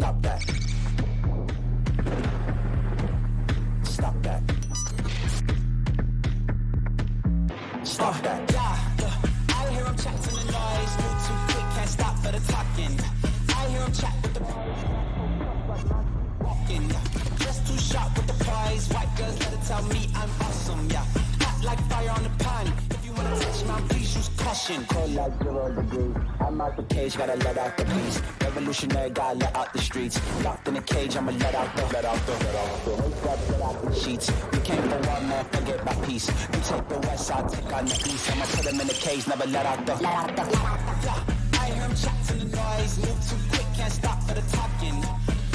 Stop that. Stop that. Stop that. Yeah, I hear him chat to the noise. Move too quick, can't stop for the talking. I hear him chat with the walking. Just too sharp with the prize. White girls better tell me I'm awesome. Yeah, hot like fire on the pan. If you wanna touch my please use caution. Cold like 0 degrees. I'm out the cage, gotta let out the beast. Revolutionary, gotta let out the streets. Locked in a cage, I'ma let out the sheets. We came for one man, forget my peace. You take the west, I'll take on the east. I'ma put him in the cage, never let out the. I hear him chat to the noise. Move too quick, can't stop for the talking.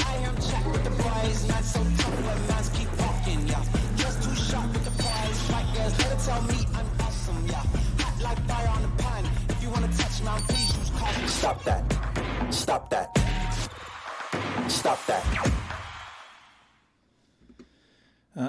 I hear him chat with the boys. Man so tough, but mans keep walking. Yeah, just too sharp with the prize. White girls, let her tell me I'm awesome. Yeah, hot like fire on the pan. If you wanna touch my please use caution. Stop that. Stop that. Stop that.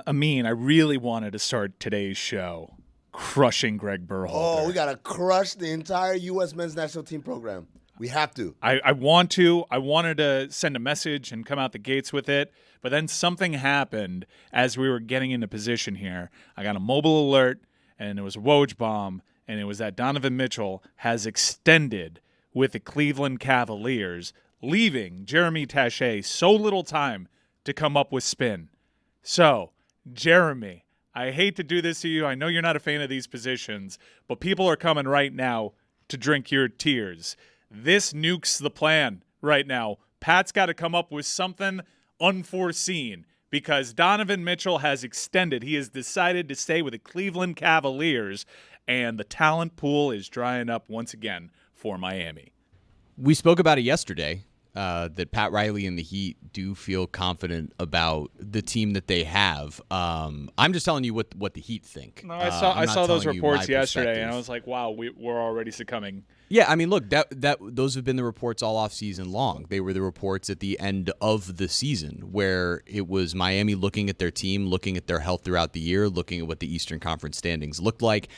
Amin, I really wanted to start today's show crushing Gregg Berhalter. Oh, we got to crush the entire U.S. men's national team program. We have to. I want to. I wanted to send a message and come out the gates with it, but then something happened as we were getting into position here. I got a mobile alert, and it was a Woj bomb, and it was that Donovan Mitchell has extended with the Cleveland Cavaliers, leaving Jeremy Taché so little time to come up with spin. So, Jeremy, I hate to do this to you. I know you're not a fan of these positions, but people are coming right now to drink your tears. This nukes the plan right now. Pat's got to come up with something unforeseen because Donovan Mitchell has extended. He has decided to stay with the Cleveland Cavaliers, and the talent pool is drying up once again for Miami. We spoke about it yesterday. That Pat Riley and the Heat do feel confident about the team that they have. I'm just telling you what the Heat think. No, I saw those reports yesterday, and I was like, wow, we're already succumbing. Yeah, I mean, look, those have been the reports all off season long. They were the reports at the end of the season where it was Miami looking at their team, looking at their health throughout the year, looking at what the Eastern Conference standings looked like,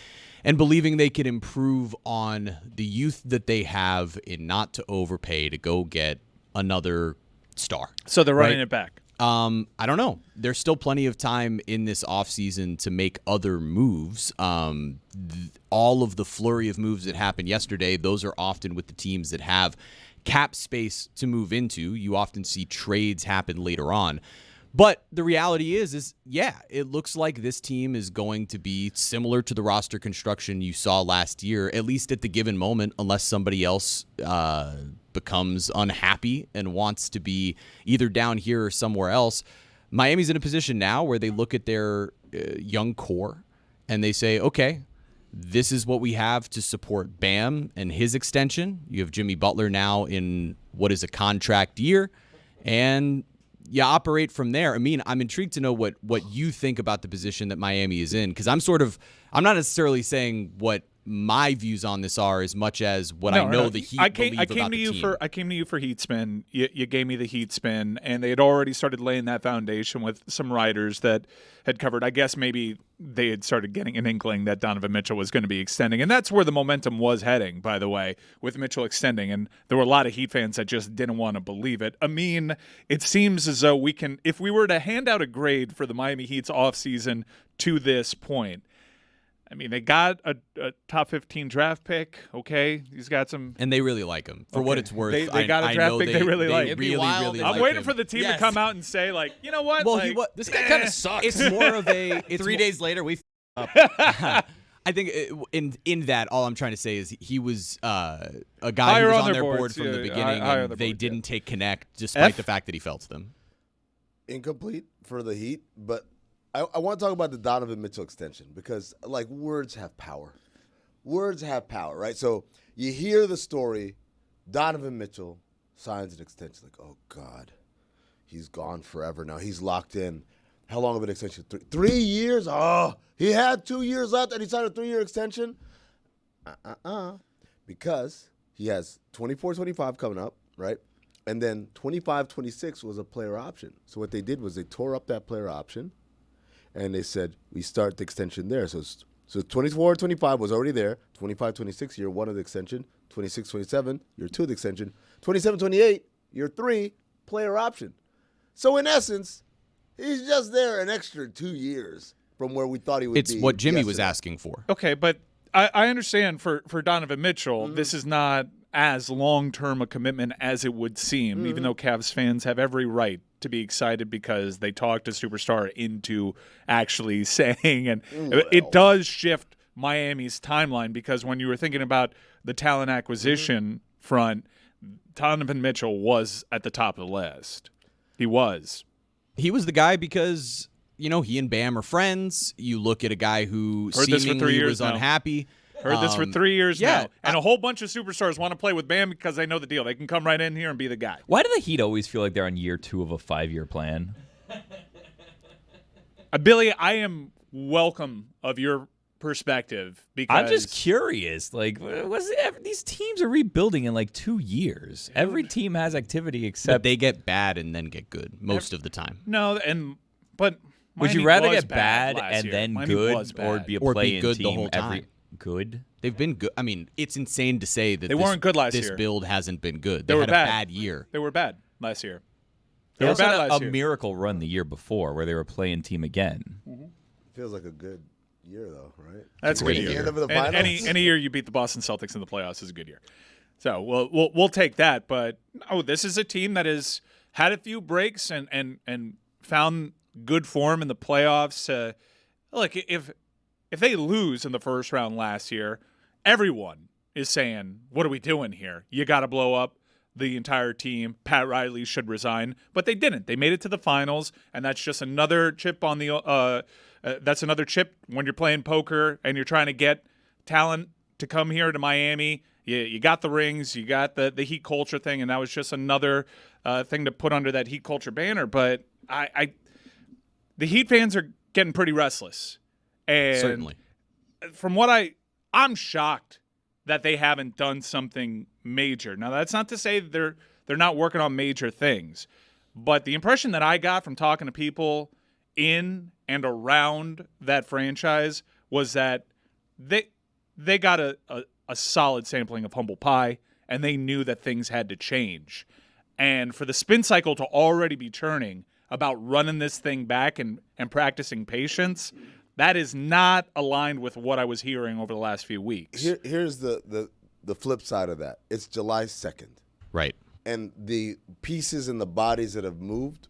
and believing they could improve on the youth that they have and not to overpay to go get another star. So they're running it back. I don't know. There's still plenty of time in this offseason to make other moves. All of the flurry of moves that happened yesterday, those are often with the teams that have cap space to move into. You often see trades happen later on. But the reality is yeah, it looks like this team is going to be similar to the roster construction you saw last year, at least at the given moment, unless somebody else becomes unhappy and wants to be either down here or somewhere else. Miami's in a position now where they look at their young core and they say, okay, this is what we have to support Bam and his extension. You have Jimmy Butler now in what is a contract year, and you operate from there. I mean, I'm intrigued to know what you think about the position that Miami is in, because I'm not necessarily saying what my views on this are as much as what I know the Heat believe about the team. I came to you for Heat Spin. You gave me the Heat Spin, and they had already started laying that foundation with some writers that had covered. I guess maybe they had started getting an inkling that Donovan Mitchell was going to be extending, and that's where the momentum was heading, by the way, with Mitchell extending. And there were a lot of Heat fans that just didn't want to believe it. I mean, it seems as though we can, if we were to hand out a grade for the Miami Heat's offseason to this point, I mean, they got a top 15 draft pick. Okay, he's got some, and they really like him for what it's worth. They got a draft pick. They really like. Really I'm waiting for the team to come out and say, like, you know what? Well, this guy kind of sucks. It's more of a. 3 days later, we. Up. I think in that, all I'm trying to say is he was a guy who was on their board from the beginning, and they didn't take Connect despite the fact that he felt to them. Incomplete for the Heat, but I want to talk about the Donovan Mitchell extension because, like, words have power. Words have power, right? So you hear the story, Donovan Mitchell signs an extension. Like, oh, God, he's gone forever now. He's locked in. How long of an extension? 3 years? Oh, he had 2 years left and he signed a 3-year extension? Because he has 24-25 coming up, right? And then 25-26 was a player option. So what they did was they tore up that player option, and they said, we start the extension there. So 24-25 was already there. 25-26, year one of the extension. 26-27, year two of the extension. 27-28, year three, player option. So in essence, he's just there an extra 2 years from where we thought he would be. It's what Jimmy was yesterday. asking for. Okay, but I understand for Donovan Mitchell, this is not as long-term a commitment as it would seem, even though Cavs fans have every right to be excited because they talked a superstar into actually saying, and it does shift Miami's timeline because when you were thinking about the talent acquisition front, Donovan Mitchell was at the top of the list. He was. He was the guy because, he and Bam are friends. You look at a guy who Heard this for 3 seemingly years was now. unhappy. Heard this for 3 years yeah, now. And a whole bunch of superstars want to play with Bam because they know the deal. They can come right in here and be the guy. Why do the Heat always feel like they're on year 2 of a 5-year plan? Billy, I am welcome of your perspective because I'm just curious. Like, these teams are rebuilding in like 2 years. Every team has activity But except they get bad and then get good most of the time. No, but Would you Miami rather was get bad last and year. then Miami was good, or bad. be a Or be play-in good the team whole every time. good? They've been good. I mean, it's insane to say that They weren't good last this year. build hasn't been good. They They were had bad. a bad year. They were bad last year. They They were also bad had last a year. miracle run the year before where they were playing team again. Feels like a good year, though, right? That's a Great good year. End of the And finals? any year you beat the Boston Celtics in the playoffs is a good year. So we'll take that. But this is a team that has had a few breaks and found good form in the playoffs. Look, if they lose in the first round last year, everyone is saying, "What are we doing here? You got to blow up the entire team. Pat Riley should resign." But they didn't. They made it to the finals, and that's just another chip on the. That's another chip when you're playing poker and you're trying to get talent to come here to Miami. You got the rings, you got the Heat culture thing, and that was just another thing to put under that Heat culture banner. But the Heat fans are getting pretty restless, and Certainly. from what I'm shocked that they haven't done something major. Now, that's not to say they're not working on major things, but the impression that I got from talking to people in and around that franchise was that they got a solid sampling of humble pie, and they knew that things had to change. And for the spin cycle to already be turning about running this thing back and practicing patience, that is not aligned with what I was hearing over the last few weeks. Here's the flip side of that. It's July 2nd. Right. And the pieces and the bodies that have moved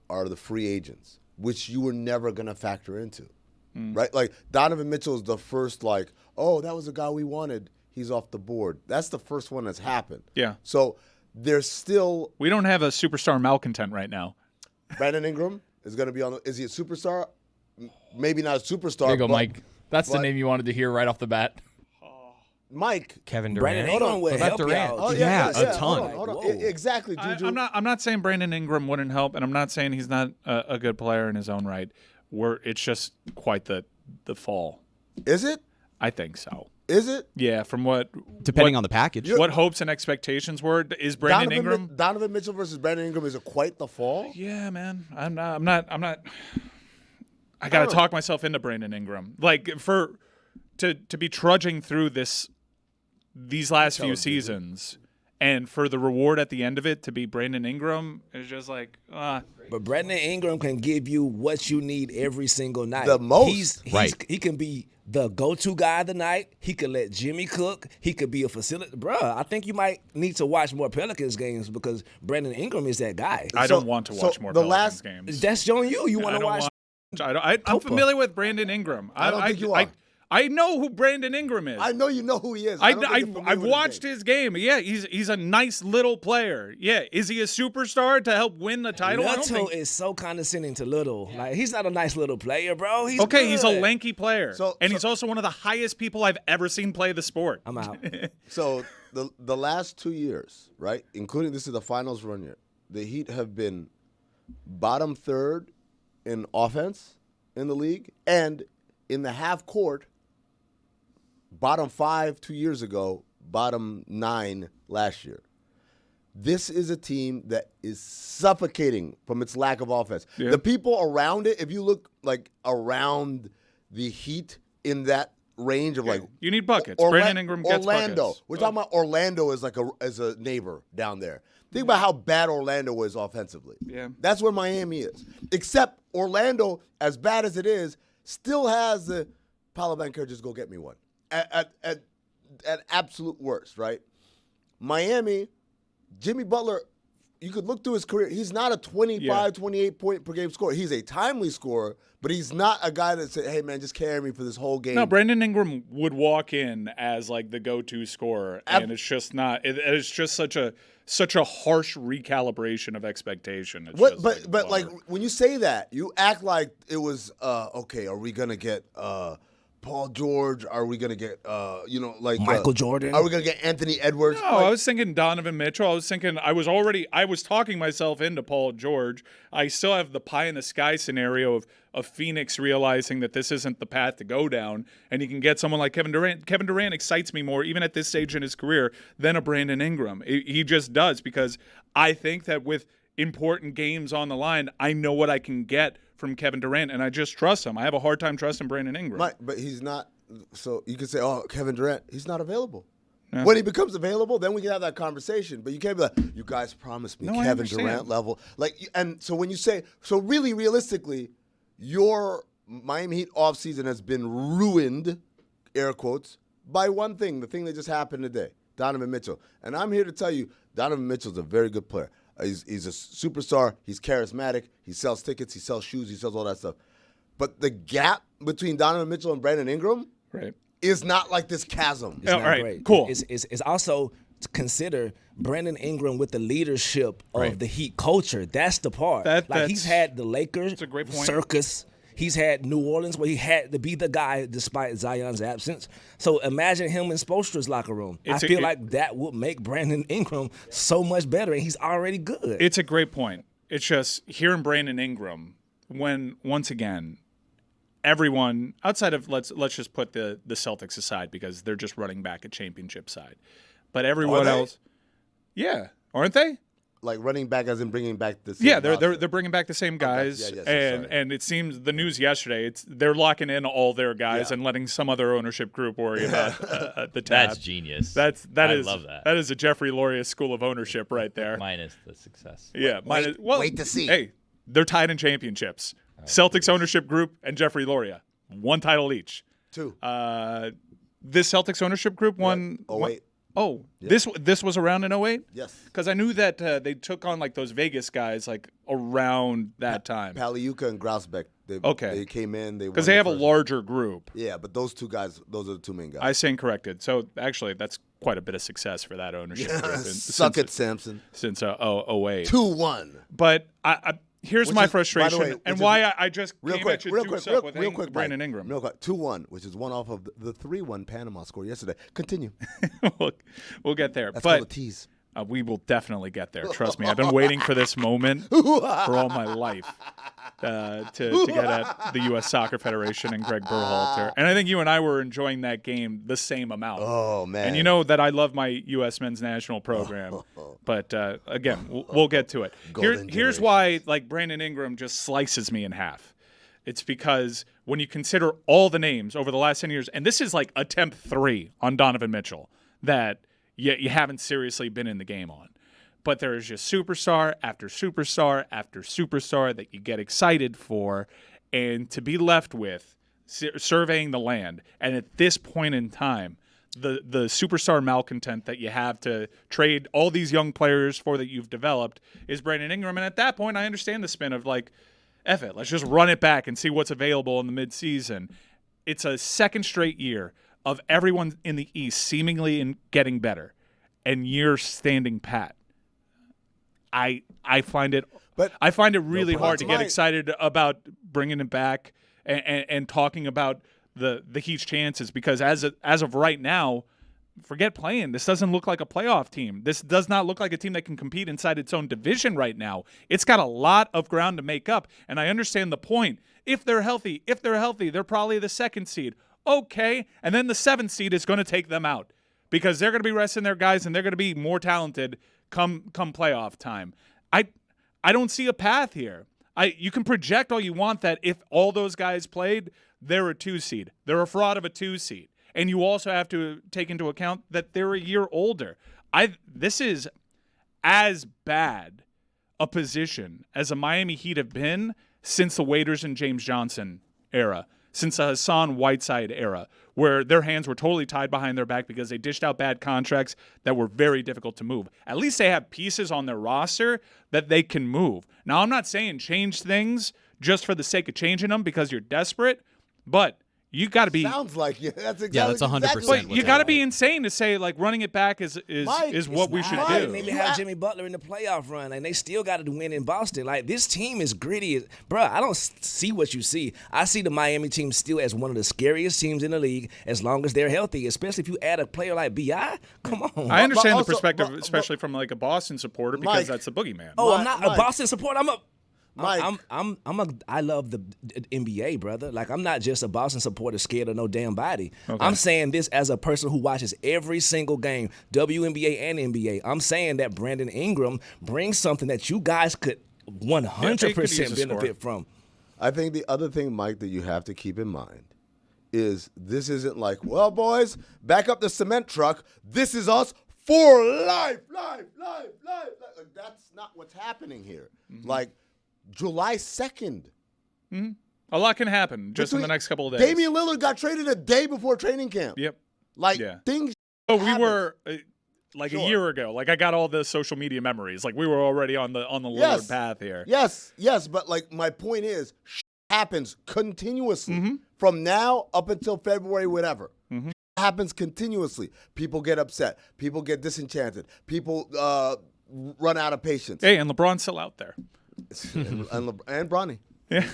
are the free agents, which you were never going to factor into, right? Like Donovan Mitchell is the first, that was a guy we wanted. He's off the board. That's the first one that's happened. Yeah. So there's still We don't have a superstar malcontent right now. Brandon Ingram is going to be is he a superstar? Maybe not a superstar. There you go, but Mike. That's the but- name you wanted to hear right off the bat. Mike. Kevin Brandon Durant. Ingram will What about help you Durant? out. Oh Yeah, a ton. Hold on. Whoa. Exactly, Juju. I'm not saying Brandon Ingram wouldn't help, and I'm not saying he's not a good player in his own right. It's just quite the fall. Is it? I think so. Is it? Yeah, from what Depending on the package. what hopes and expectations were. Is Brandon Ingram? Donovan Mitchell versus Brandon Ingram is quite the fall. Yeah, man. I'm not. I got to talk myself into Brandon Ingram. Like to be trudging through these last few seasons, and for the reward at the end of it to be Brandon Ingram is just like. But Brandon Ingram can give you what you need every single night. The most. Right. He can be the go-to guy of the night. He could let Jimmy cook. He could be a facility. Bruh, I think you might need to watch more Pelicans games because Brandon Ingram is that guy. I don't want to watch more the Pelicans last games. That's showing you. You I want to don't watch. I'm Copa. familiar with Brandon Ingram. I don't think you are. I know who Brandon Ingram is. I know you know who he is. I don't think you're familiar I've with watched game. his game. Yeah, he's a nice little player. Yeah, is he a superstar to help win the title? I don't Little think. is so condescending to Little. Like he's not a nice little player, bro. He's Okay, he's a good. lanky player, and he's also one of the highest people I've ever seen play the sport. I'm out. So the last 2 years, right, including this is the finals run year, the Heat have been bottom third in offense in the league, and in the half court, bottom 5 2 years ago, bottom 9 last year. This is a team that is suffocating from its lack of offense. Yeah. The people around it, if you look like around the Heat in that range of like You need buckets. Brandon Ingram gets Orlando. buckets. We're talking about Orlando as a neighbor down there. Think about how bad Orlando is offensively. Yeah. That's where Miami is. Except Orlando, as bad as it is, still has the Paolo Banchero, just go get me one. At absolute worst, right? Miami, Jimmy Butler, you could look through his career. He's not a 25, 28 point per game scorer. He's a timely scorer, but he's not a guy that said, hey, man, just carry me for this whole game. No, Brandon Ingram would walk in as like the go-to scorer, and it's just not. It's just such a harsh recalibration of expectation. It's What, just but like when you say that, you act like it was okay. Are we gonna get Paul George? Are we gonna get Michael Jordan? Are we gonna get Anthony Edwards? No, I was thinking Donovan Mitchell. I was talking myself into Paul George. I still have the pie in the sky scenario of Phoenix realizing that this isn't the path to go down, and he can get someone like Kevin Durant. Kevin Durant excites me more, even at this stage in his career, than a Brandon Ingram. He just does, because I think that with important games on the line, I know what I can get from Kevin Durant, and I just trust him. I have a hard time trusting Brandon Ingram. But he's not. So you could say, oh, Kevin Durant, he's not available. Yeah. When he becomes available, then we can have that conversation. But you can't be like, you guys promised me Kevin Durant level. And so when you say, so really realistically, your Miami Heat offseason has been ruined, air quotes, by one thing, the thing that just happened today, Donovan Mitchell. And I'm here to tell you, Donovan Mitchell's a very good player. He's a superstar. He's charismatic. He sells tickets. He sells shoes. He sells all that stuff. But the gap between Donovan Mitchell and Brandon Ingram is not like this chasm. It's all right, great. cool. It's also to consider Brandon Ingram with the leadership of the Heat culture. That's the part. He's had the Lakers That's a great point. circus. He's had New Orleans where he had to be the guy despite Zion's absence. So imagine him in Spoelstra's locker room. I feel like that would make Brandon Ingram so much better, and he's already good. It's a great point. It's just hearing Brandon Ingram when, once again, everyone outside of let's just put the Celtics aside because they're just running back a championship side, but everyone else, aren't they? Like running back as in bringing back the same they're bringing back the same guys, and it seems the news yesterday they're locking in all their guys and letting some other ownership group worry about the tab. That's genius. I love that. That is a Jeffrey Loria school of ownership right there. Minus the success. Yeah, wait to see. Hey, they're tied in championships. Celtics ownership group and Jeffrey Loria, one title each. Two. This Celtics ownership group won. 08. Oh, this was around in 08? Yes. Because I knew that they took on like those Vegas guys like around that time. Paliuca and Grausbeck. They came in. Because they have a larger group. Yeah, but those two guys, those are the two main guys. I stand corrected. So actually, that's quite a bit of success for that ownership group. Suck it, Samson. Since 08. 2-1. But here's my frustration, way, and why I just real came quick, at you real deuce quick, up with real quick, Brandon Ingram. Real quick, 2-1, which is one off of the 3-1 Panama score yesterday. Continue. We'll get there. That's but called a tease. We will definitely get there. Trust me. I've been waiting for this moment for all my life to get at the U.S. Soccer Federation and Gregg Berhalter. And I think you and I were enjoying that game the same amount. Oh, man. And you know that I love my U.S. men's national program. But, again, we'll get to it. Here's why, like, Brandon Ingram just slices me in half. It's because when you consider all the names over the last 10 years, and this is like attempt 3 on Donovan Mitchell, that you haven't seriously been in the game on. But there is just superstar after superstar after superstar that you get excited for, and to be left with surveying the land. And at this point in time, the superstar malcontent that you have to trade all these young players for that you've developed is Brandon Ingram. And at that point, I understand the spin of like, F it, let's just run it back and see what's available in the midseason. It's a second straight year of everyone in the East seemingly getting better, and you're standing pat. I find it really hard to get excited about bringing it back and talking about the Heat's chances, because as of right now, forget playing. This doesn't look like a playoff team. This does not look like a team that can compete inside its own division right now. It's got a lot of ground to make up, and I understand the point. If they're healthy, they're probably the second seed. Okay, and then the 7th seed is going to take them out because they're going to be resting their guys and they're going to be more talented come playoff time. I don't see a path here. You can project all you want that if all those guys played, they're a 2 seed. They're a fraud of a 2 seed. And you also have to take into account that they're a year older. This is as bad a position as the Miami Heat have been since the Waiters and James Johnson era, since the Hassan Whiteside era, where their hands were totally tied behind their back because they dished out bad contracts that were very difficult to move. At least they have pieces on their roster that they can move. Now, I'm not saying change things just for the sake of changing them because you're desperate, but you got to be. Sounds like that's exactly. Yeah, that's 100%. Exactly. But you got to be insane to say like running it back is what we should They do. maybe have Jimmy Butler in the playoff run, and they still got to win in Boston. Like, this team is gritty, bro. I don't see what you see. I see the Miami team still as one of the scariest teams in the league as long as they're healthy. Especially if you add a player like Bi. Come on. I understand also- the perspective, especially from like a Boston supporter, because Mike, that's the boogeyman. Oh, I'm not a Boston supporter. Mike. I love the NBA, brother. Like, I'm not just a Boston supporter scared of no damn body. Okay. I'm saying this as a person who watches every single game, WNBA and NBA. I'm saying that Brandon Ingram brings something that you guys could 100% benefit from. I think the other thing, Mike, that you have to keep in mind is this isn't like, well, boys, back up the cement truck. This is us for life. Like, that's not what's happening here. Like, July 2nd. A lot can happen just in the next couple of days. Damian Lillard got traded a day before training camp. Yep. Like, Yeah. things Oh, we happen. were like a year ago. Like I got all the social media memories. Like we were already on the Lillard path here. Yes, but like my point is, happens continuously Mm-hmm. from now up until February, whatever. Happens continuously. People get upset. People get disenchanted. People run out of patience. Hey, and LeBron's still out there. and Bronny. Yeah.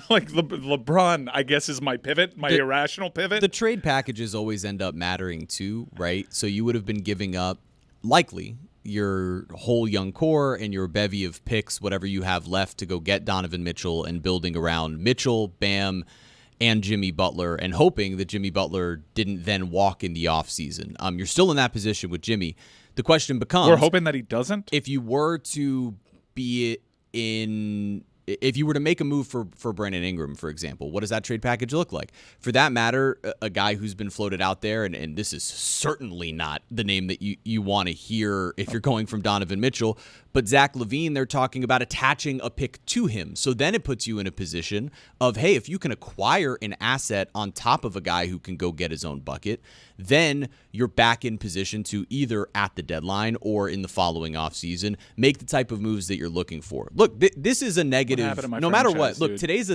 Like LeBron, I guess, is my pivot, my irrational pivot. The trade packages always end up mattering too, right? So you would have been giving up, likely, your whole young core and your bevy of picks, whatever you have left, to go get Donovan Mitchell and building around Mitchell, Bam, and Jimmy Butler, and hoping that Jimmy Butler didn't then walk in the offseason. You're still in that position with Jimmy. The question becomes... We're hoping that he doesn't. If you were to be if you were to make a move for Brandon Ingram, for example, what does that trade package look like? For that matter, a guy who's been floated out there, and this is certainly not the name that you want to hear if you're going from Donovan Mitchell, but Zach LaVine, they're talking about attaching a pick to him. So then it puts you in a position of, hey, if you can acquire an asset on top of a guy who can go get his own bucket, then you're back in position to either at the deadline or in the following offseason make the type of moves that you're looking for. Look, this is a negative. No matter what. Dude? Look, today's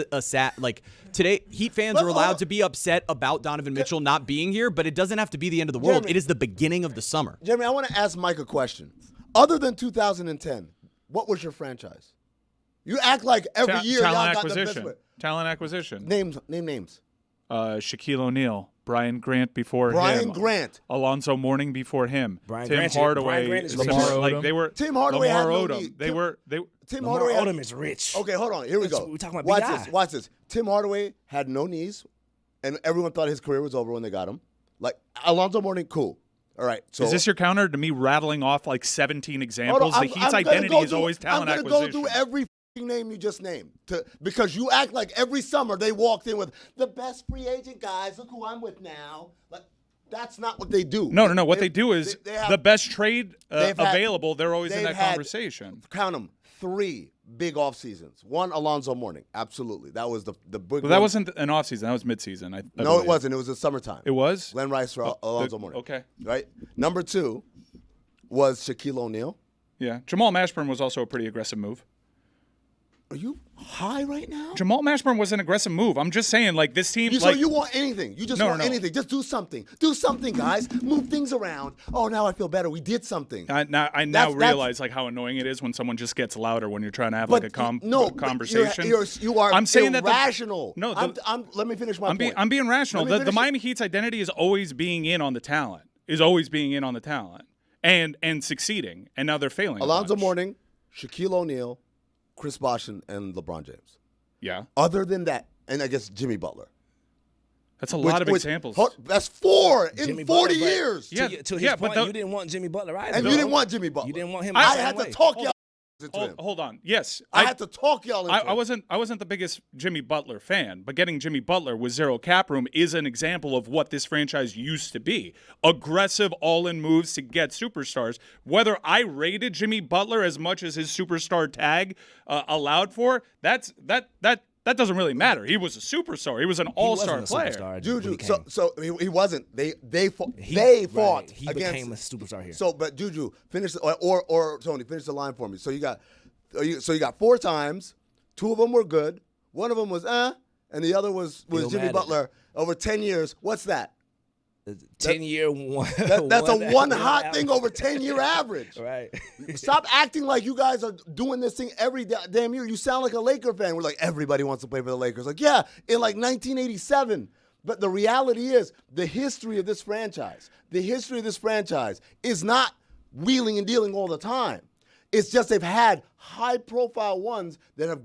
today Heat fans are allowed to be upset about Donovan Mitchell not being here, but it doesn't have to be the end of the world. Jeremy, it is the beginning of the summer. Jeremy, I want to ask Mike a question. Other than 2010, what was your franchise? You act like every year y'all got the best player. Talent acquisition. Name names. Shaquille O'Neal, Brian Grant before him. Brian Grant. Alonzo Mourning before him. Tim Hardaway. Grant is Lamar rich. like they were. Tim Hardaway had Lamar no Odom. need. Tim Tim Lamar Hardaway. Odom is rich. Okay, hold on. Here we go. We're talking about Watch B.I. this. Watch this. Tim Hardaway had no knees, and everyone thought his career was over when they got him. Like Alonzo Mourning, cool. All right. So is this your counter to me rattling off like 17 examples? The Heat's identity is always talent acquisition. I'm going to go through every name you just named because you act like every summer they walked in with the best free agent guys. Look who I'm with now. Like that's not what they do. No. What they do is the best trade available. They're always in that conversation. Count them. 3 big off seasons. 1 Alonzo Mourning. Absolutely. That was the big Well, that wasn't an off season. That was mid season. No, believe. it wasn't. It was the summertime. It was? Glenn Rice for Alonzo Mourning. Okay. Right? Number 2 was Shaquille O'Neal. Yeah. Jamal Mashburn was also a pretty aggressive move. Are you high right now? Jamal Mashburn was an aggressive move. I'm just saying, like, this team... So you want anything. You just want anything. Just do something. Do something, guys. Move things around. Oh, now I feel better. We did something. I now realize like how annoying it is when someone just gets louder when you're trying to have like a conversation. You are I'm saying irrational. Let me finish my point. I'm being rational. The Miami Heat's identity is always being in on the talent. And succeeding. And now they're failing. Alonzo Mourning, Shaquille O'Neal, Chris Bosh, and LeBron James. Yeah. Other than that, and I guess Jimmy Butler. That's a lot of examples. That's 4 in Jimmy 40 Butler, years. To his point, you didn't want Jimmy Butler either. And you didn't want Jimmy Butler. You didn't want him. I had to talk y'all to him. Hold on. Yes, I had to talk y'all into it. I wasn't the biggest Jimmy Butler fan, but getting Jimmy Butler with zero cap room is an example of what this franchise used to be. Aggressive all-in moves to get superstars. Whether I rated Jimmy Butler as much as his superstar tag allowed for, that doesn't really matter. He was a superstar. He was an all-star player. Superstar, Juju, so he wasn't. They fought Right. He against. became a superstar here. So, but Juju, finish or Tony, finish the line for me. So you got 4 times. 2 of them were good. One of them was and the other was Jimmy Butler over 10 years. What's that? 10-year one. That's a one hot thing over 10-year average. Right. Stop acting like you guys are doing this thing every damn year. You sound like a Laker fan. We're like, everybody wants to play for the Lakers. Like, yeah, in like 1987. But the reality is the history of this franchise is not wheeling and dealing all the time. It's just they've had high-profile ones that have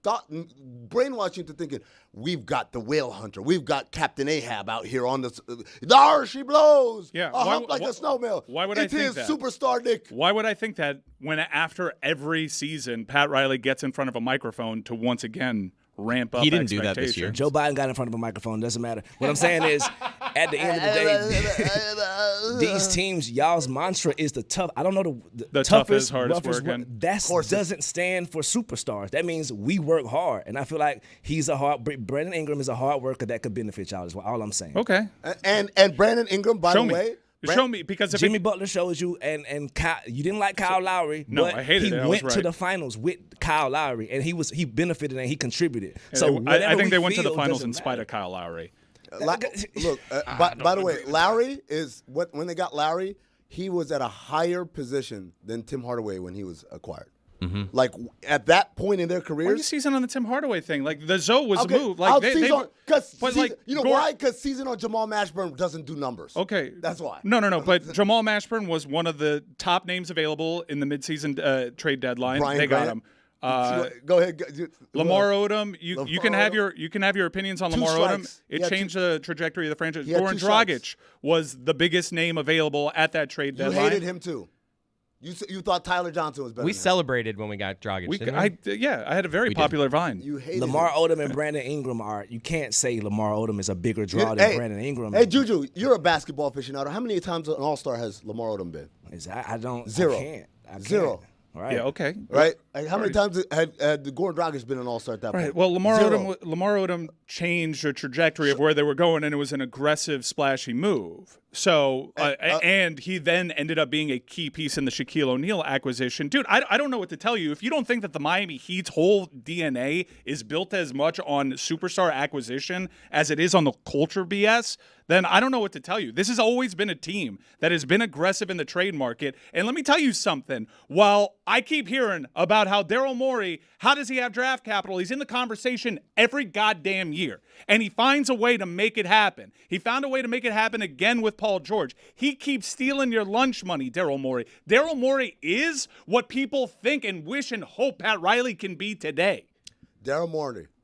gotten brainwashing to thinking, we've got the whale hunter. We've got Captain Ahab out here on this. There she blows. Yeah, hump like a snowmill. Why would I think his that? Superstar Nick. Why would I think that when after every season, Pat Riley gets in front of a microphone to once again ramp up He didn't do that this year. Joe Biden got in front of a microphone. Doesn't matter. What I'm saying is, at the end of the day, these teams, y'all's mantra is the tough. I don't know the toughest, toughest, hardest roughest working. That doesn't stand for superstars. That means we work hard, and I feel like Brandon Ingram is a hard worker that could benefit y'all. Is all I'm saying. Okay. And Brandon Ingram, by the way. Show me, because if Jimmy Butler shows you, and Kyle, you didn't like Kyle Lowry, no, but I hated he it. went to right. the finals with Kyle Lowry, and he benefited and he contributed. Yeah, So I think they went to the feel finals doesn't in spite matter. of Kyle Lowry. Look, by the way, Lowry is when they got Lowry, he was at a higher position than Tim Hardaway when he was acquired. Mm-hmm. Like at that point in their Why are careers. you seizing on the Tim Hardaway thing? Like the Zoe was Okay, a move. Like I'll they seize on, you know Gordon- why? Because season on Jamal Mashburn doesn't do numbers. Okay, that's why. No. But Jamal Mashburn was one of the top names available in the midseason trade deadline. Brian they got Grant. him. Go ahead. Lamar Odom. You can have your opinions on 2 Lamar Odom. strikes. It changed the trajectory of the franchise. He had Goran 2 strikes. Dragic was the biggest name available at that trade You deadline. hated him too. You thought Tyler Johnson was better. We than him. celebrated when we got Dragic, didn't we? I had a very popular Vine. You hated Lamar him. Odom and Brandon Ingram are. You can't say Lamar Odom is a bigger draw than Brandon Ingram. Hey, Juju, you're a basketball aficionado. How many times an All-Star has Lamar Odom been? I don't. 0. I can't. 0. Right. Yeah. Okay. Right? Like, how many times had Goran Dragic been an All-Star at that Right. point? Well, Lamar 0. Odom changed the trajectory of where they were going, and it was an aggressive, splashy move. So, and he then ended up being a key piece in the Shaquille O'Neal acquisition. Dude, I don't know what to tell you. If you don't think that the Miami Heat's whole DNA is built as much on superstar acquisition as it is on the culture BS, then I don't know what to tell you. This has always been a team that has been aggressive in the trade market. And let me tell you something. While I keep hearing about how Daryl Morey, how does he have draft capital? He's in the conversation every goddamn year. And he finds a way to make it happen. He found a way to make it happen again with Paul George. He keeps stealing your lunch money, Daryl Morey. Daryl Morey is what people think and wish and hope Pat Riley can be today. Daryl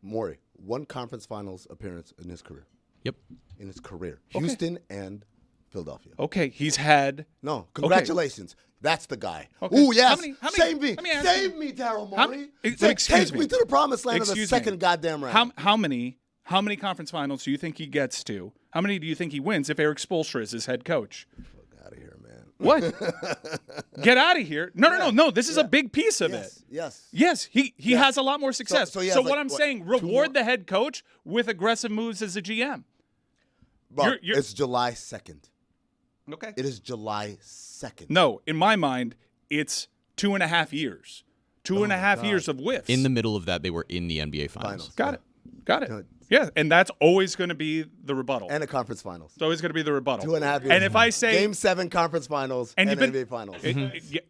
Morey, 1 conference finals appearance in his career. Yep. In his career. Houston and Philadelphia. Okay, he's had... No, congratulations. That's the guy. Okay. Ooh, yes. How many- Save me. let me ask Save you- me, Daryl How- Morey. excuse Take me. me to the promised land of the Excuse me. second goddamn round. How many conference finals do you think he gets to? How many do you think he wins if Eric Spoelstra is his head coach? Get out of here, man. What? Get out of here. No. This is a big piece of it. Yes. Yes, he has a lot more success. So he has what like, I'm what, saying, 2 reward more? the head coach with aggressive moves as a GM. But You're- it's July 2nd. Okay. It is July 2nd. No, in my mind, it's 2.5 years. 2.5 years of whiffs. In the middle of that, they were in the NBA Finals. Got it. Yeah, and that's always going to be the rebuttal. And a conference finals. It's always going to be the rebuttal. 2.5 years. And if I say Game 7 conference finals and you've been- NBA finals.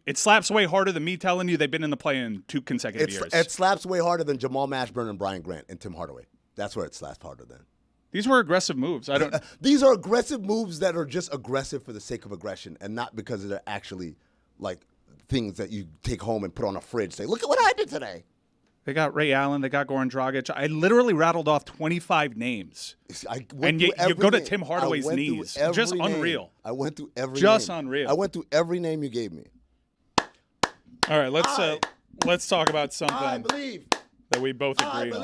It slaps way harder than me telling you they've been in the play-in 2 consecutive years. It slaps way harder than Jamal Mashburn and Brian Grant and Tim Hardaway. That's where it slaps harder than. These were aggressive moves. I don't. These are aggressive moves that are just aggressive for the sake of aggression and not because they're actually like things that you take home and put on a fridge. Say, look at what I did today. They got Ray Allen. They got Goran Dragic. I literally rattled off 25 names. And you go to Tim Hardaway's knees. Just unreal. I went through every Just name. unreal. I went through every name you gave me. All right, let's talk about something I believe that we both agree on.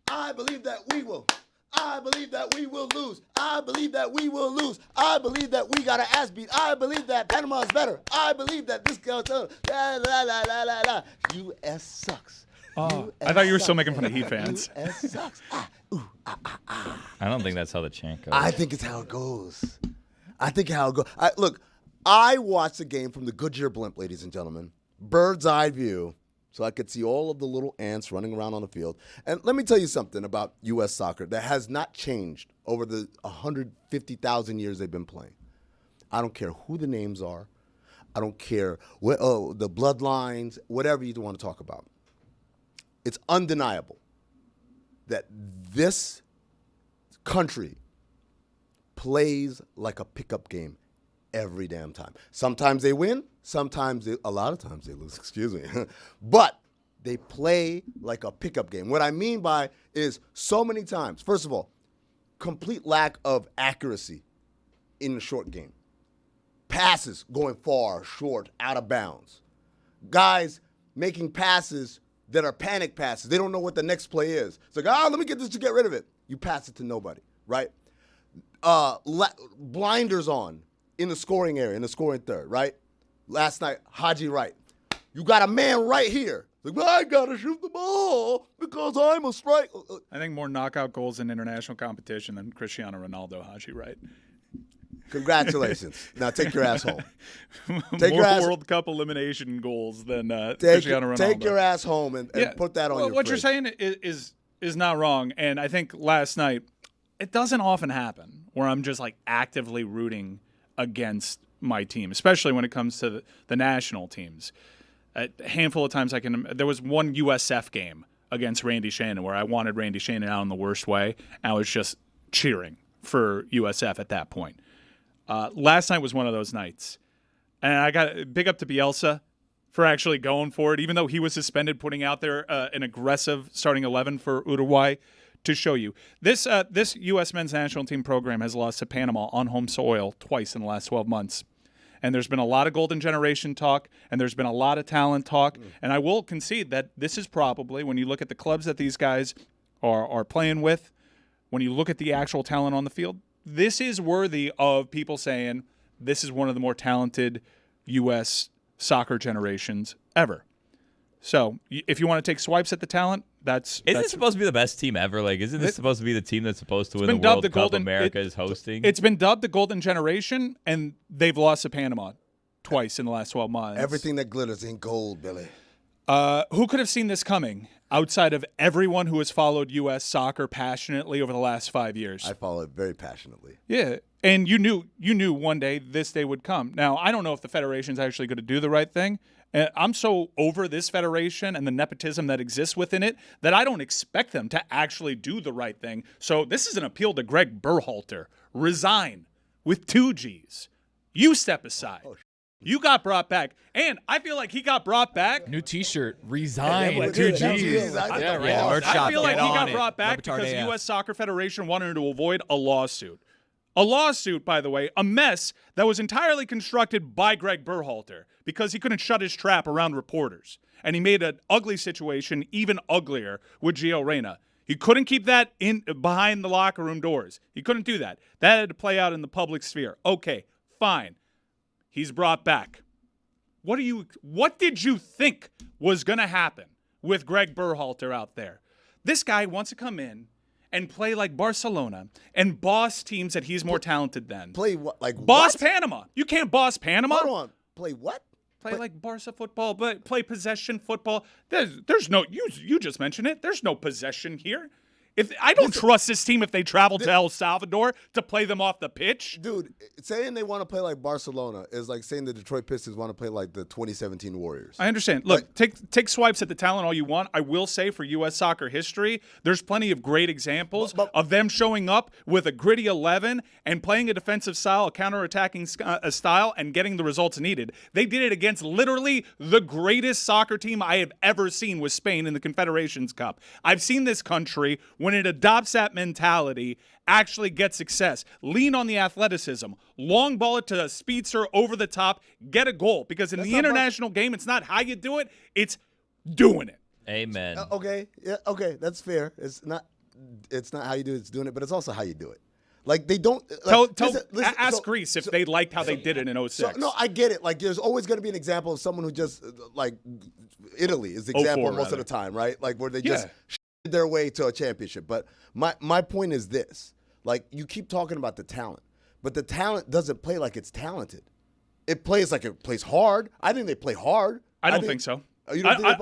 I believe that we will. I believe that we will lose. I believe that we will lose. I believe that we got an ass beat. I believe that Panama is better. I believe that this goes la la la la la la. U.S. sucks. Oh, I thought you were still making fun of Heat fans. U.S. sucks. I don't think that's how the chant goes. I think it's how it goes. Look, I watched the game from the Goodyear blimp, ladies and gentlemen. Bird's eye view. So I could see all of the little ants running around on the field. And let me tell you something about U.S. soccer that has not changed over the 150,000 years they've been playing. I don't care who the names are. I don't care the bloodlines, whatever you want to talk about. It's undeniable that this country plays like a pickup game every damn time. Sometimes they win. A lot of times they lose, excuse me. But they play like a pickup game. What I mean by is so many times, first of all, complete lack of accuracy in the short game. Passes going far, short, out of bounds. Guys making passes that are panic passes. They don't know what the next play is. It's like, let me get this to get rid of it. You pass it to nobody, right? Blinders on in the scoring area, in the scoring third, right? Last night, Haji Wright. You got a man right here. Like, I got to shoot the ball because I'm a strike. I think more knockout goals in international competition than Cristiano Ronaldo, Haji Wright. Congratulations. Now take your ass home. More World Cup elimination goals than Cristiano Ronaldo. Take your ass home and put that on your What fridge. you're saying is not wrong. And I think last night, it doesn't often happen where I'm just like actively rooting against my team, especially when it comes to the national teams. A handful of times there was one USF game against Randy Shannon where I wanted Randy Shannon out in the worst way. I was just cheering for USF at that point. Last night was one of those nights. And I got big up to Bielsa for actually going for it, even though he was suspended, putting out there an aggressive starting 11 for Uruguay to show you. This U.S. men's national team program has lost to Panama on home soil twice in the last 12 months. And there's been a lot of golden generation talk, and there's been a lot of talent talk. And I will concede that this is probably, when you look at the clubs that these guys are playing with, when you look at the actual talent on the field, this is worthy of people saying this is one of the more talented U.S. soccer generations ever. So if you want to take swipes at the talent, Isn't this supposed to be the best team ever? Like, isn't this supposed to be the team that's supposed to win the World Cup America is hosting? It's been dubbed the Golden Generation, and they've lost to Panama twice in the last 12 months. Everything that glitters ain't gold, Billy. Who could have seen this coming outside of everyone who has followed U.S. soccer passionately over the last 5 years? I follow it very passionately. Yeah, and you knew one day this day would come. Now, I don't know if the federation's actually going to do the right thing. And I'm so over this federation and the nepotism that exists within it that I don't expect them to actually do the right thing. So this is an appeal to Gregg Berhalter. Resign with 2 Gs. You step aside. You got brought back. And I feel like he got brought back. New T-shirt. Resign. Yeah, 2 Gs. Yeah, right. I feel like he got brought back because the U.S. Soccer Federation wanted to avoid a lawsuit. A lawsuit, by the way, a mess that was entirely constructed by Gregg Berhalter because he couldn't shut his trap around reporters. And he made an ugly situation even uglier with Gio Reyna. He couldn't keep that in behind the locker room doors. He couldn't do that. That had to play out in the public sphere. Okay, fine. He's brought back. What did you think was going to happen with Gregg Berhalter out there? This guy wants to come in and play like Barcelona and boss teams that he's more talented than. Play what? Like boss what? Panama. You can't boss Panama. Hold on. Play what? Play like Barca football, but play possession football. There's no, you just mentioned it. There's no possession here. I don't trust this team if they travel to El Salvador to play them off the pitch. Dude, saying they want to play like Barcelona is like saying the Detroit Pistons want to play like the 2017 Warriors. I understand. Look, take swipes at the talent all you want. I will say for U.S. soccer history, there's plenty of great examples of them showing up with a gritty 11 and playing a defensive style, a counterattacking style, and getting the results needed. They did it against literally the greatest soccer team I have ever seen with Spain in the Confederations Cup. I've seen this country when it adopts that mentality, actually gets success. Lean on the athleticism. Long ball it to a speedster over the top, get a goal. Because in the international game, it's not how you do it, it's doing it. Amen. Okay, yeah, okay, that's fair. It's not how you do it, it's doing it, but it's also how you do it. Like, they don't ask Greece if they liked how they did it in 06. No, I get it. Like, there's always going to be an example of someone who just like Italy is the example most of the time, right? Like, where they just their way to a championship. But my point is this: like, you keep talking about the talent, but the talent doesn't play like it's talented. It plays like it plays hard. I think they play hard. I don't think so. I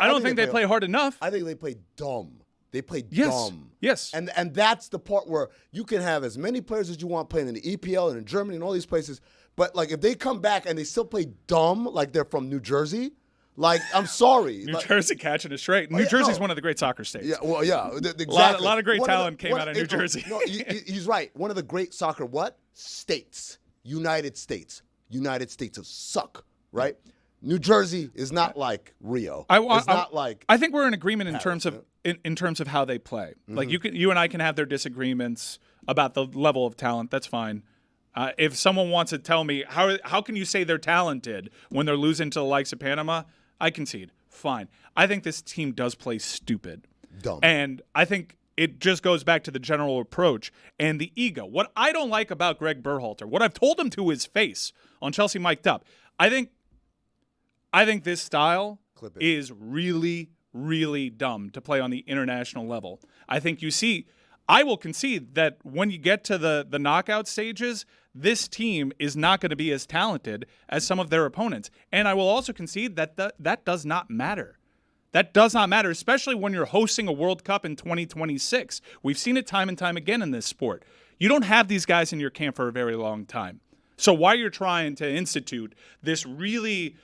don't think they play hard enough. I think they play dumb. They play dumb. Yes. And that's the part where you can have as many players as you want playing in the EPL and in Germany and all these places. But, like, if they come back and they still play dumb, like they're from New Jersey, like, I'm sorry. New Jersey catching it straight. New Jersey's one of the great soccer states. Yeah, well, yeah. Exactly. A lot of great talent came out of New Jersey. No, he's right. One of the great soccer states. United States. United States suck, right? New Jersey is not like Rio. It's not like. I think we're in agreement in terms of in terms of how they play. Mm-hmm. Like you and I can have their disagreements about the level of talent. That's fine. If someone wants to tell me how can you say they're talented when they're losing to the likes of Panama, I concede. Fine. I think this team does play stupid. Dumb. And I think it just goes back to the general approach and the ego. What I don't like about Gregg Berhalter, what I've told him to his face on Chelsea Mic'd Up, I think this style is really, really dumb to play on the international level. I think I will concede that when you get to the knockout stages, this team is not going to be as talented as some of their opponents. And I will also concede that that does not matter. That does not matter, especially when you're hosting a World Cup in 2026. We've seen it time and time again in this sport. You don't have these guys in your camp for a very long time. So while you're trying to institute this really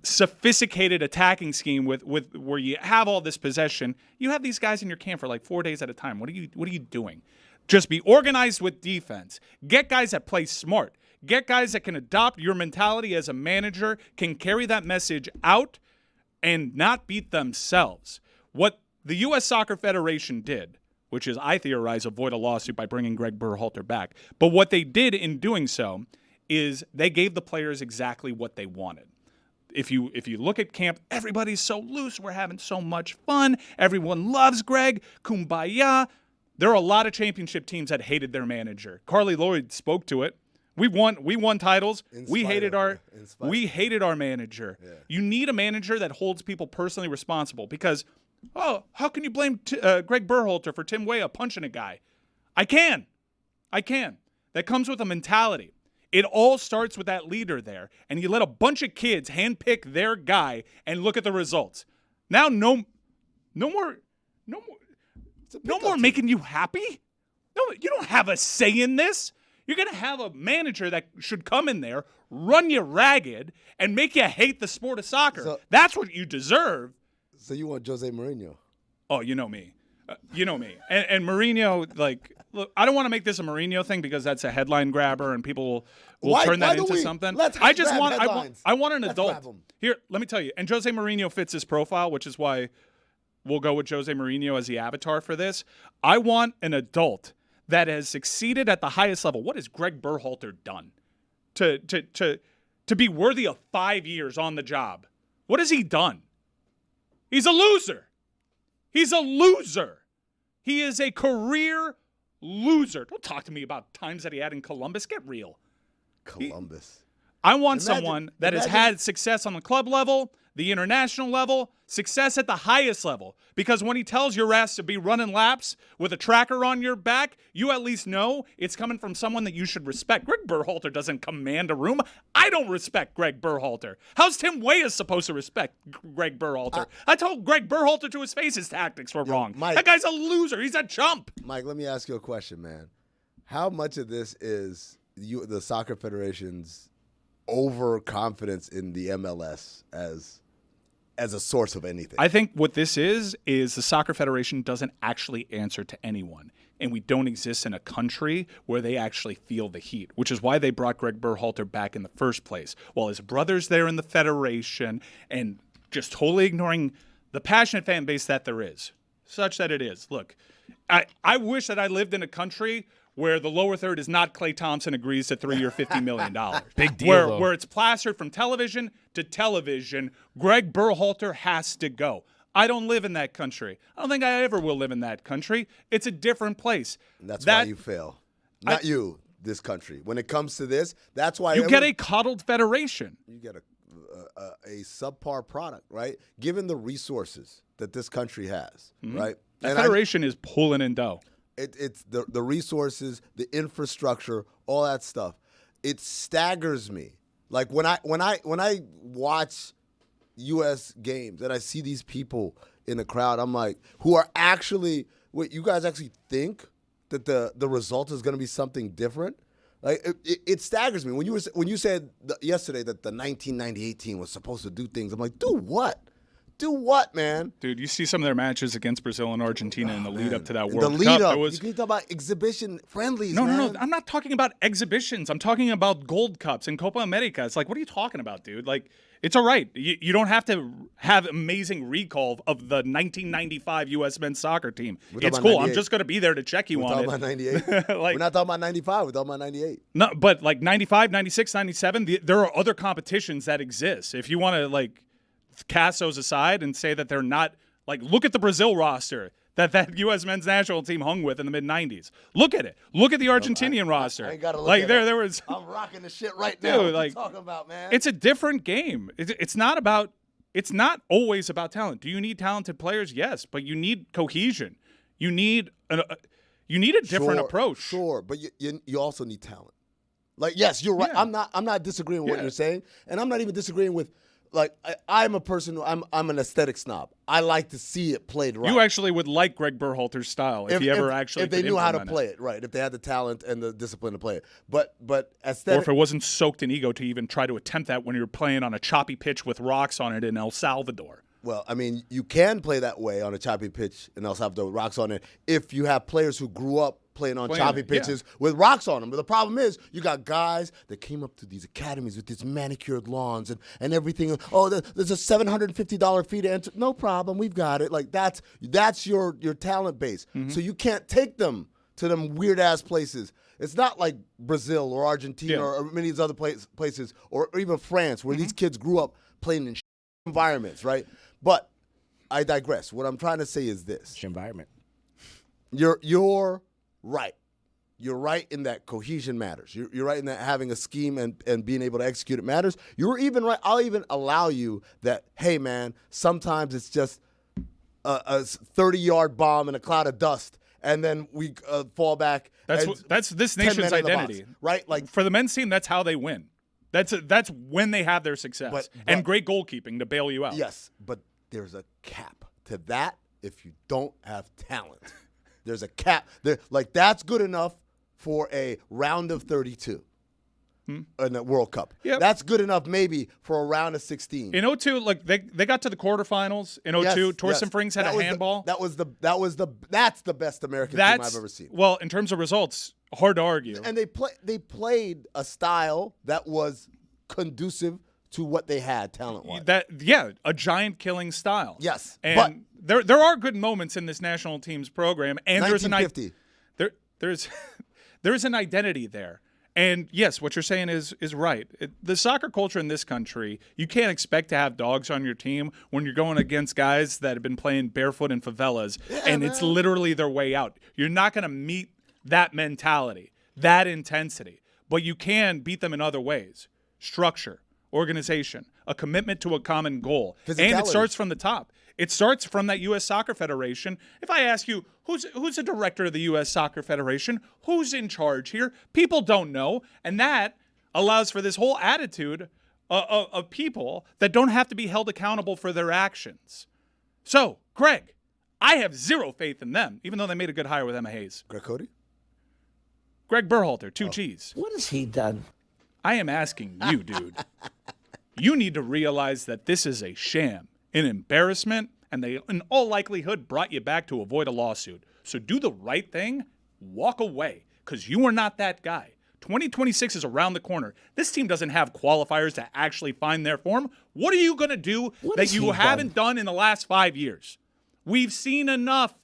sophisticated attacking scheme with where you have all this possession, you have these guys in your camp for like 4 days at a time. What are you doing? Just be organized with defense. Get guys that play smart. Get guys that can adopt your mentality as a manager, can carry that message out and not beat themselves. What the U.S. Soccer Federation did, which is, I theorize, avoid a lawsuit by bringing Gregg Berhalter back. But what they did in doing so is they gave the players exactly what they wanted. If you look at camp, everybody's so loose. We're having so much fun. Everyone loves Greg. Kumbaya. There are a lot of championship teams that hated their manager. Carly Lloyd spoke to it. We won titles. We hated our manager. Yeah. You need a manager that holds people personally responsible because, how can you blame Gregg Berhalter for Tim Weah punching a guy? I can. That comes with a mentality. It all starts with that leader there, and you let a bunch of kids handpick their guy and look at the results. Now, no more making you happy. No, you don't have a say in this. You're going to have a manager that should come in there, run you ragged, and make you hate the sport of soccer. That's what you deserve. So you want Jose Mourinho? Oh, you know me. And Mourinho, like, look, I don't want to make this a Mourinho thing because that's a headline grabber and people will turn that into something. I want an adult. Here, let me tell you. And Jose Mourinho fits his profile, which is why we'll go with Jose Mourinho as the avatar for this. I want an adult that has succeeded at the highest level. What has Gregg Berhalter done to be worthy of 5 years on the job? What has he done? He's a loser. He's a loser. He is a career loser. Don't talk to me about times that he had in Columbus. Get real. Columbus. I want someone that has had success on the club level, the international level, success at the highest level. Because when he tells your ass to be running laps with a tracker on your back, you at least know it's coming from someone that you should respect. Gregg Berhalter doesn't command a room. I don't respect Gregg Berhalter. How's Tim Weah supposed to respect Gregg Berhalter? I told Gregg Berhalter to his face his tactics were wrong. Mike, that guy's a loser. He's a chump. Mike, let me ask you a question, man. How much of this is the Soccer Federation's overconfidence in the MLS as a source of anything? I think what this is the Soccer Federation doesn't actually answer to anyone. And we don't exist in a country where they actually feel the heat, which is why they brought Gregg Berhalter back in the first place. While his brother's there in the Federation and just totally ignoring the passionate fan base that there is, such that it is. Look, I wish that I lived in a country where the lower third is not Klay Thompson agrees to 3 or $50 million. Big deal, Where it's plastered from television to television. Gregg Berhalter has to go. I don't live in that country. I don't think I ever will live in that country. It's a different place. And that's why you fail. Not you, this country. When it comes to this, that's why you get a coddled federation. You get a subpar product, right? Given the resources that this country has, right? The federation is pulling in dough. It's the resources, the infrastructure, all that stuff. It staggers me. Like when I watch U.S. games and I see these people in the crowd, I'm like, who are actually, wait, you guys actually think that the result is going to be something different? Like it staggers me when you said yesterday that the 1998 team was supposed to do things. I'm like, do what? Do what, man? Dude, you see some of their matches against Brazil and Argentina in the lead up to that World Cup. The lead up. You can talk about exhibition friendlies, No. man. I'm not talking about exhibitions. I'm talking about Gold Cups and Copa America. It's like, what are you talking about, dude? Like, it's all right. You don't have to have amazing recall of the 1995 U.S. men's soccer team. It's cool. 98. I'm just going to be there to check you on it. We're talking about 98. We're not talking about 95. We're talking about 98. No, but like 95, 96, 97, there are other competitions that exist. If you want to, like, cast those aside and say that they're not, like, look at the Brazil roster that U.S. men's national team hung with in the mid-90s. Look at it. Look at the Argentinian roster. I ain't gotta look like, at there was. I'm rocking the shit right now. Dude, what you talking about, man? It's a different game. It's not always about talent. Do you need talented players? Yes, but you need cohesion. You need a different approach. Sure, but you also need talent. Like, yes, you're right. Yeah. I'm not disagreeing with what you're saying, and I'm not even disagreeing with. Like, I'm a person. I'm an aesthetic snob. I like to see it played right. You actually would like Gregg Berhalter's style if they knew how to play it right. If they had the talent and the discipline to play it. But aesthetic. Or if it wasn't soaked in ego to even try to attempt that when you're playing on a choppy pitch with rocks on it in El Salvador. Well, I mean, you can play that way on a choppy pitch in El Salvador with rocks on it if you have players who grew up playing on choppy pitches with rocks on them. But the problem is you got guys that came up to these academies with these manicured lawns and everything. Oh, there's a $750 fee to enter. No problem. We've got it. Like, that's your talent base. Mm-hmm. So you can't take them to them weird-ass places. It's not like Brazil or Argentina or many of these other places or even France where these kids grew up playing in environments, right? But I digress. What I'm trying to say is this. Environment. You're right. You're right in that cohesion matters. You're right in that having a scheme and being able to execute it matters. You're even right. I'll even allow you that, hey, man, sometimes it's just a 30-yard bomb in a cloud of dust, and then we fall back. That's this nation's identity, box, right? Like, for the men's team, that's how they win. That's when they have their success. And great goalkeeping to bail you out. Yes, but there's a cap to that if you don't have talent. There's a cap. Like, that's good enough for a round of 32 in the World Cup. Yep. That's good enough maybe for a round of 16. In 2002, like they got to the quarterfinals. In 2002, Torsten Frings had a handball. That's the best American team I've ever seen. Well, in terms of results, hard to argue. And they played a style that was conducive to what they had talent-wise. A giant-killing style. Yes, and there are good moments in this national team's program, and there's an identity there. And yes, what you're saying is right. The soccer culture in this country, you can't expect to have dogs on your team when you're going against guys that have been playing barefoot in favelas, and it's literally their way out. You're not going to meet that mentality, that intensity, but you can beat them in other ways. Structure, organization, a commitment to a common goal. And it starts from the top. It starts from that U.S. Soccer Federation. If I ask you, who's the director of the U.S. Soccer Federation? Who's in charge here? People don't know. And that allows for this whole attitude of people that don't have to be held accountable for their actions. So, Greg, I have zero faith in them, even though they made a good hire with Emma Hayes. Greg Cody? Gregg Berhalter, 2 G's. What has he done? I am asking you, dude. You need to realize that this is a sham, an embarrassment, and they, in all likelihood, brought you back to avoid a lawsuit. So do the right thing, walk away, because you are not that guy. 2026 is around the corner. This team doesn't have qualifiers to actually find their form. What are you going to do that you haven't done in the last 5 years? We've seen enough.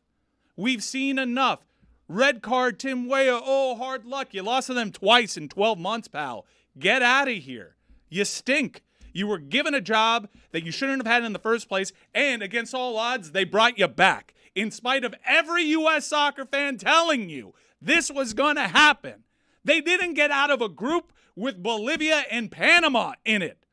We've seen enough. Red card, Tim Weah. Oh, hard luck. You lost to them twice in 12 months, pal. Get out of here. You stink. You were given a job that you shouldn't have had in the first place, and against all odds, they brought you back. In spite of every U.S. soccer fan telling you this was going to happen. They didn't get out of a group with Bolivia and Panama in it.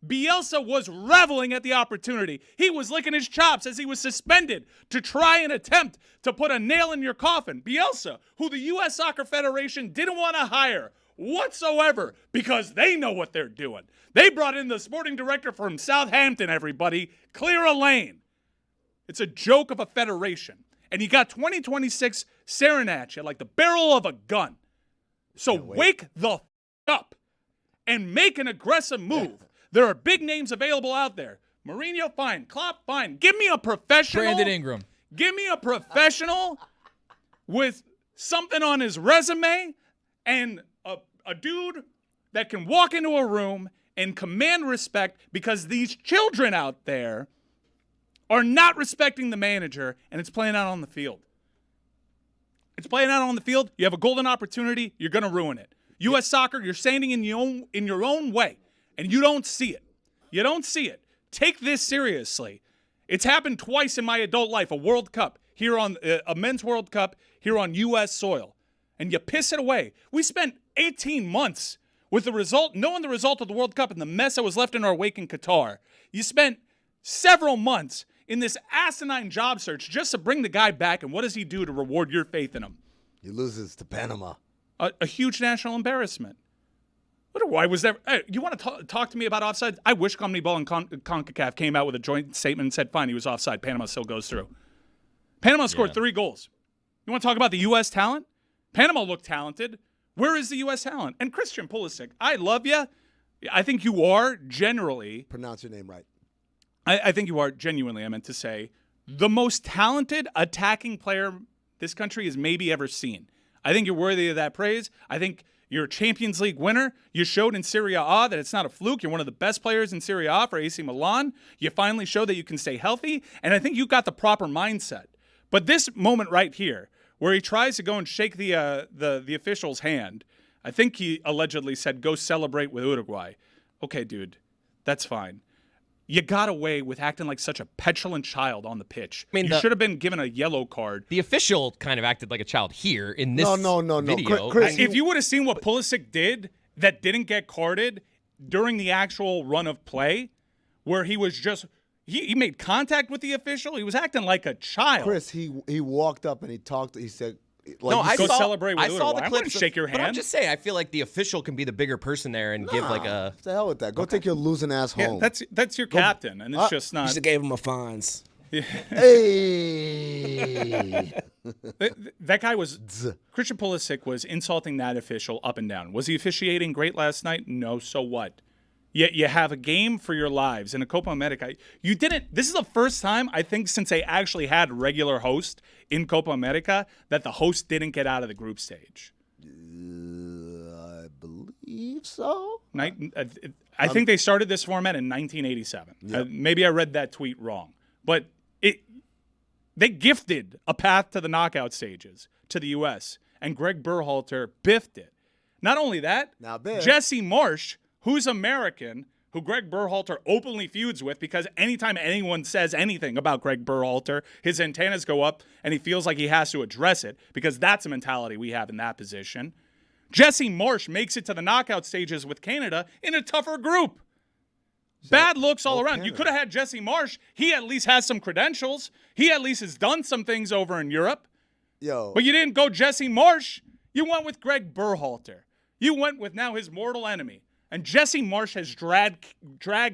Bielsa was reveling at the opportunity. He was licking his chops as he was suspended to try and attempt to put a nail in your coffin. Bielsa, who the U.S. Soccer Federation didn't want to hire whatsoever because they know what they're doing. They brought in the sporting director from Southampton, everybody. Clear a lane. It's a joke of a federation. And you got 2026 staring at you like the barrel of a gun. So wake the f*** up and make an aggressive move. There are big names available out there. Mourinho, fine. Klopp, fine. Give me a professional. Brandon Ingram. Give me a professional with something on his resume and a dude that can walk into a room and command respect, because these children out there are not respecting the manager, and it's playing out on the field. It's playing out on the field. You have a golden opportunity. You're going to ruin it. U.S. soccer, you're standing in your own way, and you don't see it. You don't see it. Take this seriously. It's happened twice in my adult life, a World Cup, here on a men's World Cup here on U.S. soil, and you piss it away. We spent 18 months with the result, knowing the result of the World Cup and the mess that was left in our wake in Qatar. You spent several months in this asinine job search just to bring the guy back, and what does he do to reward your faith in him? He loses to Panama. A huge national embarrassment. Why was there? Hey, you want to talk to me about offside? I wish CONMEBOL and CONCACAF came out with a joint statement and said, fine, he was offside. Panama still goes through. Panama scored 3 goals. You want to talk about the U.S. talent? Panama looked talented. Where is the U.S. talent? And Christian Pulisic, I love you. I think you are generally. Pronounce your name right. I think you are genuinely, I meant to say, the most talented attacking player this country has maybe ever seen. I think you're worthy of that praise. I think you're a Champions League winner. You showed in Serie A that it's not a fluke. You're one of the best players in Serie A for AC Milan. You finally showed that you can stay healthy, and I think you got the proper mindset. But this moment right here, where he tries to go and shake the official's hand, I think he allegedly said, go celebrate with Uruguay. Okay, dude, that's fine. You got away with acting like such a petulant child on the pitch. I mean, you should have been given a yellow card. The official kind of acted like a child here in this video. Chris, if you would have seen what Pulisic did that didn't get carded during the actual run of play, where he was just he made contact with the official, he was acting like a child. Chris, he walked up and he talked. He said, "No, I go saw, celebrate with I saw the Uruguay. clips. I wouldn't shake your hand." But I'm just saying, I feel like the official can be the bigger person there and give like a. What the hell with that? Go take your losing ass home. Yeah, that's your captain, and it's just You not. should have gave him a fines. Hey. That guy was Christian Pulisic was insulting that official up and down. Was he officiating great last night? No. So what? You have a game for your lives in a Copa America. You didn't. This is the first time I think since they actually had regular host in Copa America that the host didn't get out of the group stage. I believe so. I think they started this format in 1987. Yep. Maybe I read that tweet wrong, but they gifted a path to the knockout stages to the U.S. and Gregg Berhalter biffed it. Not only that, Jesse Marsh, who's American, who Gregg Berhalter openly feuds with because anytime anyone says anything about Gregg Berhalter, his antennas go up and he feels like he has to address it because that's a mentality we have in that position. Jesse Marsh makes it to the knockout stages with Canada in a tougher group. Bad looks all around. You could have had Jesse Marsh. He at least has some credentials. He at least has done some things over in Europe. But you didn't go Jesse Marsh. You went with Gregg Berhalter. You went with now his mortal enemy. And Jesse Marsh has dragged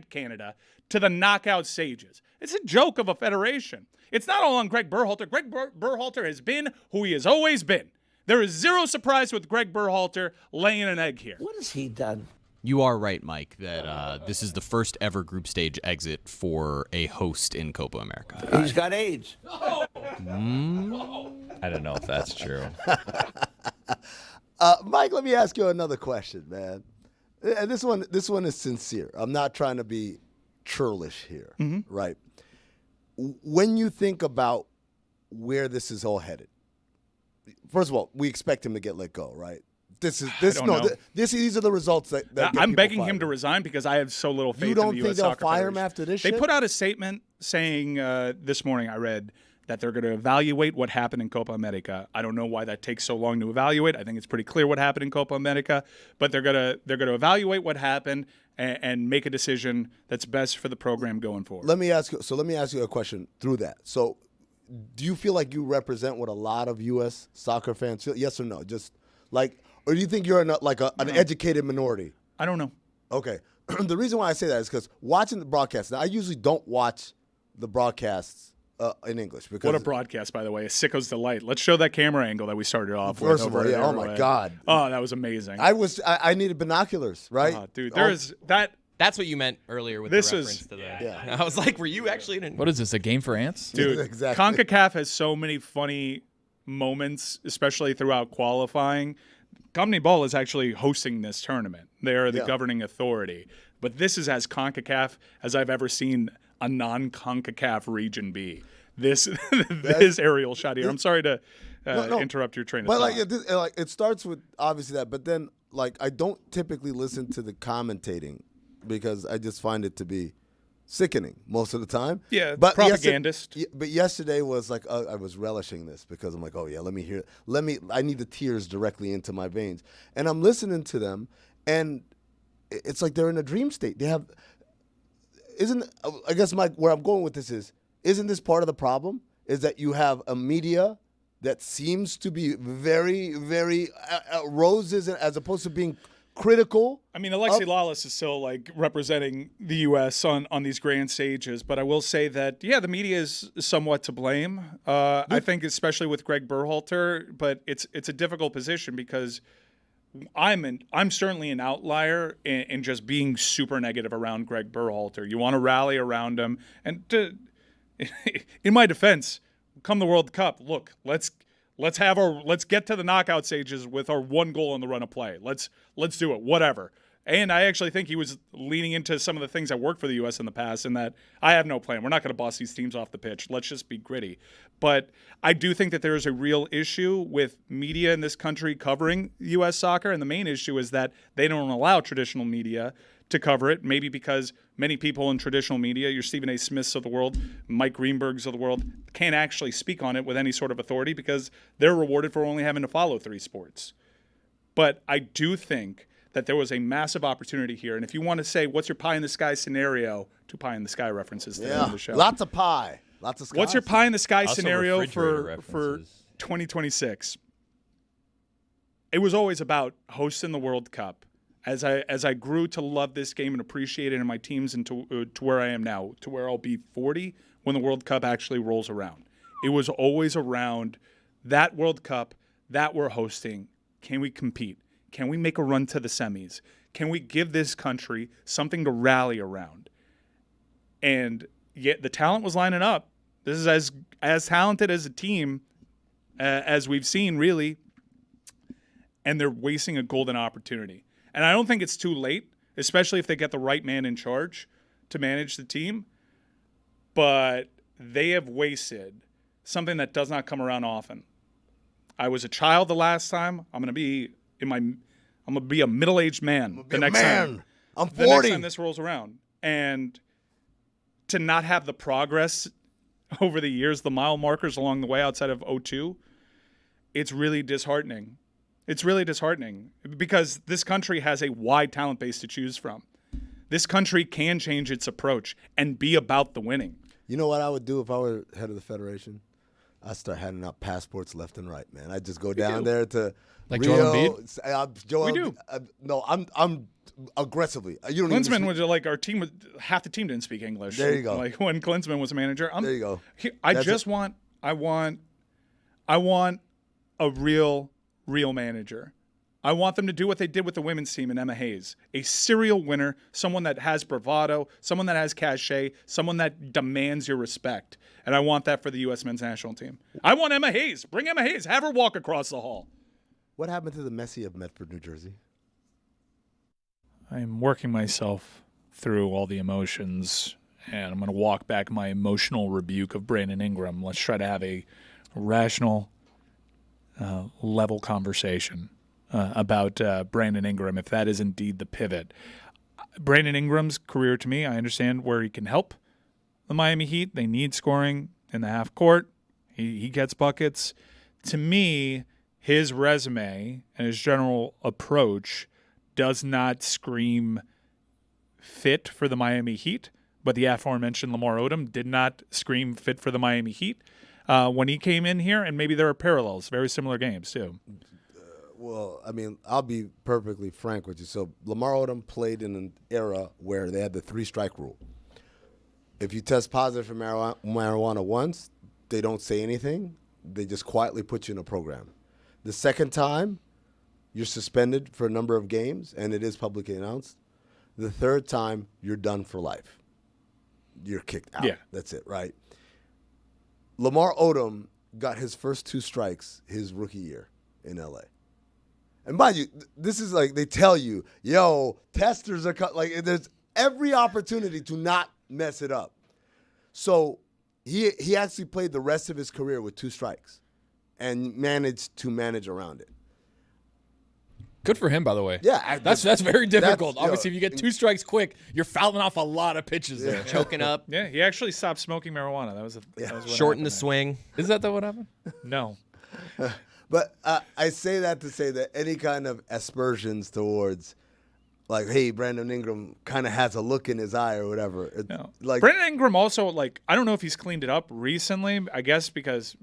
Canada to the knockout stages. It's a joke of a federation. It's not all on Gregg Berhalter. Gregg Berhalter has been who he has always been. There is zero surprise with Gregg Berhalter laying an egg here. What has he done? You are right, Mike, that this is the first ever group stage exit for a host in Copa America. He's got AIDS. I don't know if that's true. Mike, let me ask you another question, man. And this one is sincere. I'm not trying to be churlish here, right? When you think about where this is all headed. First of all, we expect him to get let go, right? These are the results that get I'm people begging fired him to resign because I have so little faith You don't in the think U.S. they'll Soccer fire him Federation. after this They shit? put out a statement saying this morning I read that they're going to evaluate what happened in Copa America. I don't know why that takes so long to evaluate. I think it's pretty clear what happened in Copa America, but they're going to evaluate what happened and make a decision that's best for the program going forward. Let me ask you a question through that. So, do you feel like you represent what a lot of U.S. soccer fans feel? Yes or no? Just like, or do you think you're an educated minority? I don't know. Okay. The reason why I say that is because watching the broadcast. Now, I usually don't watch the broadcasts in English because What a broadcast, by the way, a sicko's delight. Let's show that camera angle that we started off with. First of all, yeah. Oh my God. Oh, that was amazing. I needed binoculars, right? Oh, dude, there is that. That's what you meant earlier with This the is- reference to that. Yeah. I was like, were you actually in? What is this, a game for ants? Dude, Exactly. CONCACAF has so many funny moments, especially throughout qualifying. CONMEBOL is actually hosting this tournament. They're the governing authority. But this is as CONCACAF as I've ever seen a non-CONCACAF region be. This aerial shot here. I'm sorry to interrupt your train of thought. But it starts with obviously that, but then I don't typically listen to the commentating because I just find it to be sickening most of the time. Yeah, but propagandist. But yesterday was like I was relishing this because I'm like, oh yeah, let me hear. I need the tears directly into my veins, and I'm listening to them, and it's like they're in a dream state. They have. I guess where I'm going with this isn't this part of the problem? Is that you have a media that seems to be very, very roses as opposed to being critical. I mean, Alexi Lawless is still representing the U.S. on these grand stages, but I will say that the media is somewhat to blame. I think especially with Gregg Berhalter, but it's a difficult position because I'm certainly an outlier in just being super negative around Gregg Berhalter. You want to rally around him, and in my defense, come the World Cup, look, let's get to the knockout stages with our one goal in the run of play. Let's do it, whatever. And I actually think he was leaning into some of the things that worked for the U.S. in the past, in that I have no plan. We're not going to boss these teams off the pitch. Let's just be gritty. But I do think that there is a real issue with media in this country covering U.S. soccer, and the main issue is that they don't allow traditional media to cover it, maybe because many people in traditional media, your Stephen A. Smiths of the world, Mike Greenbergs of the world, can't actually speak on it with any sort of authority because they're rewarded for only having to follow 3 sports. But I do think that there was a massive opportunity here. And if you want to say, what's your pie-in-the-sky scenario, 2 pie-in-the-sky references today on the show. Lots of pie. Lots of skies. What's your pie-in-the-sky Also scenario refrigerator for references. 2026? It was always about hosting the World Cup. As I grew to love this game and appreciate it in my teams and to where I am now, to where I'll be 40 when the World Cup actually rolls around. It was always around that World Cup that we're hosting. Can we compete? Can we make a run to the semis? Can we give this country something to rally around? And yet the talent was lining up. This is as talented as a team as we've seen, really. And they're wasting a golden opportunity. And I don't think it's too late, especially if they get the right man in charge to manage the team. But they have wasted something that does not come around often. I was a child the last time. I'm gonna be a middle-aged man the next time. I'm 40. The next time this rolls around. And to not have the progress over the years, the mile markers along the way outside of 02, it's really disheartening. It's really disheartening because this country has a wide talent base to choose from. This country can change its approach and be about the winning. You know what I would do if I were head of the federation? I'd start handing out passports left and right, man. I'd just go down there to Like Rio. Joel Joel, We do. No, I'm aggressively. You don't even Klinsmann was our team. Half the team didn't speak English. There you go. Like when Klinsmann was a manager. There you go. I want a real manager. I want them to do what they did with the women's team and Emma Hayes. A serial winner, someone that has bravado, someone that has cachet, someone that demands your respect. And I want that for the U.S. men's national team. I want Emma Hayes. Bring Emma Hayes. Have her walk across the hall. What happened to the Messi of Medford, New Jersey? I'm working myself through all the emotions, and I'm going to walk back my emotional rebuke of Brandon Ingram. Let's try to have a rational, level conversation about Brandon Ingram, if that is indeed the pivot. Brandon Ingram's career, to me, I understand where he can help the Miami Heat. They need scoring in the half court. He gets buckets. To me, his resume and his general approach does not scream fit for the Miami Heat, but the aforementioned Lamar Odom did not scream fit for the Miami Heat when he came in here, and maybe there are parallels, very similar games too. Well, I mean, I'll be perfectly frank with you. So Lamar Odom played in an era where they had the 3-strike rule. If you test positive for marijuana once, they don't say anything. They just quietly put you in a program. The second time, you're suspended for a number of games, and it is publicly announced. The third time, you're done for life. You're kicked out. Yeah. That's it, right? Lamar Odom got his first 2 strikes his rookie year in L.A. And mind you, this is like they tell you, yo, testers are like there's every opportunity to not mess it up. So he actually played the rest of his career with 2 strikes and managed to manage around it. Good for him, by the way. Yeah. That's very difficult. That's, Obviously, if you get 2 strikes quick, you're fouling off a lot of pitches there. Choking up. Yeah, he actually stopped smoking marijuana. That was what Shorten the happened there. swing. Is that what happened? No. But I say that to say that any kind of aspersions towards, like, hey, Brandon Ingram kind of has a look in his eye or whatever. It's No. like Brandon Ingram also, like, I don't know if he's cleaned it up recently, I guess because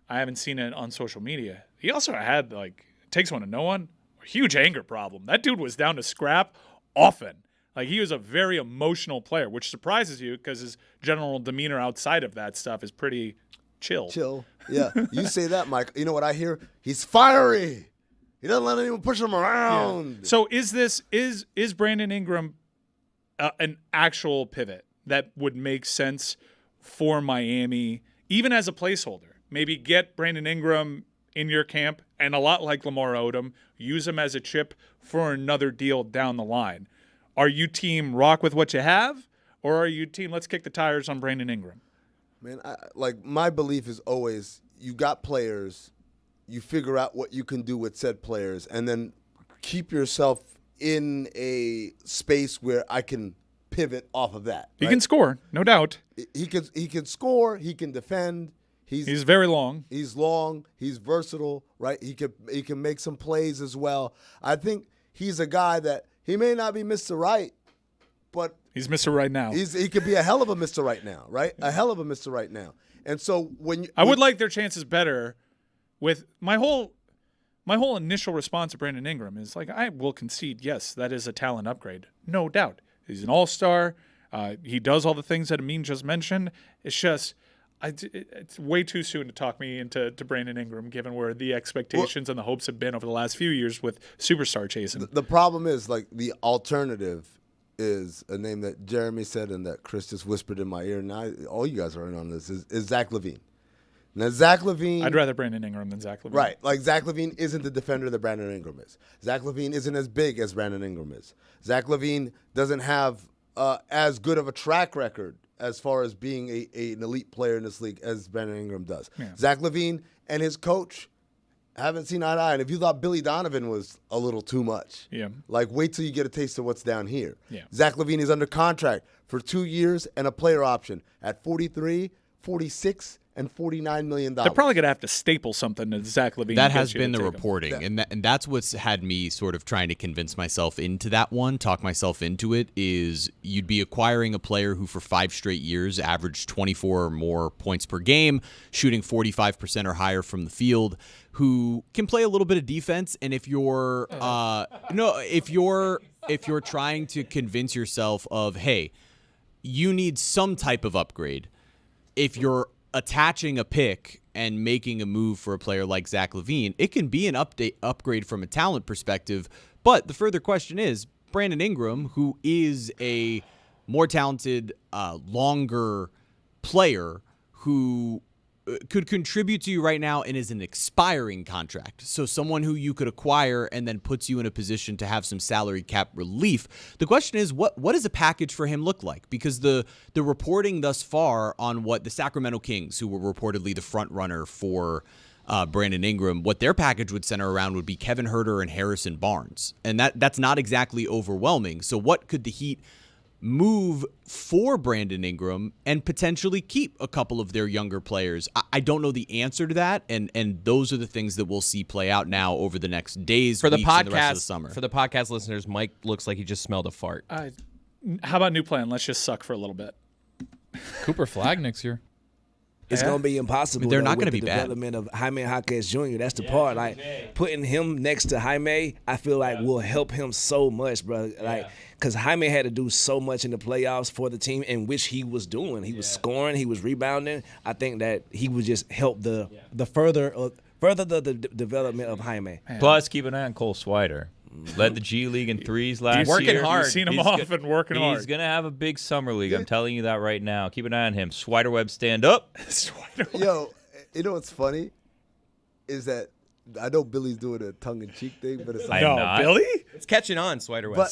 I haven't seen it on social media. He also had, like, it takes one to know one, a huge anger problem. That dude was down to scrap often. Like, he was a very emotional player, which surprises you because his general demeanor outside of that stuff is pretty chill. Yeah. You say that, Mike. You know what I hear? He's fiery. He doesn't let anyone push him around. Yeah. So is Brandon Ingram an actual pivot that would make sense for Miami, even as a placeholder? Maybe get Brandon Ingram in your camp and a lot like Lamar Odom, use him as a chip for another deal down the line. Are you team rock with what you have, or are you team let's kick the tires on Brandon Ingram? Man, my belief is always you got players, you figure out what you can do with said players, and then keep yourself in a space where I can pivot off of that. He right? can score, no doubt. He can score. He can defend. He's very long. He's long. He's versatile, right? He can make some plays as well. I think he's a guy that he may not be Mr. Right, but he's Mr. Right now. He could be a hell of a Mr. Right now, right? A hell of a Mr. Right now. And so I would like their chances better with my whole initial response to Brandon Ingram is like, I will concede, yes, that is a talent upgrade. No doubt. He's an all-star. He does all the things that Amin just mentioned. It's just it's way too soon to talk me into Brandon Ingram, given where the expectations and the hopes have been over the last few years with superstar chasing. The problem is, like, the alternative is a name that Jeremy said and that Chris just whispered in my ear. Now all you guys are in on this is Zach LaVine. Now Zach LaVine, I'd rather Brandon Ingram than Zach LaVine. Right, like Zach LaVine isn't the defender that Brandon Ingram is. Zach LaVine isn't as big as Brandon Ingram is. Zach LaVine doesn't have as good of a track record as far as being an elite player in this league as Brandon Ingram does. Yeah. Zach LaVine and his coach haven't seen eye to eye. And if you thought Billy Donovan was a little too much, like, wait till you get a taste of what's down here. Yeah. Zach LaVine is under contract for 2 years and a player option at 43, 46, and $49 million. They're probably going to have to staple something to Zach LaVine. That has been the reporting, and that's what's had me sort of trying to convince myself into that one, talk myself into it, is you'd be acquiring a player who for 5 straight years averaged 24 or more points per game, shooting 45% or higher from the field, who can play a little bit of defense, and if you're if you're trying to convince yourself of, hey, you need some type of upgrade, if you're attaching a pick and making a move for a player like Zach LaVine, it can be an upgrade from a talent perspective. But the further question is, Brandon Ingram, who is a more talented, longer player who could contribute to you right now and is an expiring contract. So someone who you could acquire and then puts you in a position to have some salary cap relief. The question is, what does a package for him look like? Because the reporting thus far on what the Sacramento Kings, who were reportedly the front runner for Brandon Ingram, what their package would center around would be Kevin Huerter and Harrison Barnes. And that's not exactly overwhelming. So what could the Heat move for Brandon Ingram and potentially keep a couple of their younger players? I don't know the answer to that, and those are the things that we'll see play out now over the next days, For the weeks, podcast, and the rest of the summer. For the podcast listeners, Mike looks like he just smelled a fart. How about new plan? Let's just suck for a little bit. Cooper Flag next year. It's going to be impossible. They're not going to be bad. Development of Jaime Jaquez Jr. That's the part. Like putting him next to Jaime, I feel like will help him so much, bro. Like because Jaime had to do so much in the playoffs for the team, in which he was doing. He was scoring, he was rebounding. I think that he would just help the further the development of Jaime. Plus, keep an eye on Cole Swider. Led the G League in threes last year. Working hard. You've seen him He's often working hard. He's going to have a big summer league. I'm telling you that right now. Keep an eye on him. Swiderweb, stand up. Yo, you know what's funny is that I know Billy's doing a tongue-in-cheek thing, but it's like, I'm not. Billy? It's catching on, Swiderweb.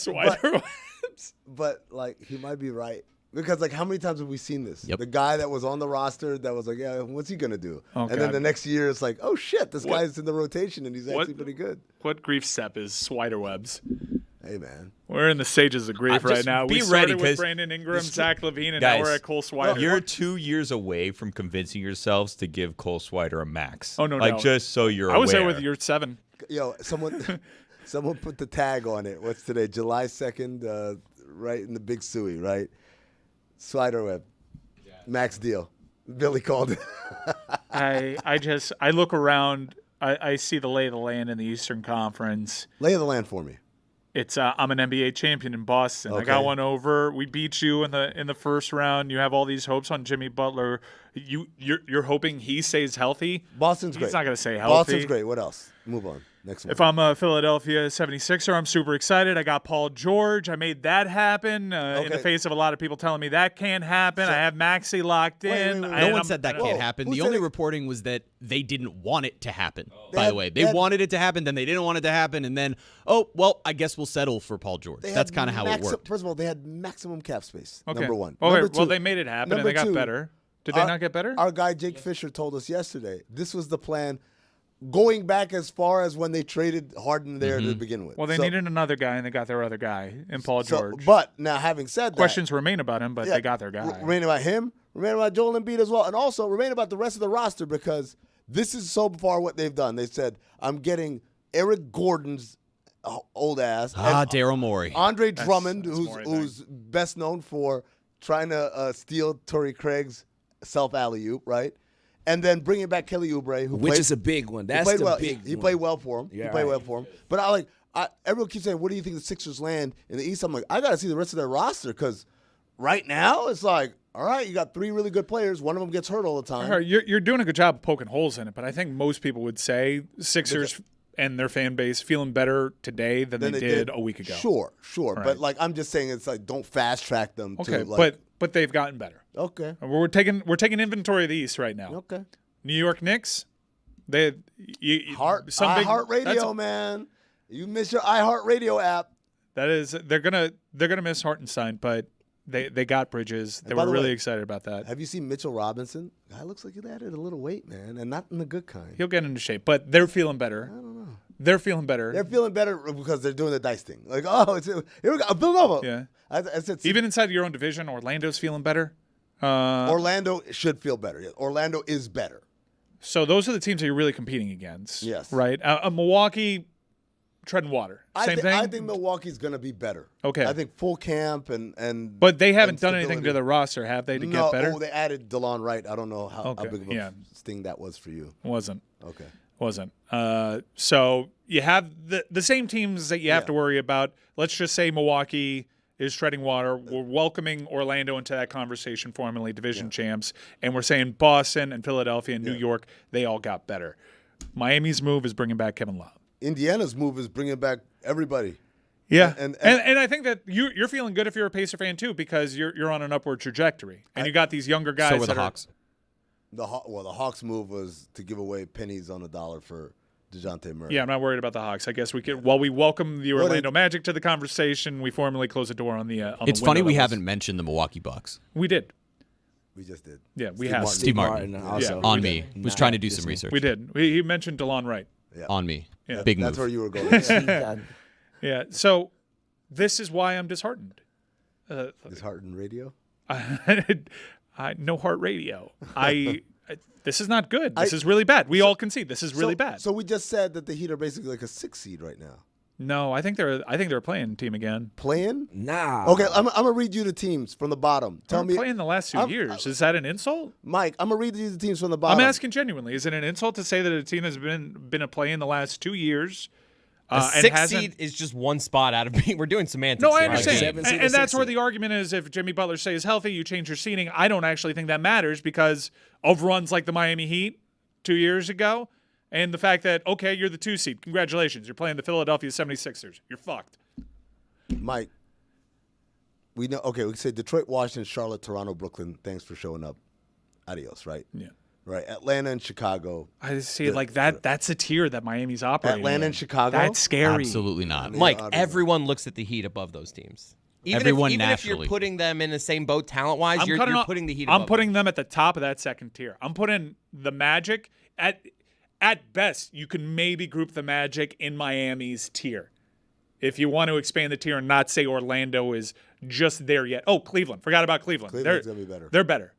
but like he might be right. Because, like, how many times have we seen this? Yep. The guy that was on the roster that was like, yeah, what's he going to do? Oh, and then God. the next year, it's like, oh, shit, this guy's in the rotation, and he's actually pretty good. What grief step is Swiderwebs? Hey, man. We're in the stages of grief right now. be We ready, started with 'cause Brandon Ingram, Zach LaVine, and Guys, now we're at Cole Swider. You're 2 years away from convincing yourselves to give Cole Swider a max. Oh, no, Like, no. just so you're I was aware. there with your 7. Yo, someone put the tag on it. What's today? July 2nd, right in the Big Suey, right? Spiderweb. Max deal. Billy called it. I look around. I see the lay of the land in the Eastern Conference. Lay of the land for me. It's I'm an NBA champion in Boston. I got Okay. one over. We beat you in the first round. You have all these hopes on Jimmy Butler. You're hoping he stays healthy. Boston's He's great. not going to stay healthy. Boston's great. What else? Move on. Next one. If I'm a Philadelphia 76er, I'm super excited. I got Paul George. I made that happen in the face of a lot of people telling me that can't happen. I have Maxey locked in. wait. No one said that can't happen. Who The said only it? reporting was that they didn't want it to happen, They by had- the way. they They had- wanted it to happen, then they didn't want it to happen, and then, oh, well, I guess we'll settle for Paul George. They That's had kind of how it worked. First of all, they had maximum cap space. Okay. Number one. Okay, Number two, well, they made it happen, and number they got two, better. Did they not get better? Our guy Jake Fisher told us yesterday this was the plan going back as far as when they traded Harden there to begin with. Well, they So- needed another guy, and they got their other guy in Paul George. But now, having said that, Questions remain about him, but yeah, they got their guy. Remain about him, remain about Joel Embiid as well, and also remain about the rest of the roster because this is so far what they've done. They said, I'm getting Eric Gordon's old ass. and Daryl Morey. Andre Drummond, that's who's Morey who's best known for trying to steal Torrey Craig's self alley-oop, right? And then bringing back Kelly Oubre, who Which played, is a big one. he That's played the well. big He one. played well for him. Yeah, he played right. well for him. But everyone keeps saying, "What do you think the Sixers land in the East?" I'm like, I got to see the rest of their roster because right now it's like, all right, you got 3 really good players. One of them gets hurt all the time. All right, you're doing a good job of poking holes in it, but I think most people would say Sixers and their fan base feeling better today than they did a week ago. Sure. Right. But like I'm just saying, it's like don't fast track them. Okay, to like, but they've gotten better. okay, We're taking inventory of the East right now. okay. New York Knicks, they iHeartRadio, man. You miss your iHeartRadio app. That is, they're gonna miss Hartenstein, but they got Bridges. They by were the really way, excited about that. Have you seen Mitchell Robinson? Guy looks like he added a little weight, man, and not in the good kind. He'll get into shape, but they're feeling better. I don't know. They're feeling better. They're feeling better because they're doing the dice thing. Like, oh, here we go. Villanova. Yeah. I said, Even inside your own division, Orlando's feeling better. Orlando should feel better. Yeah, Orlando is better. So those are the teams that you're really competing against. Yes. Right? Milwaukee, treading water. Same thing? I think Milwaukee's going to be better. Okay. I think full camp and But they haven't and done anything to stability. the roster, have they, to No, get better? oh, they added DeLon Wright. I don't know how Okay, big of a yeah. sting that was for you. Wasn't. Okay. So you have the same teams that you have Yeah. to worry about. Let's just say Milwaukee is treading water. We're welcoming Orlando into that conversation, formerly division champs, and we're saying Boston and Philadelphia and New York, they all got better. Miami's move is bringing back Kevin Love. Indiana's move is bringing back everybody. Yeah, And- and I think that you're feeling good if you're a Pacer fan too, because you're on an upward trajectory, and you got these younger guys. So were the that are- Hawks. The Hawks move was to give away pennies on the dollar for DeJounte Murray. Yeah, I'm not worried about the Hawks. I guess we could. While we welcome the Orlando Magic to the conversation, we formally close the door on the. It's funny we haven't mentioned the Milwaukee Bucks. We did. We just did. Yeah, we have. Steve Martin also. On me. Was trying to do some research. We did. He mentioned DeLon Wright. Yeah. On me. Yeah. Big move. That's where you were going. Yeah. So this is why I'm disheartened. Disheartened radio? No heart radio. This is not good. This is really bad. We all concede this is really bad. So we just said that the Heat are basically like a 6 seed right now. No, I think they're a playing team again. Playing? Nah. Okay, I'm gonna read you the teams from the bottom. Tell me. Playing the last 2 years. Is that an insult? Mike, I'm gonna read you the teams from the bottom. I'm asking genuinely. Is it an insult to say that a team has been a play in the last 2 years? A 6 seed is just one spot out of being. We're doing semantics. No, I here. understand. Like And that's where the argument is if Jimmy Butler stays healthy, you change your seeding. I don't actually think that matters because of runs like the Miami Heat 2 years ago and the fact that, okay, you're the 2 seed. Congratulations. You're playing the Philadelphia 76ers. You're fucked. Mike, we know. Okay, we can say Detroit, Washington, Charlotte, Toronto, Brooklyn. Thanks for showing up. Adios, right? Yeah. Right. Atlanta and Chicago. I see it like that. That's a tier that Miami's operating Atlanta in. and Chicago? That's scary. Absolutely not. Mike, everyone looks at the Heat above those teams. Even if you're naturally. putting them in the same boat talent-wise, you're putting the Heat above I'm putting them at the top of that second tier. I'm putting the Magic at best, you can maybe group the Magic in Miami's tier. If you want to expand the tier and not say Orlando is just there yet. Oh, Cleveland. Forgot about Cleveland. Cleveland's going to be better. They're better.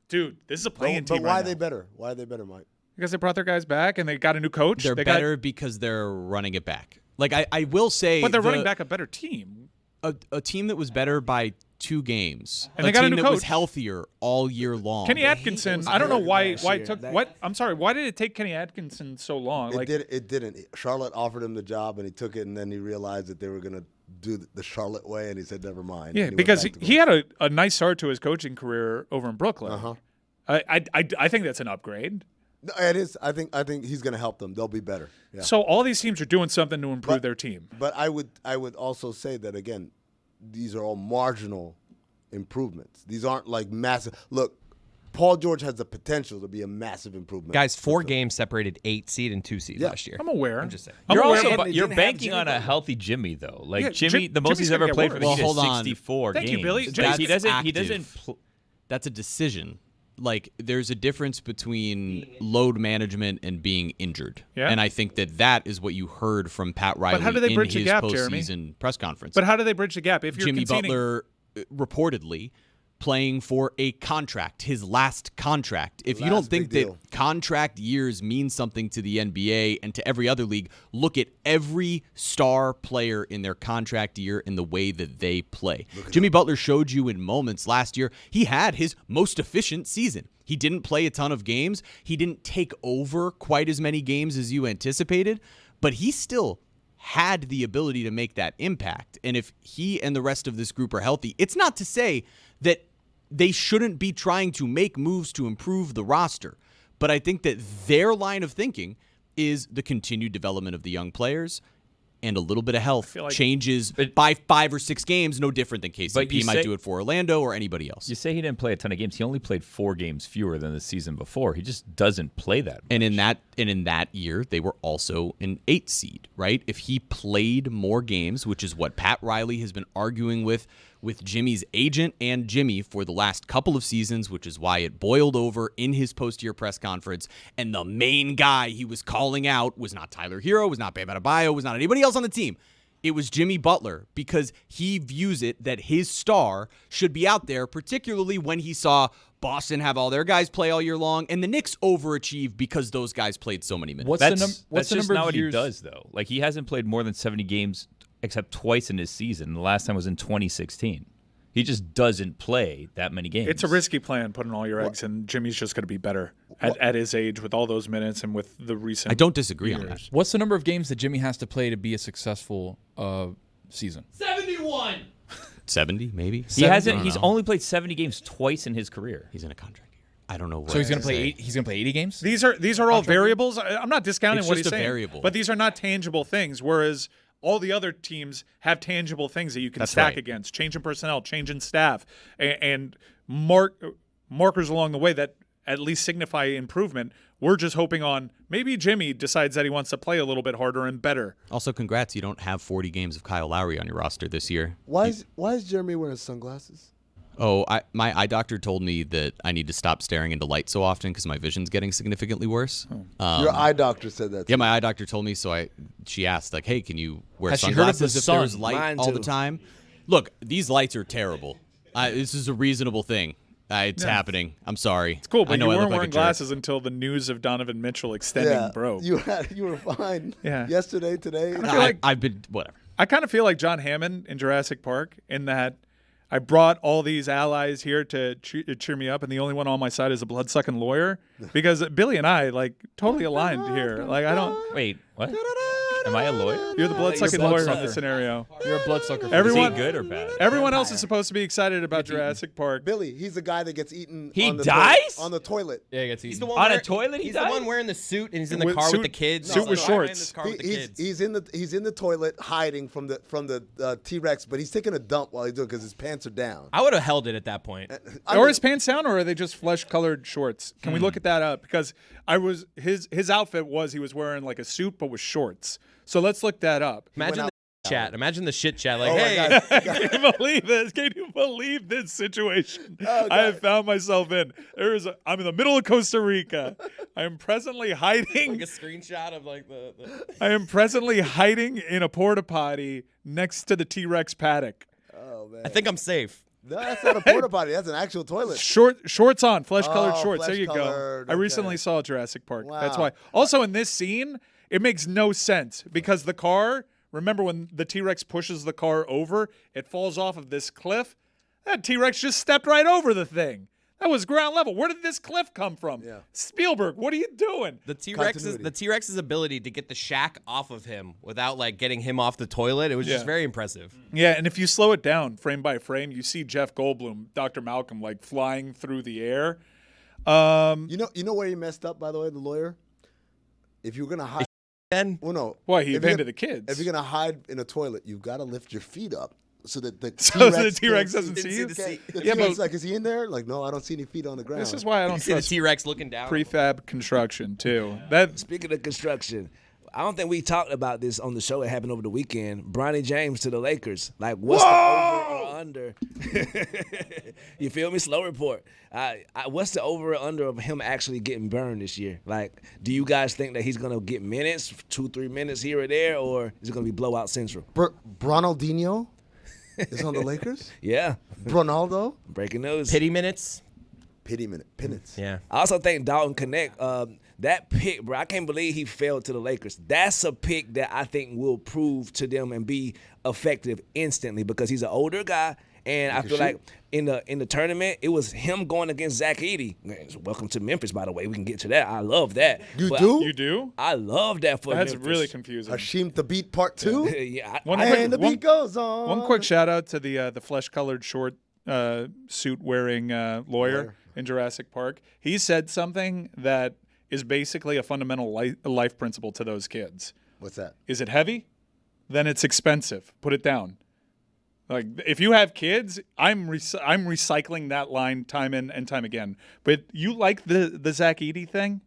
Dude, this is a playing team But why right are they now. better? Why are they better, Mike? Because they brought their guys back and they got a new coach. They're better because they're running it back. Like I will say, but they're running back a better team. A team that was better by 2 games. And they got a team new that was coach. healthier all year long. Kenny Atkinson, I don't know why last it year. took what? I'm sorry, why did it take Kenny Atkinson so long? It didn't. Charlotte offered him the job, and he took it, and then he realized that they were going to do the Charlotte way, and he said, never mind. Yeah, because he had a nice start to his coaching career over in Brooklyn. Uh-huh. I think that's an upgrade. No, it is. I think he's going to help them. They'll be better. Yeah. So all these teams are doing something to improve their team. But I would also say that, again, these are all marginal improvements. These aren't like massive. Look, Paul George has the potential to be a massive improvement. Guys, 4 games separated 8 seed and 2 seed last year. I'm aware. I'm just saying. You're banking on a healthy Jimmy though. Like Yeah, Jimmy, the most Jimmy's he's ever gonna get played for the worse. Heat Well, is hold on. 64 Thank games. you, Billy. He That's doesn't. active. That's a decision. Like there's a difference between load management and being injured. Yeah. And I think that is what you heard from Pat Riley how do they in bridge the his gap, postseason Jeremy? press conference. But how do they bridge the gap if you're Jimmy conceding? Butler reportedly playing for a contract, his last contract. If you don't Last think big that deal. contract years mean something to the NBA and to every other league, look at every star player in their contract year and the way that they play. Jimmy Butler showed you in moments last year, he had his most efficient season. He didn't play a ton of games. He didn't take over quite as many games as you anticipated, but he still had the ability to make that impact. And if he and the rest of this group are healthy, it's not to say that they shouldn't be trying to make moves to improve the roster. But I think that their line of thinking is the continued development of the young players and a little bit of health like- changes by 5 or 6 games, no different than KCP you might say- do it for Orlando or anybody else. You say he didn't play a ton of games. He only played 4 games fewer than the season before. He just doesn't play that much. And in that year, they were also an 8 seed, right? If he played more games, which is what Pat Riley has been arguing with Jimmy's agent and Jimmy for the last couple of seasons, which is why it boiled over in his post-year press conference. And the main guy he was calling out was not Tyler Hero, was not Bam Adebayo, was not anybody else on the team. It was Jimmy Butler because he views it that his star should be out there, particularly when he saw Boston have all their guys play all year long and the Knicks overachieve because those guys played so many minutes. That's What's the just number not of what years? he does, though. Like, he hasn't played more than 70 games except twice in his season. The last time was in 2016. He just doesn't play that many games. It's a risky plan, putting all your eggs in. Jimmy's just going to be better at his age with all those minutes and with the recent. I don't disagree on that. What's the number of games that Jimmy has to play to be a successful season? 70, maybe? He hasn't. I don't He's know. only played 70 games twice in his career. He's in a contract year. I don't know what So he's going to to play say. He's going to play 80 games. These are all variables. I'm not discounting It's what just he's a saying, variable. but these are not tangible things. Whereas all the other teams have tangible things that you can That's stack right. against, change in personnel, change in staff, and markers along the way that at least signify improvement. We're just hoping on maybe Jimmy decides that he wants to play a little bit harder and better. Also, congrats. You don't have 40 games of Kyle Lowry on your roster this year. Why is Jeremy wearing sunglasses? Oh, my eye doctor told me that I need to stop staring into light so often because my vision's getting significantly worse. Your eye doctor said that. Yeah, my eye doctor told me. So she asked, like, "Hey, can you wear Has she heard of the sunglasses if there's sun? light Mine all too. the time?" Look, these lights are terrible. This is a reasonable thing. It's happening. I'm sorry. It's cool, but I know you I weren't look like wearing a jerk. glasses until the news of Donovan Mitchell extending broke. You were fine. Yeah. Yesterday, today. I've been whatever. I kind of feel like John Hammond in Jurassic Park in that I brought all these allies here to cheer me up, and the only one on my side is a blood-sucking lawyer because Billy and I, like, totally aligned here. Like, I don't... Wait, what? Am I a lawyer? You're the blood-sucking You're a lawyer in bloodsucker. this scenario. You're a bloodsucker. Is Everyone- he good or bad? Everyone else is supposed to be excited about Jurassic Park. Billy, he's the guy that gets eaten. He on the dies? on the toilet. Yeah, he gets He's eaten. the one On a wearing- toilet he He's died? the one wearing the suit, and he's in the With car suit- with the kids. suit with He's the one wearing shorts. this car with the kids. He's in the toilet hiding from the T-Rex, but he's taking a dump while he's doing it because his pants are down. I would have held it at that point. Or his pants down, or are they just flesh-colored shorts? Can we look at that up? Because his outfit was he was wearing like a suit but with shorts. So let's look that up. Imagine the chat. Imagine the shit chat. Like, Oh my hey, God. Can you believe this? Can you believe this situation I have found myself in? I'm in the middle of Costa Rica. I am presently hiding. like a screenshot of like the I am presently hiding in a porta potty next to the T-Rex paddock. Oh man. I think I'm safe. No, that's not a porta potty. That's an actual toilet. Shorts on, flesh-colored Oh, shorts. There you go. flesh-colored, I recently okay. saw Jurassic Park. That's Wow. why. Also, in this scene, it makes no sense because the car. Remember when the T-Rex pushes the car over, it falls off of this cliff? That T-Rex just stepped right over the thing. That was ground level. Where did this cliff come from? Yeah. Spielberg, what are you doing? The Continuity. T-Rex's ability to get the shack off of him without like getting him off the toilet. It was Yeah. just very impressive. Yeah, and if you slow it down frame by frame, you see Jeff Goldblum, Dr. Malcolm, like flying through the air. You know where he messed up, by the way, the lawyer? If you're gonna hide, Then well, no. Why, he If you're abandoned gonna- the kids. If you're gonna hide in a toilet, you've got to lift your feet up so that the So the T-Rex T-Rex can't doesn't see- see you? The T-Rex Yeah, but- like, is he in there? Like, no, I don't see any feet on the ground. This is why I you don't see the trust T-Rex looking down. prefab construction, too. That Speaking of construction, I don't think we talked about this on the show. It happened over the weekend. Bronny James to the Lakers. Like, what's the over or under? You feel me? Slow report. What's the over or under of him actually getting burned this year? Like, do you guys think that he's going to get minutes, 2-3 minutes here or there, or is it going to be blowout central? Ronaldinho is on the Lakers. Yeah. Ronaldo, Breaking news. Pity minutes. pity minute, penance. Yeah. I also think Dalton Connect, that pick, bro, I can't believe he fell to the Lakers. That's a pick that I think will prove to them and be effective instantly because he's an older guy. And I feel like in the tournament, it was him going against Zach Edey. Welcome to Memphis, by the way. We can get to that. I love that. You But do? you do? I love that for That's Memphis. really confusing. Hashim the Beat Part 2. Yeah, And the beat goes on. One quick shout out to the flesh-colored short suit-wearing lawyer in Jurassic Park. He said something that is basically a fundamental life principle to those kids. What's that? Is it heavy? Then it's expensive. Put it down. Like if you have kids, I'm recycling that line time in and time again. But you like the Zach Edey thing?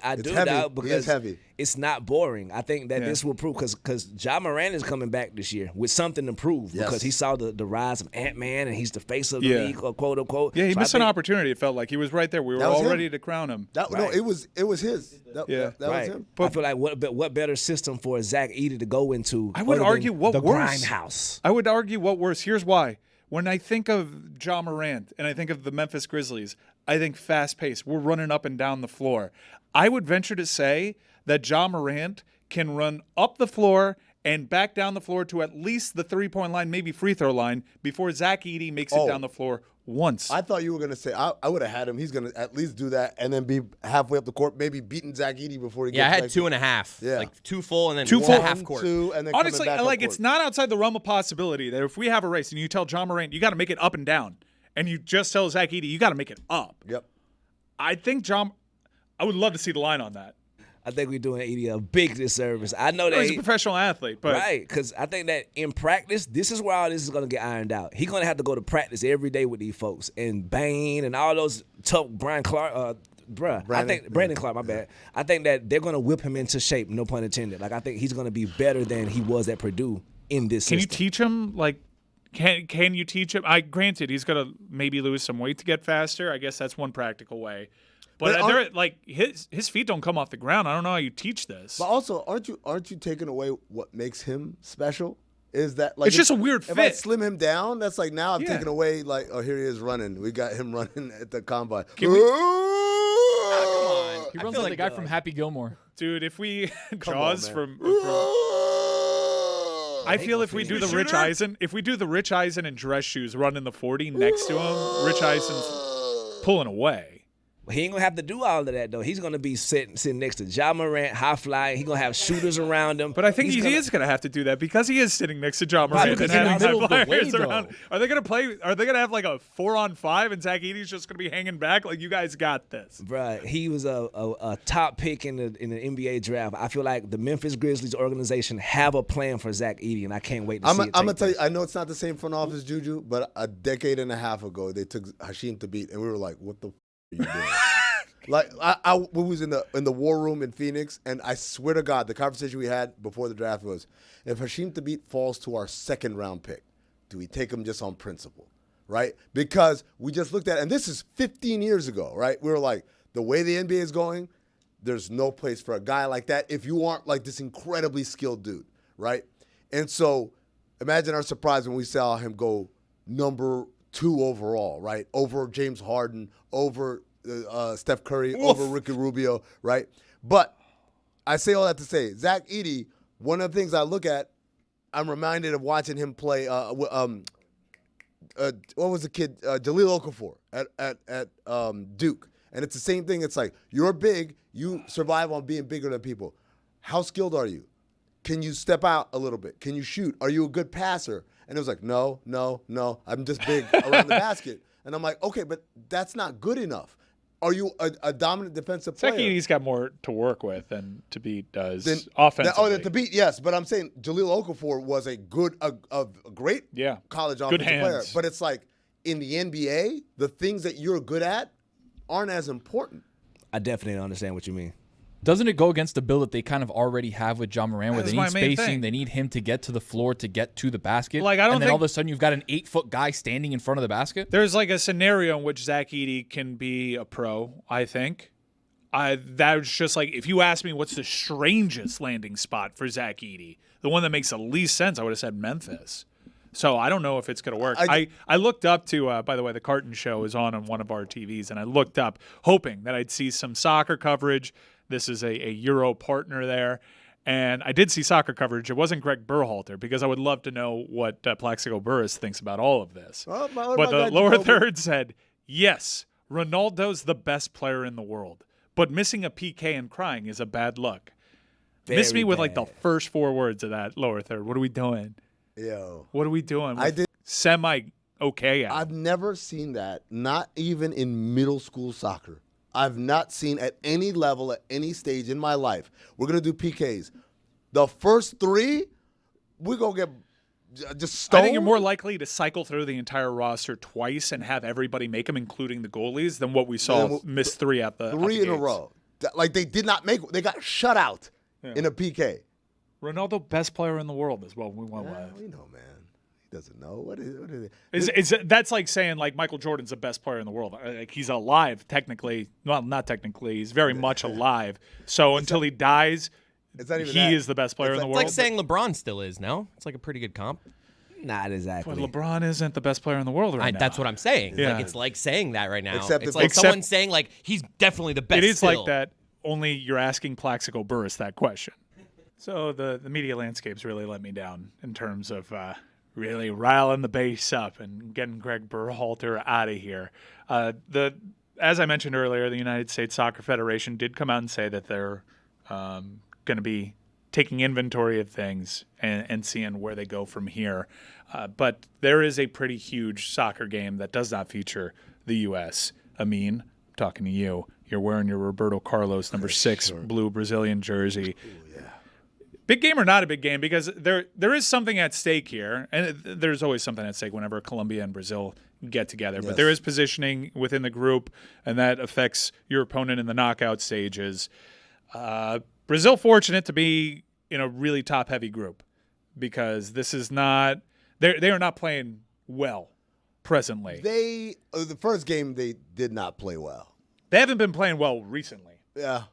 I do heavy. now It is because heavy. it's not boring. I think that this will prove because Ja Morant is coming back this year with something to prove Yes. because he saw the rise of Ant-Man and he's the face of the Yeah. league, quote unquote. Yeah, he So I missed an think- opportunity. It felt like he was right there. We were That was all him. ready to crown him. No, it was his. That Right. was him. I feel like what better system for Zach Edey to go into? I would other argue than what the worse. Grindhouse. I would argue what worse. Here's why. When I think of Ja Morant and I think of the Memphis Grizzlies, I think fast pace. We're running up and down the floor. I would venture to say that Ja Morant can run up the floor and back down the floor to at least the three-point line, maybe free throw line, before Zach Edey makes it down the floor once. I thought you were going to say, I would have had him. He's going to at least do that and then be halfway up the court, maybe beating Zach Edey before he gets Yeah, I had back. 2.5. Yeah. Like 2 full and then Two 1 full. half court. 2, and then Honestly, coming back like up it's court. not outside the realm of possibility that if we have a race and you tell Ja Morant, you got to make it up and down, and you just tell Zach Edey, you got to make it up. Yep. I think I would love to see the line on that. I think we're doing Edie a big disservice. I know that He's a professional athlete, but right, because I think that in practice, this is where all this is going to get ironed out. He's going to have to go to practice every day with these folks. And Bain and all those tough Brandon Clark, my bad. I think that they're going to whip him into shape, no pun intended. Like, I think he's going to be better than he was at Purdue in this system. Can you teach him, like, can you teach him? Granted, he's going to maybe lose some weight to get faster. I guess that's one practical way. But like his feet don't come off the ground. I don't know how you teach this. But also, aren't you taking away what makes him special? Is that like it's just a weird fit? If I slim him down, that's like now I'm taking away like, oh, here he is running. We got him running at the combine. Come on. He runs like the guy from Happy Gilmore. Dude, if we Jaws from I feel if we do the Rich Eisen and dress shoes running the 40 next to him, Rich Eisen's pulling away. He ain't gonna have to do all of that though. He's gonna be sitting next to Ja Morant, high fly. He's gonna have shooters around him. But I think he is gonna have to do that because he is sitting next to Ja Morant and having high flyers around. Are they gonna play? Are they gonna have like a 4-on-5 and Zach Edey's just gonna be hanging back? Like, you guys got this, Bruh, he was a top pick in the NBA draft. I feel like the Memphis Grizzlies organization have a plan for Zach Edey, and I can't wait to see it. I'm gonna tell you. I know it's not the same front office, Juju, but a decade and a half ago they took Hasheem Thabit, and we were like, what the. You doing? Like we was in the war room in Phoenix, and I swear to God, the conversation we had before the draft was, if Hasheem Thabit falls to our second round pick, do we take him just on principle, right? Because we just looked at, and this is 15 years ago, right? We were like, the way the NBA is going, there's no place for a guy like that if you aren't like this incredibly skilled dude, right? And so imagine our surprise when we saw him go number 2 overall, right? Over James Harden, over Steph Curry, over Ricky Rubio, right? But I say all that to say, Zach Edey, one of the things I look at, I'm reminded of watching him play, what was the kid? Jahlil Okafor at Duke. And it's the same thing. It's like, you're big, you survive on being bigger than people. How skilled are you? Can you step out a little bit? Can you shoot? Are you a good passer? And it was like, no, I'm just big around the basket. And I'm like, okay, but that's not good enough. Are you a dominant defensive player? Zach Edey's got more to work with than Thabit does offensively. Than Thabit, yes. But I'm saying Jahlil Okafor was a great college offensive player. But it's like, in the NBA, the things that you're good at aren't as important. I definitely understand what you mean. Doesn't it go against the bill that they kind of already have with Ja Morant, where they need spacing, they need him to get to the floor to get to the basket, like, and then all of a sudden you've got an 8-foot guy standing in front of the basket? There's like a scenario in which Zach Edey can be a pro, I think. That was just like, if you asked me what's the strangest landing spot for Zach Edey, the one that makes the least sense, I would have said Memphis. So I don't know if it's going to work. I looked up to, by the way, the Carton Show is on one of our TVs, and I looked up hoping that I'd see some soccer coverage. This is a Euro partner there. And I did see soccer coverage. It wasn't Gregg Berhalter, because I would love to know what Plaxico Burress thinks about all of this. But the lower third said, yes, Ronaldo's the best player in the world, but missing a PK and crying is a bad look. Miss me with like the first 4 words of that lower third. What are we doing? Yo. What are we doing? I did semi-okay. I've never seen that, not even in middle school soccer. I've not seen at any level, at any stage in my life. We're going to do PKs. The first 3, we're going to get just stoned. I think you're more likely to cycle through the entire roster twice and have everybody make them, including the goalies, than what we saw miss 3 at the 3 in a row. Like, they did not make – they got shut out in a PK. Ronaldo, best player in the world, is what we went with. We know, man. He doesn't know. What is it? That's like saying like Michael Jordan's the best player in the world. Like, he's alive technically. Well, not technically. He's very much alive. So until he dies, he is the best player in the world. It's like saying LeBron still is, no? It's like a pretty good comp. Not exactly. But LeBron isn't the best player in the world right now. That's what I'm saying. Yeah. Like, it's like saying that right now. Except it's like someone saying like he's definitely the best. It is still. like that, only you're asking Plaxico Burress that question. So the media landscape's really let me down in terms of really riling the base up and getting Gregg Berhalter out of here. As I mentioned earlier, the United States Soccer Federation did come out and say that they're going to be taking inventory of things and seeing where they go from here. But there is a pretty huge soccer game that does not feature the U.S. Amin, talking to you. You're wearing your Roberto Carlos number 6 blue Brazilian jersey. Ooh, yeah. Big game or not a big game, because there is something at stake here, and there's always something at stake whenever Colombia and Brazil get together. Yes. But there is positioning within the group, and that affects your opponent in the knockout stages. Brazil fortunate to be in a really top-heavy group, because this is not they are not playing well presently. The first game they did not play well. They haven't been playing well recently. Yeah.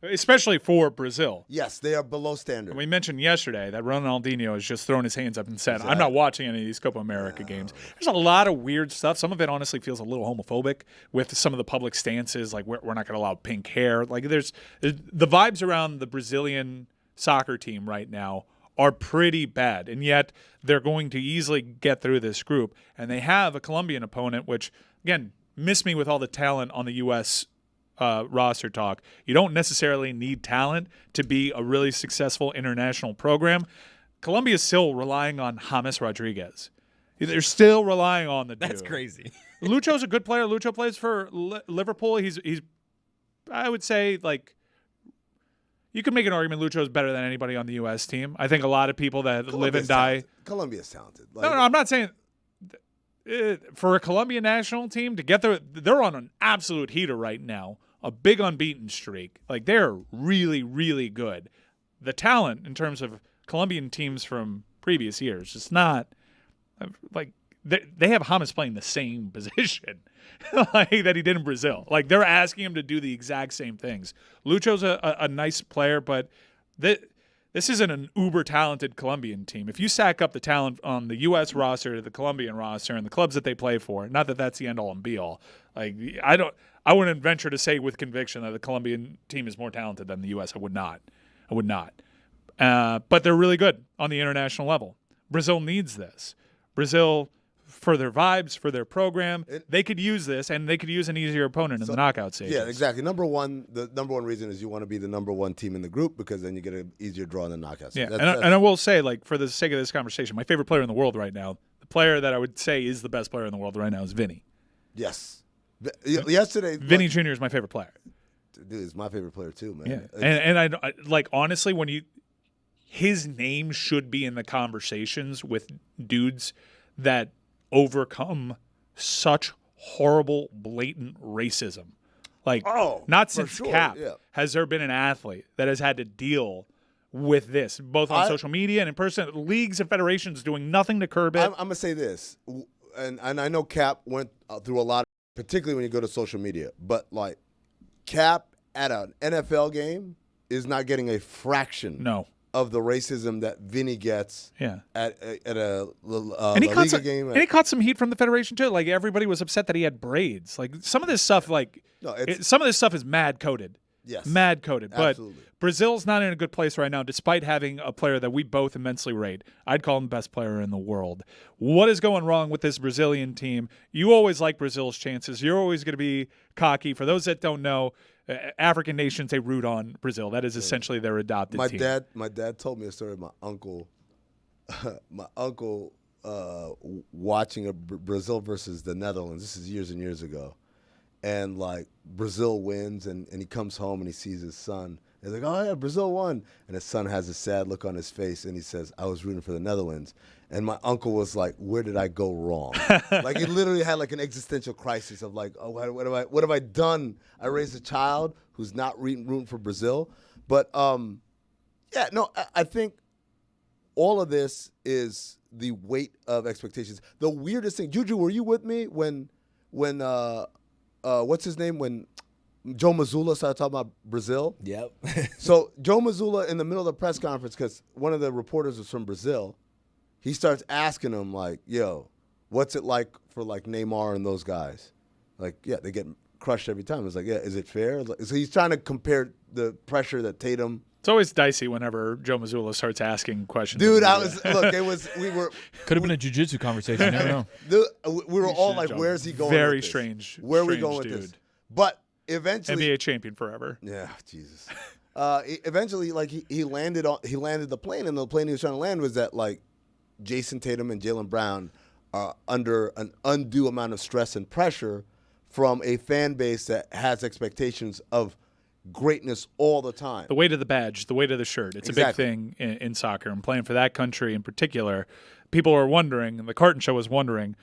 Especially for Brazil. Yes, they are below standard. And we mentioned yesterday that Ronaldinho has just thrown his hands up and said, I'm not watching any of these Copa America games. There's a lot of weird stuff. Some of it honestly feels a little homophobic with some of the public stances, like we're not going to allow pink hair. Like there's the vibes around the Brazilian soccer team right now are pretty bad, and yet they're going to easily get through this group. And they have a Colombian opponent, which, again, miss me with all the talent on the U.S. Roster talk. You don't necessarily need talent to be a really successful international program. Colombia is still relying on James Rodriguez. They're still relying on the dude. That's crazy. Lucho's a good player. Lucho plays for Liverpool. He's I would say, like, you could make an argument Lucho's better than anybody on the U.S. team. I think a lot of people that live and die. Colombia's talented. No, I'm not saying for a Colombian national team to get there, they're on an absolute heater right now. A big unbeaten streak. Like, they're really, really good. The talent in terms of Colombian teams from previous years, it's not like they have James playing the same position like that he did in Brazil. Like, they're asking him to do the exact same things. Lucho's a nice player, but this isn't an uber talented Colombian team. If you stack up the talent on the U.S. roster, the Colombian roster, and the clubs that they play for, not that that's the end all and be all. Like, I wouldn't venture to say with conviction that the Colombian team is more talented than the U.S. I would not. But they're really good on the international level. Brazil needs this. Brazil, for their vibes, for their program, they could use this, and they could use an easier opponent in the knockout stages. Yeah, exactly. The number one reason is you want to be the number one team in the group, because then you get an easier draw in the knockout stage. Yeah, and I will say, like, for the sake of this conversation, my favorite player in the world right now, the player that I would say is the best player in the world right now is Vinny. Yes. Yesterday, Vinny Jr. is my favorite player. Dude, he's my favorite player too, man. Yeah, and I like, honestly, his name should be in the conversations with dudes that overcome such horrible, blatant racism. Like, not since Cap has there been an athlete that has had to deal with this, both on social media and in person. Leagues and federations doing nothing to curb it. I'm going to say this, and I know Cap went through a lot, particularly when you go to social media, but, like, Cap at an NFL game is not getting a fraction of the racism that Vinny gets at a Liga game. And he caught some heat from the federation too. Like, everybody was upset that he had braids. Like, some of this stuff, some of this stuff is mad coded. Yes, mad coded. But absolutely. Brazil's not in a good place right now, despite having a player that we both immensely rate. I'd call him the best player in the world. What is going wrong with this Brazilian team? You always like Brazil's chances. You're always going to be cocky. For those that don't know, African nations, they root on Brazil. That is essentially their adopted team. My dad told me a story of my uncle watching a Brazil versus the Netherlands. This is years and years ago. And, like, Brazil wins, and he comes home and he sees his son. He's like, oh, yeah, Brazil won. And his son has a sad look on his face, and he says, I was rooting for the Netherlands. And my uncle was like, where did I go wrong? Like, he literally had, like, an existential crisis of, like, oh, what have I done? I raised a child who's not rooting for Brazil. But, I think all of this is the weight of expectations. The weirdest thing, Juju, were you with me when what's his name? When Joe Mazzulla started talking about Brazil? Yep. So Joe Mazzulla, in the middle of the press conference, because one of the reporters was from Brazil, he starts asking him, like, yo, what's it like for, like, Neymar and those guys? Like, yeah, they get crushed every time. It's like, yeah, is it fair? So he's trying to compare the pressure that Tatum. It's always dicey whenever Joe Mazzulla starts asking questions. Dude, could have been a jiu-jitsu conversation. You never know. We were all like, where's he going Very with this? strange. Where are we going dude. with this? But eventually, NBA champion forever. Yeah, Jesus. Eventually, like, he landed the plane, and the plane he was trying to land was that, like, Jason Tatum and Jaylen Brown are under an undue amount of stress and pressure from a fan base that has expectations of greatness all the time. The weight of the badge, the weight of the shirt. It's Exactly. a big thing in soccer. And playing for that country in particular, people are wondering, and the Carton Show was wondering,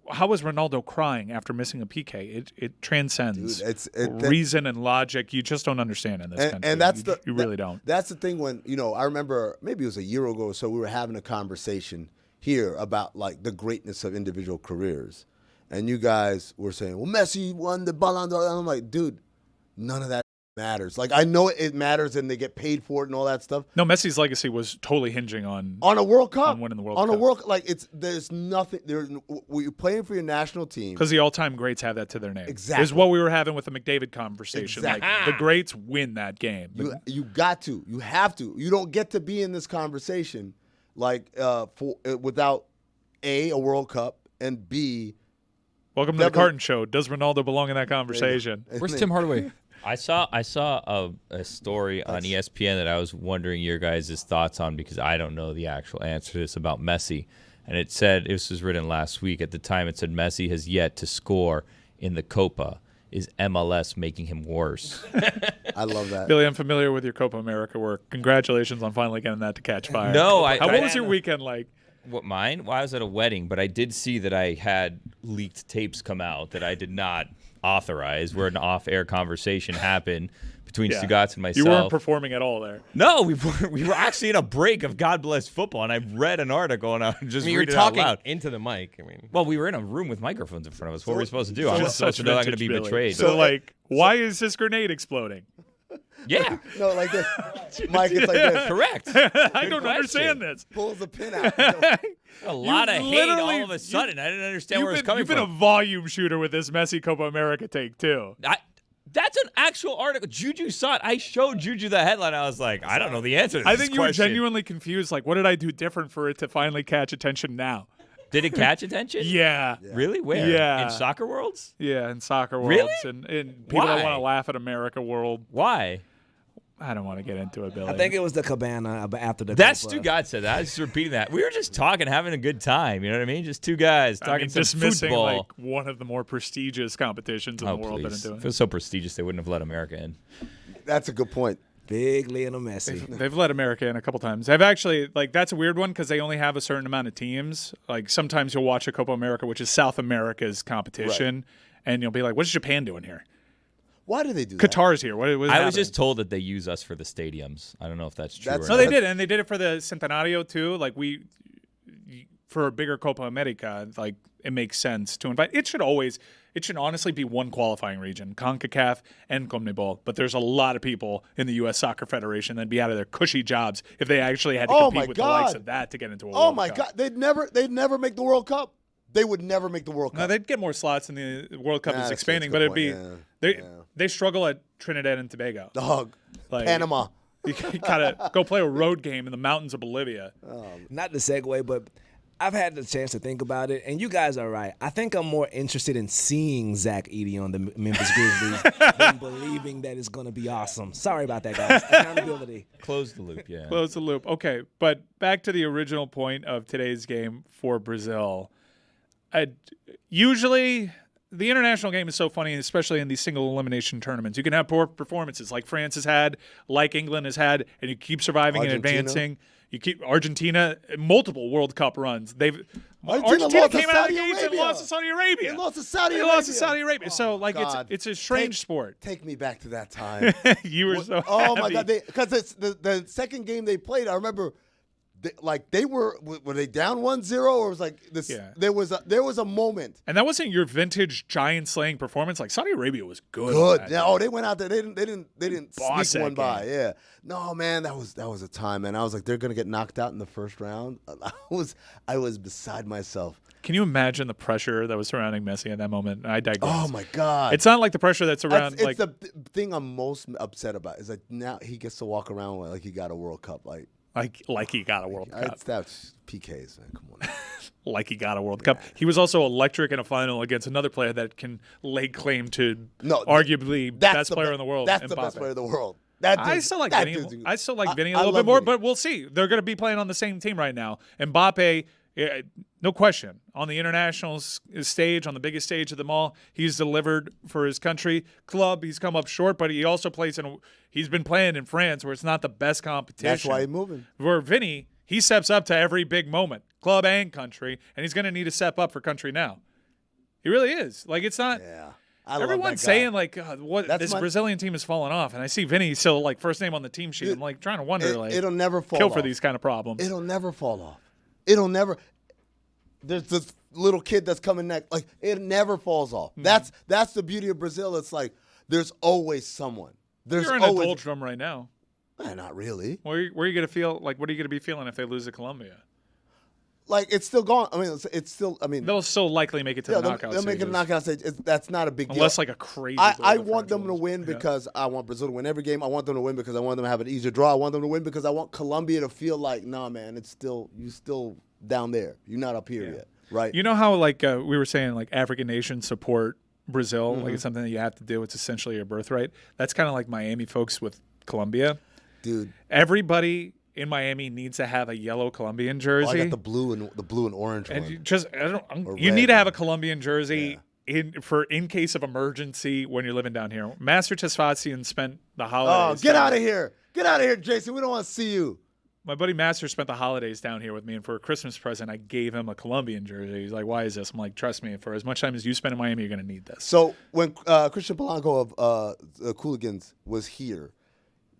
how was Ronaldo crying after missing a PK? It transcends reason and logic. You just don't understand in this country. And that's you really don't. That's the thing when, I remember maybe it was a year ago or so, we were having a conversation here about like the greatness of individual careers. And you guys were saying, well, Messi won the Ballon d'Or. And I'm like, dude, none of that matters. Like, I know it matters and they get paid for it and all that stuff. No, Messi's legacy was totally hinging on a World Cup. On winning the World Cup. On a World Cup. Like, there's nothing. You're playing for your national team. Because the all-time greats have that to their name. Exactly. Is what we were having with the McDavid conversation. Exactly. Like, the greats win that game. You got to. You have to. You don't get to be in this conversation without A, World Cup, and B, welcome to the Carton Show. Does Ronaldo belong in that conversation? Where's Tim Hardaway? I saw a story on ESPN that I was wondering your guys' thoughts on because I don't know the actual answer to this about Messi. And it said, this was written last week. At the time, it said Messi has yet to score in the Copa. Is MLS making him worse? I love that. Billy, I'm familiar with your Copa America work. Congratulations on finally getting that to catch fire. No, what was your weekend like? What, mine? Well, I was at a wedding, but I did see that I had leaked tapes come out that I did not authorize, where an off-air conversation happened between Stugotz and myself. You weren't performing at all there. No, we were actually in a break of God Bless Football, and I read an article, and I just read it out loud. You're talking into the mic. Well, we were in a room with microphones in front of us. What were we supposed to do? I'm supposed to know I'm going to be betrayed. So, why is this grenade exploding? Yeah. No, like this. Mike, it's like this. Correct. I don't understand this. Pulls the pin out. A lot of hate all of a sudden. I didn't understand where it's coming from. You've been a volume shooter with this Messi Copa America take, too. That's an actual article. Juju saw it. I showed Juju the headline. I was like, I don't know the answer to this I think you question. were genuinely confused. Like, what did I do different for it to finally catch attention now? Did it catch attention? Yeah. Really? Where? Yeah. In soccer worlds? Yeah, in soccer worlds. Really? And people Why? that want to laugh at America world. Why? I don't want to get into it, Billy. I think it was the cabana after the. That's Copa. Stugotz said that. I was just repeating that. We were just talking, having a good time. You know what I mean? Just two guys talking some dismissing football. like one of the more prestigious competitions in the world that are doing. If it was so prestigious, they wouldn't have let America in. That's a good point. Big Lionel Messi. They've let America in a couple times. I've actually, that's a weird one because they only have a certain amount of teams. Like, sometimes you'll watch a Copa America, which is South America's competition, and you'll be like, what's Japan doing here? Why do they do that? Qatar's here. What is I was just told that they use us for the stadiums. I don't know if that's true or No, not. they did, and they did it for the Centenario, too. Like, for a bigger Copa America, like, it makes sense to invite. It should honestly be one qualifying region, CONCACAF and CONMEBOL. But there's a lot of people in the U.S. Soccer Federation that'd be out of their cushy jobs if they actually had to compete with the likes of that to get into a World Cup. Oh, my God. They'd never make the World Cup. They would never make the World Cup. No, they'd get more slots, and the World Cup is expanding, but it'd be they struggle at Trinidad and Tobago. Dog. Panama. You gotta go play a road game in the mountains of Bolivia. Not the segue, but I've had the chance to think about it, and you guys are right. I think I'm more interested in seeing Zach Edey on the Memphis Grizzlies than believing that it's going to be awesome. Sorry about that, guys. Accountability. Close the loop, yeah. Close the loop. Okay, but back to the original point of today's game for Brazil. Usually, the international game is so funny, especially in these single elimination tournaments. You can have poor performances like France has had, like England has had, and you keep surviving and advancing. You keep Argentina, multiple World Cup runs. Argentina came out of the gates and lost to Saudi Arabia. They lost to Saudi Arabia. So, it's a strange sport. Take me back to that time. You were so Oh, my happy. God. Because the second game they played, I remember, they were they down 1-0 or was like this? Yeah. There was a moment, And that wasn't your vintage giant slaying performance. Like, Saudi Arabia was good. Good. Yeah. Oh, they went out there. They didn't Boss sneak one that by. game. Yeah. No, man, that was a time, man. I was like, they're gonna get knocked out in the first round. I was beside myself. Can you imagine the pressure that was surrounding Messi in that moment? I digress. Oh my God. It's not like the pressure that's around. It's the thing I'm most upset about is like now he gets to walk around like he got a World Cup. Like he got a World Cup. That's PKs, man. Come on. Like he got a World Cup. He was also electric in a final against another player that can lay claim to arguably best player in the world. That's the best player in the world. I still like Vinny. I still like Vinny a little bit more, but we'll see. They're going to be playing on the same team right now. Mbappe Yeah, no question. On the international stage, on the biggest stage of them all, he's delivered for his country. Club, he's come up short, but he also plays he's been playing in France where it's not the best competition. That's why he's moving. Where Vinny, he steps up to every big moment, club and country, and he's going to need to step up for country now. He really is. Like, it's not. Yeah. Everyone's saying, like, this Brazilian team has fallen off. And I see Vinny still, like, first name on the team sheet. I'm, like, trying to wonder, it'll never fall kill off. for these kind of problems. It'll never fall off. It'll never. There's this little kid that's coming next. Like, it never falls off. Mm-hmm. That's the beauty of Brazil. It's like there's always someone. You're in a doldrum right now. Not really. Where are you going to feel? Like, what are you going to be feeling if they lose to Colombia? Like, it's still gone. I mean, it's still. I mean, they'll still likely make it to the knockout They'll make it to the knockout stage. That's not a big deal. Unless, like, a crazy. I want them to win because I want Brazil to win every game. I want them to win because I want them to have an easier draw. I want them to win because I want Colombia to feel like, nah, man, you still down there. You're not up here yet, right? You know how, like, we were saying, like, African nations support Brazil, like, it's something that you have to do. It's essentially your birthright. That's kind of like Miami folks with Colombia. Dude, everybody in Miami needs to have a yellow Colombian jersey. I got the blue and orange and one. You need to have a Colombian jersey in case of emergency when you're living down here. Master Tesfazian spent the holidays. Oh, get out of here! Get out of here, Jason. We don't want to see you. My buddy Master spent the holidays down here with me, and for a Christmas present, I gave him a Colombian jersey. He's like, "Why is this?" I'm like, "Trust me, for as much time as you spend in Miami, you're going to need this." So when Christian Polanco of Cooligans was here,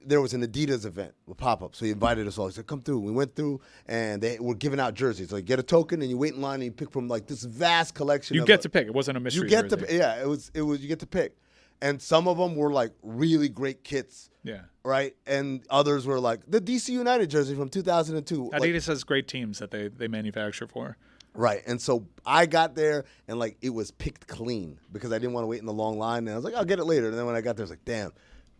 there was an Adidas event, a pop-up. So he invited us all. He said, come through. We went through, and they were giving out jerseys. So you get a token, and you wait in line, and you pick from, like, this vast collection. You get to pick. It wasn't a mystery jersey. It was. You get to pick. And some of them were, like, really great kits. Yeah. Right? And others were, like, the DC United jersey from 2002. Adidas has great teams that they manufacture for. Right. And so I got there, and, like, it was picked clean because I didn't want to wait in the long line. And I was like, I'll get it later. And then when I got there, I was like, damn.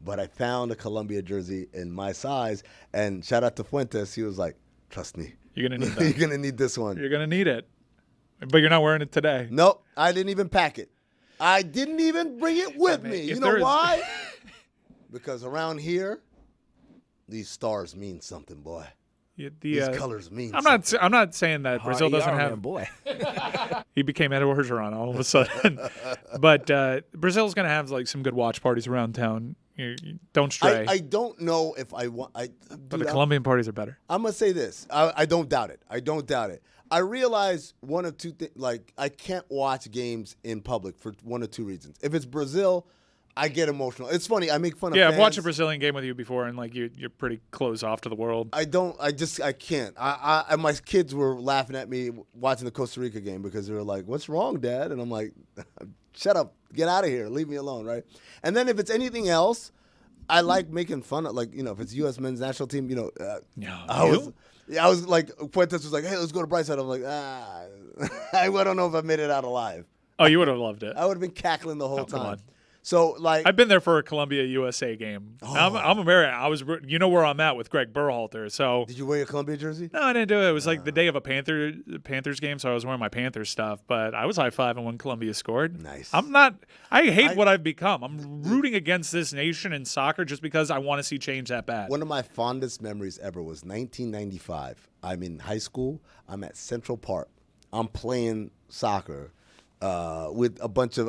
But I found a Colombia jersey in my size, and shout out to Fuentes. He was like, trust me. You're going to need that. You're going to need this one. You're going to need it. But you're not wearing it today. Nope. I didn't even pack it. I didn't even bring it with me. You know why? Because around here, these stars mean something, boy. These colors mean something. I'm not saying that Brazil doesn't have. Boy. He became Ed Orgeron all of a sudden. But Brazil's going to have, like, some good watch parties around town. You don't stray. I don't know if I want. But the Colombian parties are better. I'm going to say this. I don't doubt it. I realize one of two things. Like, I can't watch games in public for one of two reasons. If it's Brazil, I get emotional. It's funny. I make fun of fans. I've watched a Brazilian game with you before, and, like, you're pretty closed off to the world. I can't. My kids were laughing at me watching the Costa Rica game because they were like, what's wrong, Dad? And I'm like, shut up. Get out of here. Leave me alone, right? And then if it's anything else, I like making fun of, like, if it's U.S. men's national team, I was like, Fuentes was like, hey, let's go to Brightside. I'm like, I don't know if I made it out alive. Oh, you would have loved it. I would have been cackling the whole time. Come on. So, like, I've been there for a Colombia-USA game. Oh. I'm American. You know where I'm at with Gregg Berhalter. So did you wear your Columbia jersey? No, I didn't do it. It was like the day of a Panthers game, so I was wearing my Panthers stuff. But I was high-fiving when Colombia scored. Nice. I hate what I've become. I'm rooting against this nation in soccer just because I want to see change that bad. One of my fondest memories ever was 1995. I'm in high school. I'm at Central Park. I'm playing soccer. With a bunch of,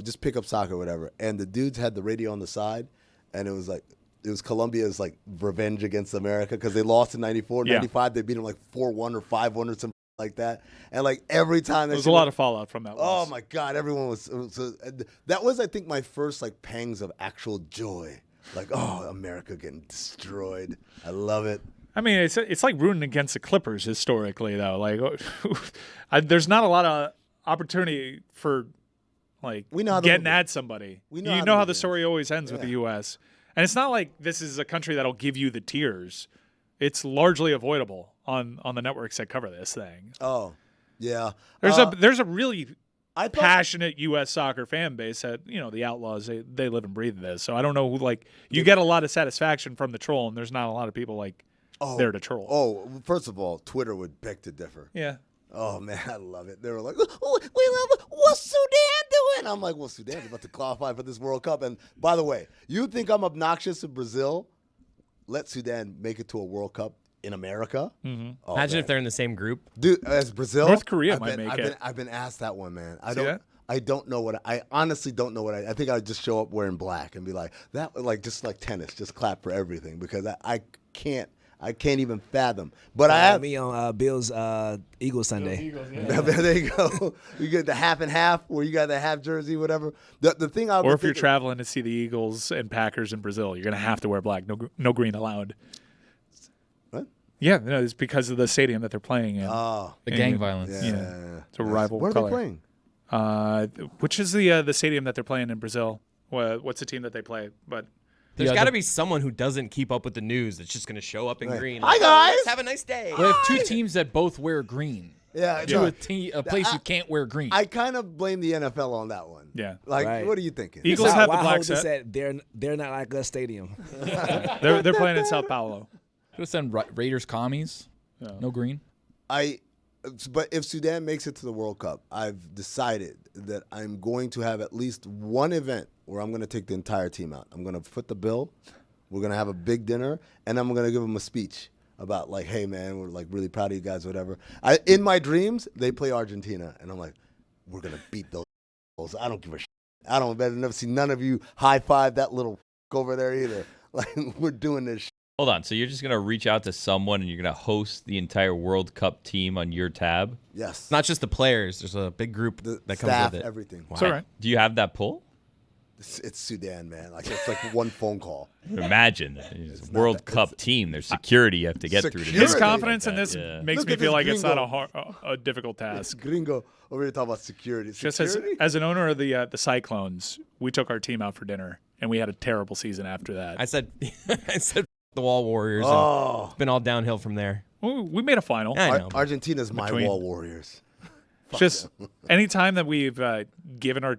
just pick up soccer or whatever. And the dudes had the radio on the side, and it was Colombia's, like, revenge against America because they lost in 94. 95, they beat them, like, 4-1 or 5-1 or something like that. And, like, every time. There was a lot of fallout from that loss. Oh, my God. Everyone was that was, I think, my first, like, pangs of actual joy. Like, oh, America getting destroyed. I love it. I mean, it's like rooting against the Clippers historically, though. Like, there's not a lot of opportunity for, like, getting at somebody. You know how the story always ends with the U.S. And it's not like this is a country that'll give you the tears. It's largely avoidable on the networks that cover this thing. Oh, yeah. There's a really passionate U.S. soccer fan base that, the Outlaws, they live and breathe this. So I don't know who, you get a lot of satisfaction from the troll, and there's not a lot of people, there to troll. Oh, first of all, Twitter would beg to differ. Yeah. Oh, man, I love it. They were like, what's Sudan doing? I'm like, well, Sudan's about to qualify for this World Cup. And by the way, you think I'm obnoxious in Brazil? Let Sudan make it to a World Cup. in America. Mm-hmm. Oh, Imagine man. if they're in the same group. Dude, as Brazil, North Korea might make it. I've been asked that one, man. That? I don't know what I honestly don't know what I think I would just show up wearing black and be like that, like just like tennis, just clap for everything because I can't even fathom. But I have me on Bills Eagles Sunday. Eagles, there you go. You get the half and half, where you got the half jersey, whatever. The thing I or if you're traveling to see the Eagles and Packers in Brazil, you're gonna have to wear black. No green allowed. What? Yeah, no, it's because of the stadium that they're playing in. Oh, The gang violence. yeah. It's a rival Where are color. they playing? Which is the stadium that they're playing in Brazil? What's the team that they play? But There's got to be someone who doesn't keep up with the news that's just going to show up in green. Hi, guys. Let's have a nice day. We have two teams that both wear green. Yeah, To a place you can't wear green. I kind of blame the NFL on that one. Yeah. Like, Right. what are you thinking? Eagles have the why black hold this set. at they're not like us stadium. They're playing in Sao Paulo. Should have sent Raiders commies. No green. But if Sudan makes it to the World Cup, I've decided that I'm going to have at least one event where I'm going to take the entire team out. I'm going to foot the bill. We're going to have a big dinner, and I'm going to give them a speech about, like, hey, man, we're, like, really proud of you guys, whatever. In my dreams, they play Argentina, and I'm like, we're going to beat those. I don't give a shit. I don't bet I've never see none of you high-five that little over there either. Like, we're doing this shit. Hold on. So you're just going to reach out to someone and you're going to host the entire World Cup team on your tab? Yes. Not just the players. There's a big group The that staff, comes with it. everything. It's all right. Do you have that pull? It's Sudan, man. Like, it's like one phone call. Imagine. It's a World Cup team. There's security you have to get through. To Security. His do confidence like in that. this Yeah. makes Look me at feel this like it's not gringo. a difficult task. Gringo over here talking about security. Just Security? as an owner of the Cyclones, we took our team out for dinner, and we had a terrible season after that. I said the Wall Warriors. Oh. It's been all downhill from there. We made a final. I know. Argentina's my Between- wall warriors. Just anytime that we've given our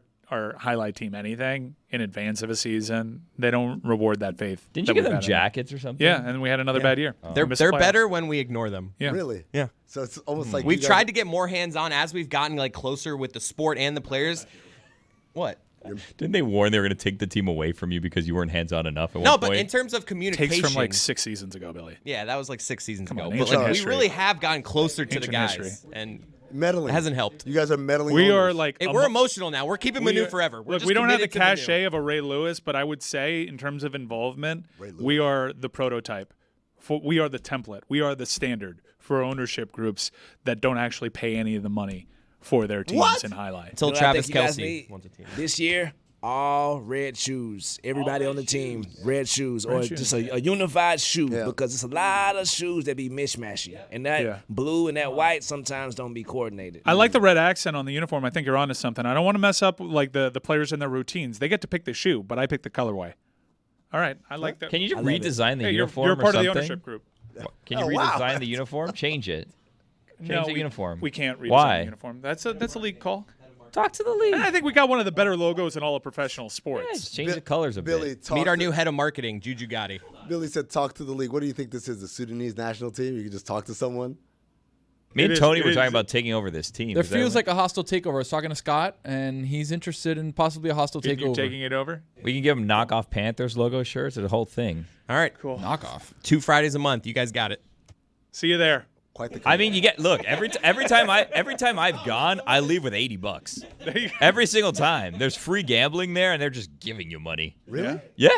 highlight team anything in advance of a season, they don't reward that faith. Didn't that you give we've them had in them. jackets or something? Yeah, and we had another bad year. They're Missed playoffs. better when we ignore them. Yeah. Really? Yeah. So it's almost like We've you guys- tried to get more hands-on as we've gotten like closer with the sport and the players. What? Didn't they warn they were going to take the team away from you because you weren't hands-on enough at No, one but point? in terms of communication, Takes from like 6 seasons ago, Billy. yeah, that was like 6 seasons ago. on, But ancient like we history. really have gotten closer to the Ancient guys, history. and meddling. it hasn't helped. You guys are meddling. We owners. are like Hey, a we're mo- emotional now. We're keeping Manu forever. We're Look, just we don't have the committed to Manu. cachet of a Ray Lewis, but I would say in terms of involvement, Ray Lewis. we are the prototype. We are the template. We are the standard for ownership groups that don't actually pay any of the money for their teams What? in highlight. Until You know what I Travis think you guys Kelsey need? wants a team. This year, all red shoes. Everybody on the team, red shoes, or shoes. just a unified shoe Yeah. because it's a lot of shoes that be mishmashy, and that Yeah. blue and that white sometimes don't be coordinated. I like the red accent on the uniform. I think you're onto something. I don't want to mess up like the players and their routines. They get to pick the shoe, but I pick the colorway. All right, I like that. Can you just love it. redesign the Hey, uniform you're or part of something? the ownership group. Can you Oh, wow. redesign the uniform? Change it. Change the we, uniform. We can't redesign Why? the uniform. That's a league call. Talk to the league. I think we got one of the better logos in all of professional Yeah, sports. just change the colors a Billy. bit. Talk Meet our to- new head of marketing, Juju Gotti. Billy said, "Talk to the league." What do you think this is? The Sudanese national team? You can just talk to someone. Me and It is- Tony it were is- talking about taking over this team. There Is that feels right? like a hostile takeover. I was talking to Scott, and he's interested in possibly a hostile You takeover. taking it over? we can give them knockoff Panthers logo shirts or the whole thing. All right, Cool. Knockoff. 2 Fridays a month. You guys got it. See you there. Quite the. I mean, you get look every time I've gone, I leave with $80. There you go. Every single time. There's free gambling there, and they're just giving you money. really? Yeah.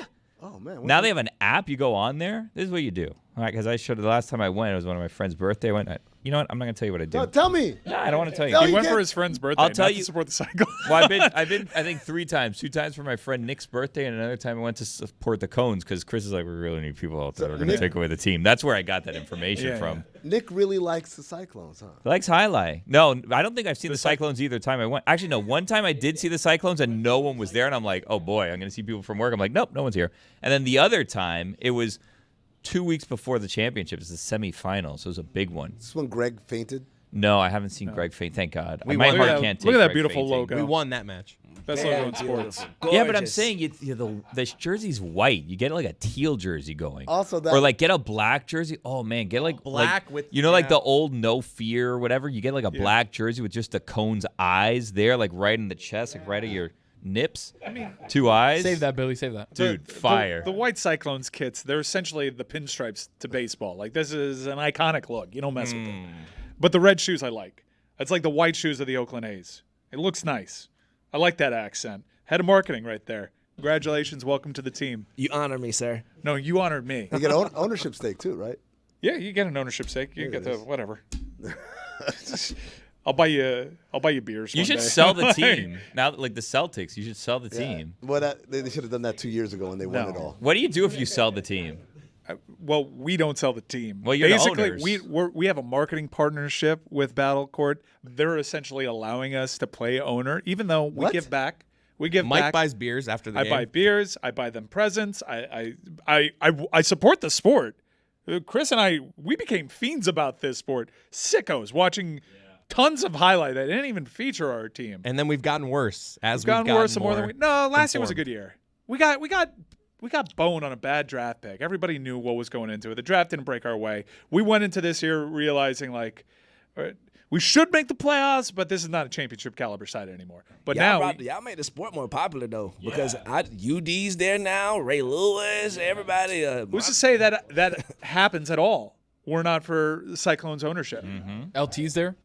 Oh man. Now they have an app. You go on there. This is what you do. All right, because I showed the last time I went, it was one of my friend's birthday. I went, you know what? I'm not gonna tell you what I did. No, tell me. No, I don't want to tell you. No, He you went can't- for his friend's birthday. I'll tell not you- to support the cycle. Well, I've been, I think 3 times. 2 times for my friend Nick's birthday, and another time I went to support the Cones because Chris is like, we really need people out there. We're going to Nick- take away the team. That's where I got that information Yeah, from. Nick really likes the Cyclones, huh? He likes highlight. No, I don't think I've seen the Cyclones either time I went. Actually, no. One time I did see the Cyclones, and no one was there, and I'm like, oh boy, I'm going to see people from work. I'm like, nope, no one's here. And then the other time, it was 2 weeks before the championship. It's the semifinals. So it was a big one. This is when Greg fainted. No, I haven't seen Greg faint. Thank God. We My won. heart Look at can't that- take look at that Greg beautiful fainting. logo. We won that match. Best logo in sports. Yeah, but I'm Gorgeous. saying the jersey's white. You get like a teal jersey going. Also that- or like get a black jersey. Oh man, get like Black like, with- you know like yeah. the old No Fear or whatever. You get like a black jersey with just the Cone's eyes there, like right in the chest, like right at your nips, 2 eyes. Save that, Billy. Save that. Dude, fire. The white Cyclones kits, they're essentially the pinstripes to baseball. Like, this is an iconic look. You don't mess with them. But the red shoes I like. It's like the white shoes of the Oakland A's. It looks nice. I like that accent. Head of marketing right there. Congratulations. Welcome to the team. You honor me, sir. No, you honored me. You get ownership stake too, right? Yeah, you get an ownership stake. You get the whatever. I'll buy you beers. You should sell the team now. Like the Celtics, you should sell the team. Well, they should have done that 2 years ago when they won it all. What do you do if you sell the team? Well, we don't sell the team. Well, you're basically the owners. we have a marketing partnership with Battle Court. They're essentially allowing us to play owner, even though we give back. We give Mike back. buys beers after the game. I buy beers. I buy them presents. I support the sport. Chris and I, we became fiends about this sport. Sickos watching tons of highlight that didn't even feature our team. And then we've gotten worse as we've gotten worse more than we. No, last year was a conformed. good year. We got boned on a bad draft pick. Everybody knew what was going into it. The draft didn't break our way. We went into this year realizing like we should make the playoffs, but this is not a championship caliber side anymore. But y'all made the sport more popular though, because UD's there now. Ray Lewis, everybody. Who's to say that happens at all? We're not for Cyclones ownership. LT's there.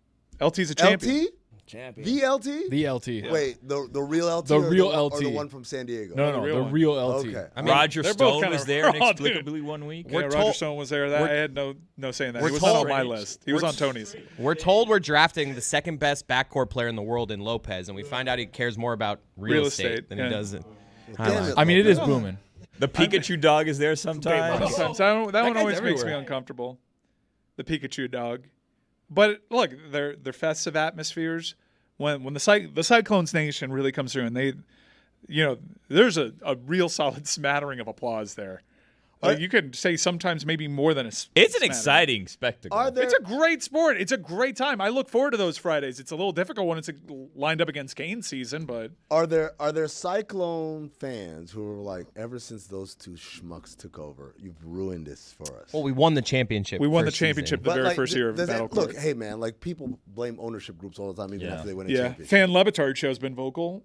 LT's a champion. LT? Champion. The LT? The LT. Wait, the real LT? The or real Or the LT. one from San Diego? No, the real LT. Okay. I mean, Roger they're both Stone kinda was there raw, inexplicably one week. Yeah, Roger Stone was there. I had no saying that. He was not on my list. He was on Tony's. We're told we're drafting the second best backcourt player in the world in Lopez, and we find out he cares more about real estate than he does it. Damn it, I mean, it is Lopez. booming. The Pikachu dog is there sometimes. Sometimes that one guy's always makes me everywhere. uncomfortable. The Pikachu dog. But look, they're festive atmospheres. When the Cyclones Nation really comes through, and they, there's a real solid smattering of applause there. You could say sometimes maybe more than It's an smattering. exciting spectacle. It's a great sport. It's a great time. I look forward to those Fridays. It's a little difficult when it's lined up against Kane season, but Are there Cyclone fans who are like, ever since those two schmucks took over, you've ruined this for us? Well, we won the championship. we won the first season. championship the very first year of Battle Court. Look, hey man, like people blame ownership groups all the time, even after they win a Yeah, championship. Fan Le Batard Show has been vocal.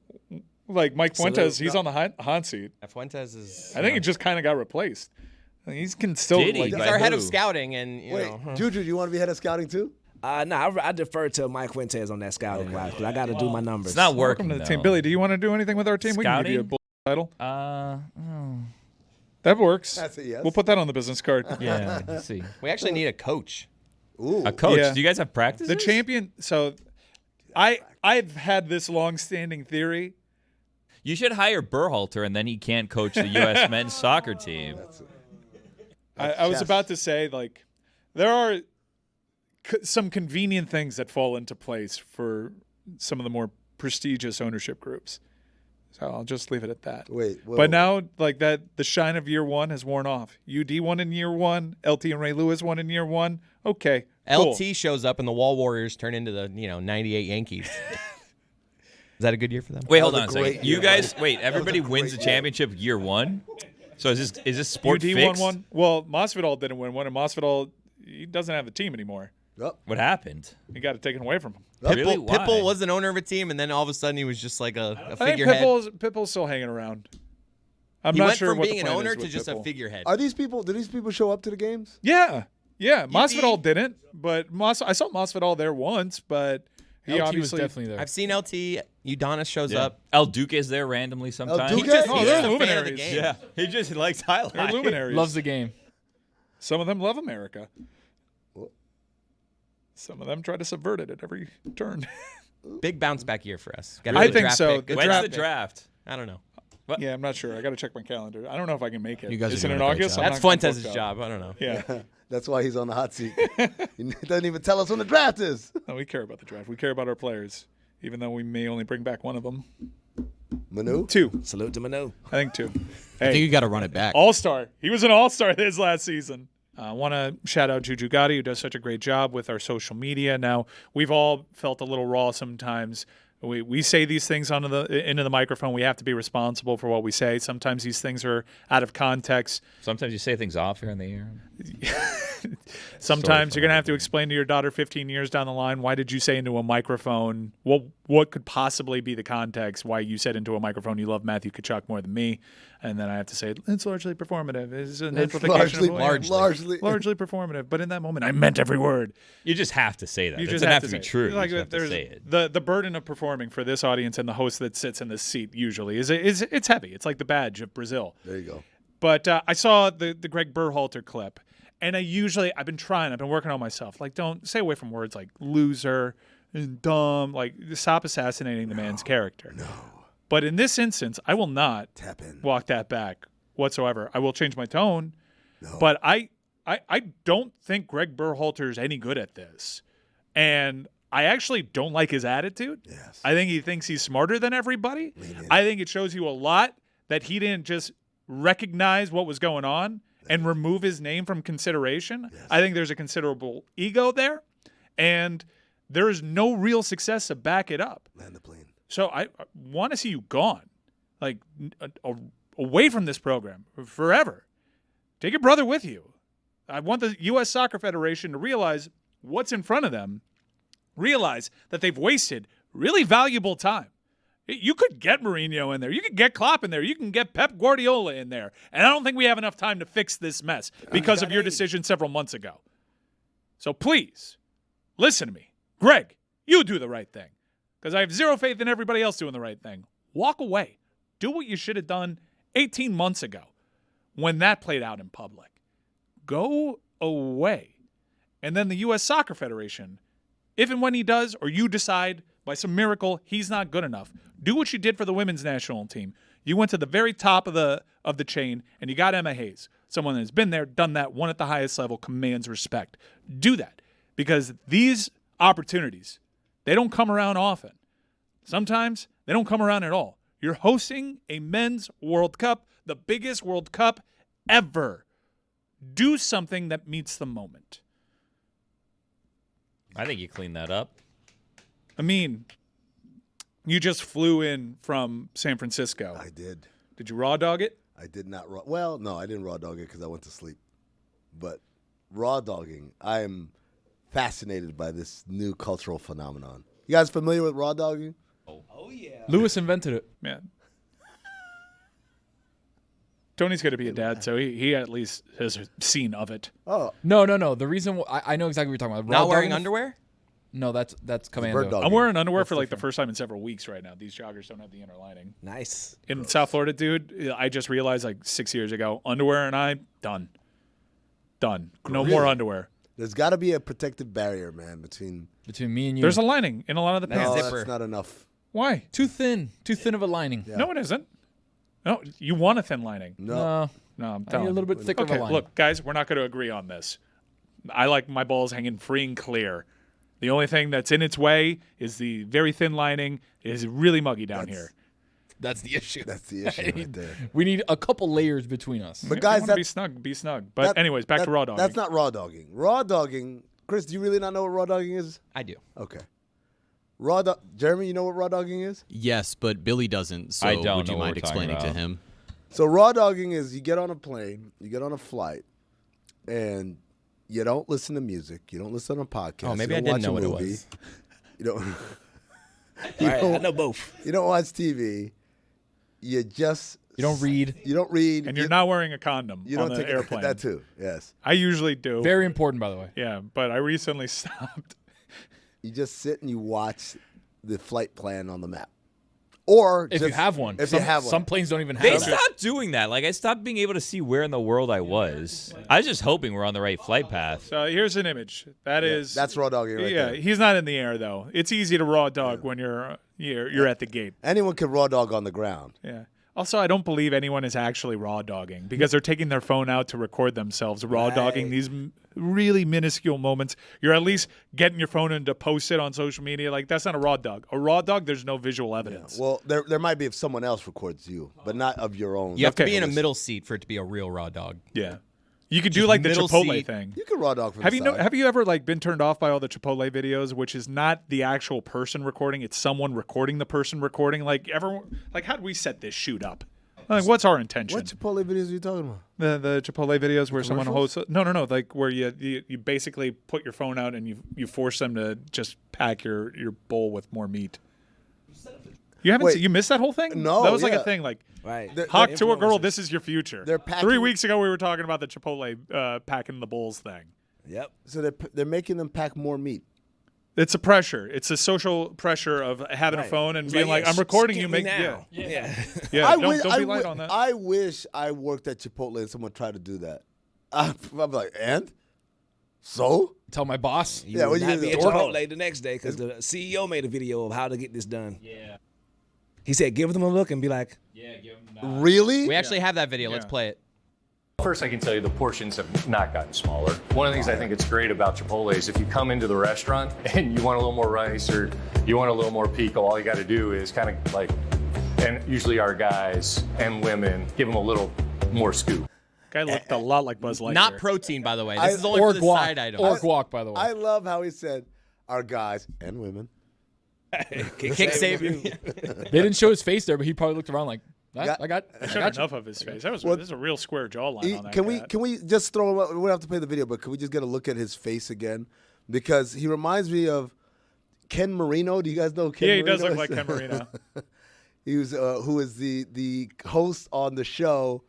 Like Mike Fuentes, he's on the hot seat. Fuentes is. I think he just kind of got replaced. He can still. Did he? like, He's By our head of who? scouting, and Wait, Juju, do you want to be head of scouting too? I defer to Mike Fuentes on that scouting wise, because I got to do my numbers. It's not working. Welcome to the team, though. Billy. Do you want to do anything with our team? We can give you a bull title. That works. That's a yes. We'll put that on the business card. Yeah, let's see. we actually need a coach. Ooh. A coach. Yeah. Do you guys have practice? The champion. So, I've had this long-standing theory. You should hire Berhalter, and then he can't coach the U.S. men's soccer team. I was about to say, like, there are some convenient things that fall into place for some of the more prestigious ownership groups. So I'll just leave it at that. But Now, like that, the shine of year one has worn off. UD won in year one. LT and Ray Lewis won in year one. Okay, cool. LT shows up, and the Wall Warriors turn into the 98 Yankees. Is that a good year for them? Wait, That hold was on a a second. great You year, guys, buddy. wait. Everybody That was a wins the great year. championship year one. So is this sport UD fixed? won one. Well, Masvidal didn't win one, and Masvidal, he doesn't have the team anymore. Yep. What happened? He got it taken away from him. Really? Why? Pitbull was an owner of a team, and then all of a sudden he was just like a I think figurehead. Pitbull's still hanging around. I'm He not went sure from what being the an plan owner is to with just a Pitbull. figurehead. Do these people show up to the games? Yeah. Masvidal didn't, but I saw Masvidal there once, but he LT was obviously definitely there. I've seen LT. Udonis shows Yeah. up. El Duque is there randomly sometimes. Duque? He just, Oh, he's they're just a fan of the luminaries. game. Yeah, he just likes highlights. they're luminaries. Loves the game. Some of them love America. Some of them try to subvert it at every turn. Big bounce back year for us. Got I another think draft so. pick. The Good When's draft the pick. draft? I don't know. Yeah, I'm not sure. I got to check my calendar. I don't know if I can make it. You guys Is are it in doing a great August? job. I'm That's not Fuentes' booked up. job. I don't know. Yeah. That's why he's on the hot seat. He doesn't even tell us when the draft is. No, we care about the draft. We care about our players, even though we may only bring back one of them. Manu? Two. Salute to Manu. I think two. I think Hey, you got to run it back. all-star. He was an all-star this last season. I want to shout out Juju Gotti, who does such a great job with our social media. Now, we've all felt a little raw sometimes. We say these things into the microphone. We have to be responsible for what we say. Sometimes these things are out of context. Sometimes you say things off here in the air. Sometimes you're going to have to explain to your daughter 15 years down the line, why did you say into a microphone, what could possibly be the context why you said into a microphone you love Matthew Tkachuk more than me? And then I have to say, it's largely performative. It's an amplification largely performative. But in that moment, I meant every word. You just have to say that. You It just doesn't have have to to be say it. true. Like, You just have to say it. The burden of performing for this audience and the host that sits in this seat usually is it's heavy. It's like the badge of Brazil. There you go. But I saw the Gregg Berhalter clip, and I've been working on myself. Like, don't stay away from words like loser and dumb. Like, stop assassinating the man's character. No. But in this instance, I will not walk that back whatsoever. I will change my tone. No. But I don't think Gregg Berhalter is any good at this. And I actually don't like his attitude. Yes. I think he thinks he's smarter than everybody. I think it shows you a lot that he didn't just recognize what was going on and remove his name from consideration. Yes. I think there's a considerable ego there, and there is no real success to back it up. Land the plane. So I want to see you gone, like away from this program forever. Take your brother with you. I want the U.S. Soccer Federation to realize what's in front of them, realize that they've wasted really valuable time. You could get Mourinho in there. You could get Klopp in there. You can get Pep Guardiola in there. And I don't think we have enough time to fix this mess because of your decision several months ago. So please, listen to me. Greg, you do the right thing. Because I have zero faith in everybody else doing the right thing. Walk away. Do what you should have done 18 months ago when that played out in public. Go away. And then the U.S. Soccer Federation, if and when he does, or you decide by some miracle he's not good enough, do what you did for the women's national team. You went to the very top of the chain, and you got Emma Hayes, someone that's been there, done that, won at the highest level, commands respect. Do that, because these opportunities, they don't come around often. Sometimes they don't come around at all. You're hosting a men's World Cup, the biggest World Cup ever. Do something that meets the moment. I think you cleaned that up. I mean, you just flew in from San Francisco. I did. Did you raw dog it? I did not raw. Well, no, I didn't raw dog it because I went to sleep. But raw dogging, I am fascinated by this new cultural phenomenon. You guys familiar with raw dogging? Oh yeah. Lewis invented it. Man. Tony's going to be a dad, so he at least has seen of it. Oh. No. The reason I know exactly what you're talking about. Not wearing underwear? No, that's commando. I'm wearing underwear for like the first time in several weeks right now. These joggers don't have the inner lining. Nice. In South Florida, dude, I just realized like 6 years ago, underwear and I, done. No more underwear. There's got to be a protective barrier, man, between me and you. There's a lining in a lot of the pants. No, zipper. that's not enough. Why? Too thin of a lining. Yeah. No, it isn't. No, you want a thin lining. No. No, I'm I telling need a little you. bit thicker of a Okay, lining. look, guys, we're not going to agree on this. I like my balls hanging free and clear. The only thing that's in its way is the very thin lining. It is really muggy down here. That's the issue. That's the issue right there. We need a couple layers between us. But guys, be snug. But anyways, back to raw dogging. That's not raw dogging. Raw dogging, Chris, do you really not know what raw dogging is? I do. Okay. Jeremy, you know what raw dogging is? Yes, but Billy doesn't. So I don't would you know what mind we're talking explaining to about. him? So raw dogging is you get on a plane, you get on a flight, and you don't listen to music. You don't listen to a podcast. Oh, maybe you I don't didn't watch know a what it movie. was. You don't. All right, I know both. You don't watch TV. You just. You don't read. You don't read. And you're not wearing a condom You on don't the take airplane. that too. Yes. I usually do. Very important, by the way. Yeah, but I recently stopped. You just sit and you watch the flight plan on the map, or If just, you have one. If you have one. Some planes don't even have They that. stopped doing that. Like, I stopped being able to see where in the world I was. I was just hoping we're on the right flight path. So here's an image. That's raw dogging right there. he's not in the air though. It's easy to raw dog when you're at the gate. Anyone can raw dog on the ground. Yeah. Also, I don't believe anyone is actually raw dogging because they're taking their phone out to record themselves raw dogging these really minuscule moments. You're at least getting your phone in to post it on social media. Like, that's not a raw dog. A raw dog, there's no visual evidence. Well, there might be if someone else records you, but not of your own. You have to be in a middle seat for it to be a real raw dog. Yeah. You could do like the middle Chipotle seat. thing. You can raw dog from Have the you side. have you ever like been turned off by all the Chipotle videos, which is not the actual person recording, it's someone recording the person recording? Like, everyone, like, how did we set this shoot up? Like, what's our intention? What Chipotle videos are you talking about? The Chipotle videos where someone hosts. No. Like where you basically put your phone out and you force them to just pack your bowl with more meat. You haven't Wait. seen, you missed that whole thing? No, That was like yeah. a thing. Like, Right. hawk to a girl, this is your future. They're 3 weeks ago we were talking about the Chipotle packing the bowls thing. Yep. So they're making them pack more meat. It's a pressure. It's a social pressure of having a phone and It's being like, I'm recording you. Make now. Yeah. Wish- Don't be light on that. I wish I worked at Chipotle and someone tried to do that. I'm like, and? So? Tell my boss. You Yeah, will what you not gonna be do? at Chipotle the next day because the CEO made a video of how to get this done. Yeah. He said, give them a look and be like, Yeah, give them Really? We actually have that video. Let's Yeah. play it. First, I can tell you the portions have not gotten smaller. One of the things I think it's great about Chipotle is if you come into the restaurant and you want a little more rice or you want a little more pico, all you got to do is kind of like, and usually our guys and women, give them a little more scoop. Guy looked a lot like Buzz Lightyear. Not protein, by the way. This is only for the side items. Or guac, by the way. I love how he said, our guys and women. Kick Saban. They didn't show his face there, but he probably looked around like, I got I showed enough of his face. This is a real square jawline on that cat. Can we just throw him out? We don't have to play the video, but can we just get a look at his face again? Because he reminds me of Ken Marino. Do you guys know Ken Marino? Yeah, he does look like Ken Marino. He was who is the host on the show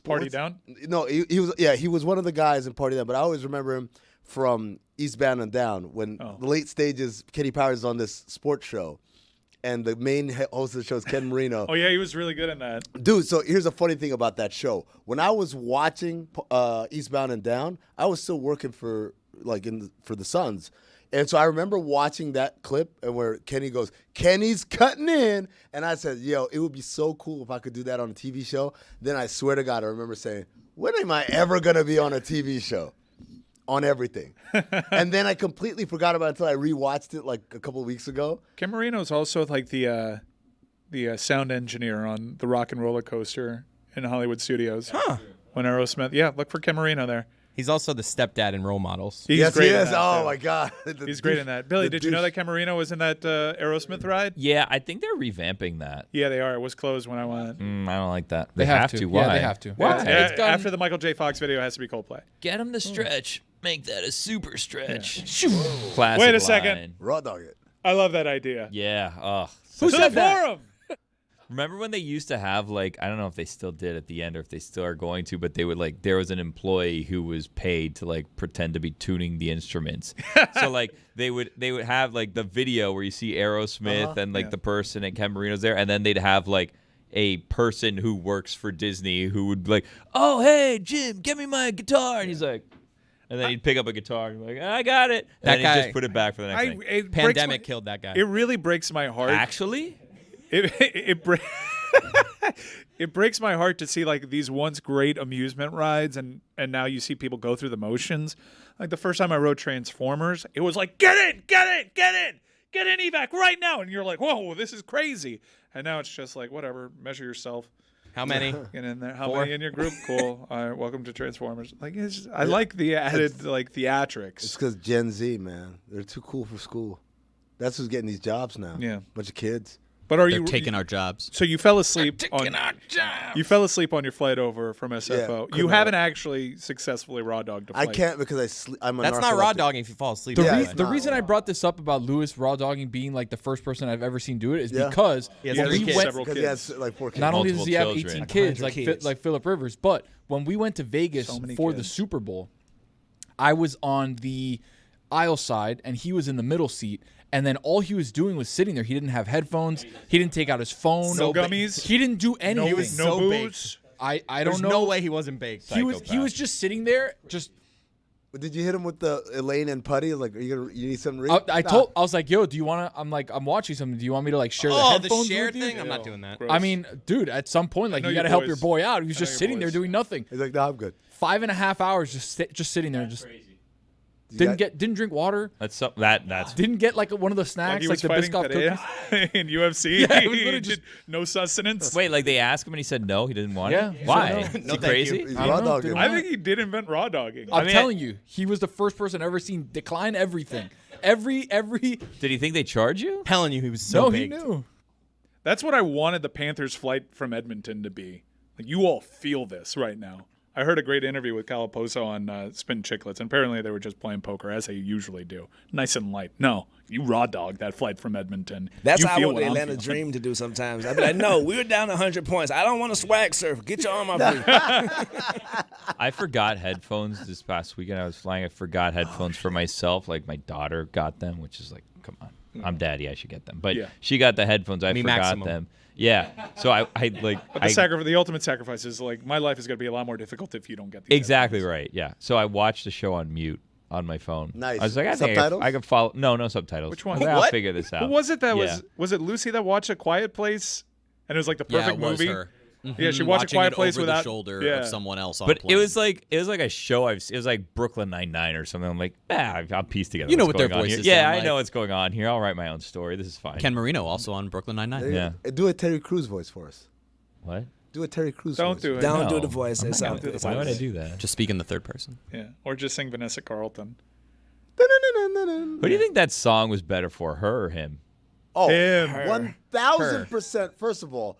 Party Down? No, he was one of the guys in Party Down, but I always remember him from Eastbound and Down when the late stages Kenny Powers is on this sports show. And the main host of the show is Ken Marino. Oh, yeah, he was really good in that. Dude, so here's a funny thing about that show. When I was watching Eastbound and Down, I was still working for the Suns. And so I remember watching that clip and where Kenny goes, Kenny's cutting in. And I said, yo, it would be so cool if I could do that on a TV show. Then I swear to God, I remember saying, when am I ever going to be on a TV show? On everything. And then I completely forgot about it until I rewatched it like a couple of weeks ago. Ken Marino's also like the sound engineer on the Rock and Roller Coaster in Hollywood Studios. Huh. When Aerosmith. Yeah, look for Ken Marino there. He's also the stepdad in Role Models. He's Yes, great he in is. that, Oh, too. my God. He's great in that. Billy, did you know that Ken Marino was in that Aerosmith ride? Yeah, I think they're revamping that. Yeah, they are. It was closed when I went. I don't like that. They have have to. Why? Yeah, they have to. Why? Yeah, It's done. after the Michael J. Fox video, it has to be Coldplay. Get them to stretch. Make that a super stretch. Classic Wait a second. line. Raw dog it. I love that idea. Yeah. Oh. Who said that? Remember when they used to have like, I don't know if they still did at the end or if they still are going to, but they would like, there was an employee who was paid to like pretend to be tuning the instruments. So like they would have like the video where you see Aerosmith and like the person and Ken Marino's there, and then they'd have like a person who works for Disney who would be like, oh hey Jim, get me my guitar, and he's like, and then he'd pick up a guitar and be like, I got it, and That then guy- he'd just put it back for the next thing. Pandemic killed that guy. It really breaks my heart. Actually, It breaks my heart to see like these once great amusement rides and now you see people go through the motions. Like the first time I rode Transformers, it was like get in evac right now, and you're like, whoa, this is crazy. And now it's just like whatever, measure yourself. How many? Get in there. How 4? many in your group? Cool. All right, welcome to Transformers. Like I like the added like theatrics. It's because Gen Z, man. They're too cool for school. That's who's getting these jobs now. Yeah. Bunch of kids. But are They're you taking our jobs. So you fell asleep on you fell asleep on your flight over from SFO. couldn't You have. haven't actually successfully raw dogged a I flight. can't because I'm a That's not raw narcoleptic. dogging if you fall asleep. The, Yeah, rea- it's the not. reason I brought this up about Lewis raw dogging being like the first person I've ever seen do it is Yeah. because He has when three we kids. went, Several Because he kids. has like 4 kids. not only does he have Multiple 18 children. kids 100 like kids. like Phillip Rivers, but when we went to Vegas So many for the kids. Super Bowl, I was on the aisle side and he was in the middle seat. And then all he was doing was sitting there. He didn't have headphones. He didn't take out his phone. No gummies. He didn't do anything. No, was no so booze. I There's don't know. no way he wasn't baked. He was just sitting there. Just Did you hit him with the Elaine and Putty? Like, you need something to read? I was like, yo, do you want to? I'm watching something. Do you want me to like share the Oh, the headphones share with you? thing? I'm not doing that. Gross. I mean, dude, at some point, like know you your got to help your boys. boy out. He was I know just your sitting there boys. doing nothing. He's like, no, I'm good. 5.5 hours just sitting there, just got- didn't drink water. that's Didn't get like one of the Like snacks, he like was the fighting Biscoff today cookies. in UFC. Yeah, it was He literally did just- no sustenance. Wait, like they asked him and he said no, he didn't want Yeah, it. he Why? said no. Is No, he thank crazy? you. He's I raw don't know, dogging. dude. I think he did invent raw dogging. I'm mean, telling you, he was the first person I've ever seen decline everything. Every Did he think they charge you? Telling you he was so no, he baked. knew. That's what I wanted the Panthers' flight from Edmonton to be. Like, you all feel this right now. I heard a great interview with Calaposo on Spin Chicklets, and apparently they were just playing poker, as they usually do. Nice and light. No, you raw dog that flight from Edmonton. That's you how I feel want the what I'm Atlanta feeling. Dream to do sometimes. I'd be like, no, we're down 100 points. I don't want to swag surf. Get your arm off me. I forgot headphones this past weekend. I was flying. I forgot headphones for myself. Like, my daughter got them, which is like, come on. I'm daddy. I should get them. But she got the headphones. I forgot maximum. them. Yeah. So I like. But the ultimate sacrifice is, like, my life is going to be a lot more difficult if you don't get these Exactly headphones. right. Yeah. So I watched the show on mute on my phone. Nice. I was like, I think Subtitles? I can follow. No subtitles. Which one? I was like, What? I'll figure this out. Who was it that Yeah. was it Lucy that watched A Quiet Place? And it was like the perfect yeah, it was movie. her. Yeah, she watched Watching A Quiet it Place over without the shoulder of someone else on a But plane. it was like a show. It was like Brooklyn Nine-Nine or something. I'm like, I'll piece together. You know what's what their going on here. voices Yeah, sound I know like. what's going on here. I'll write my own story. This is fine. Ken Marino also on Brooklyn Nine-Nine. Yeah. Do a Terry Crews voice for us. What? Do a Terry Crews Don't voice. do it. Don't No. do the voice. I'm It's not not gonna- good. Why would I do that? Just speak in the third person. Yeah, or just sing Vanessa Carlton. Who do you think that song was better for, her or him? Oh, Him. 1,000%. First of all,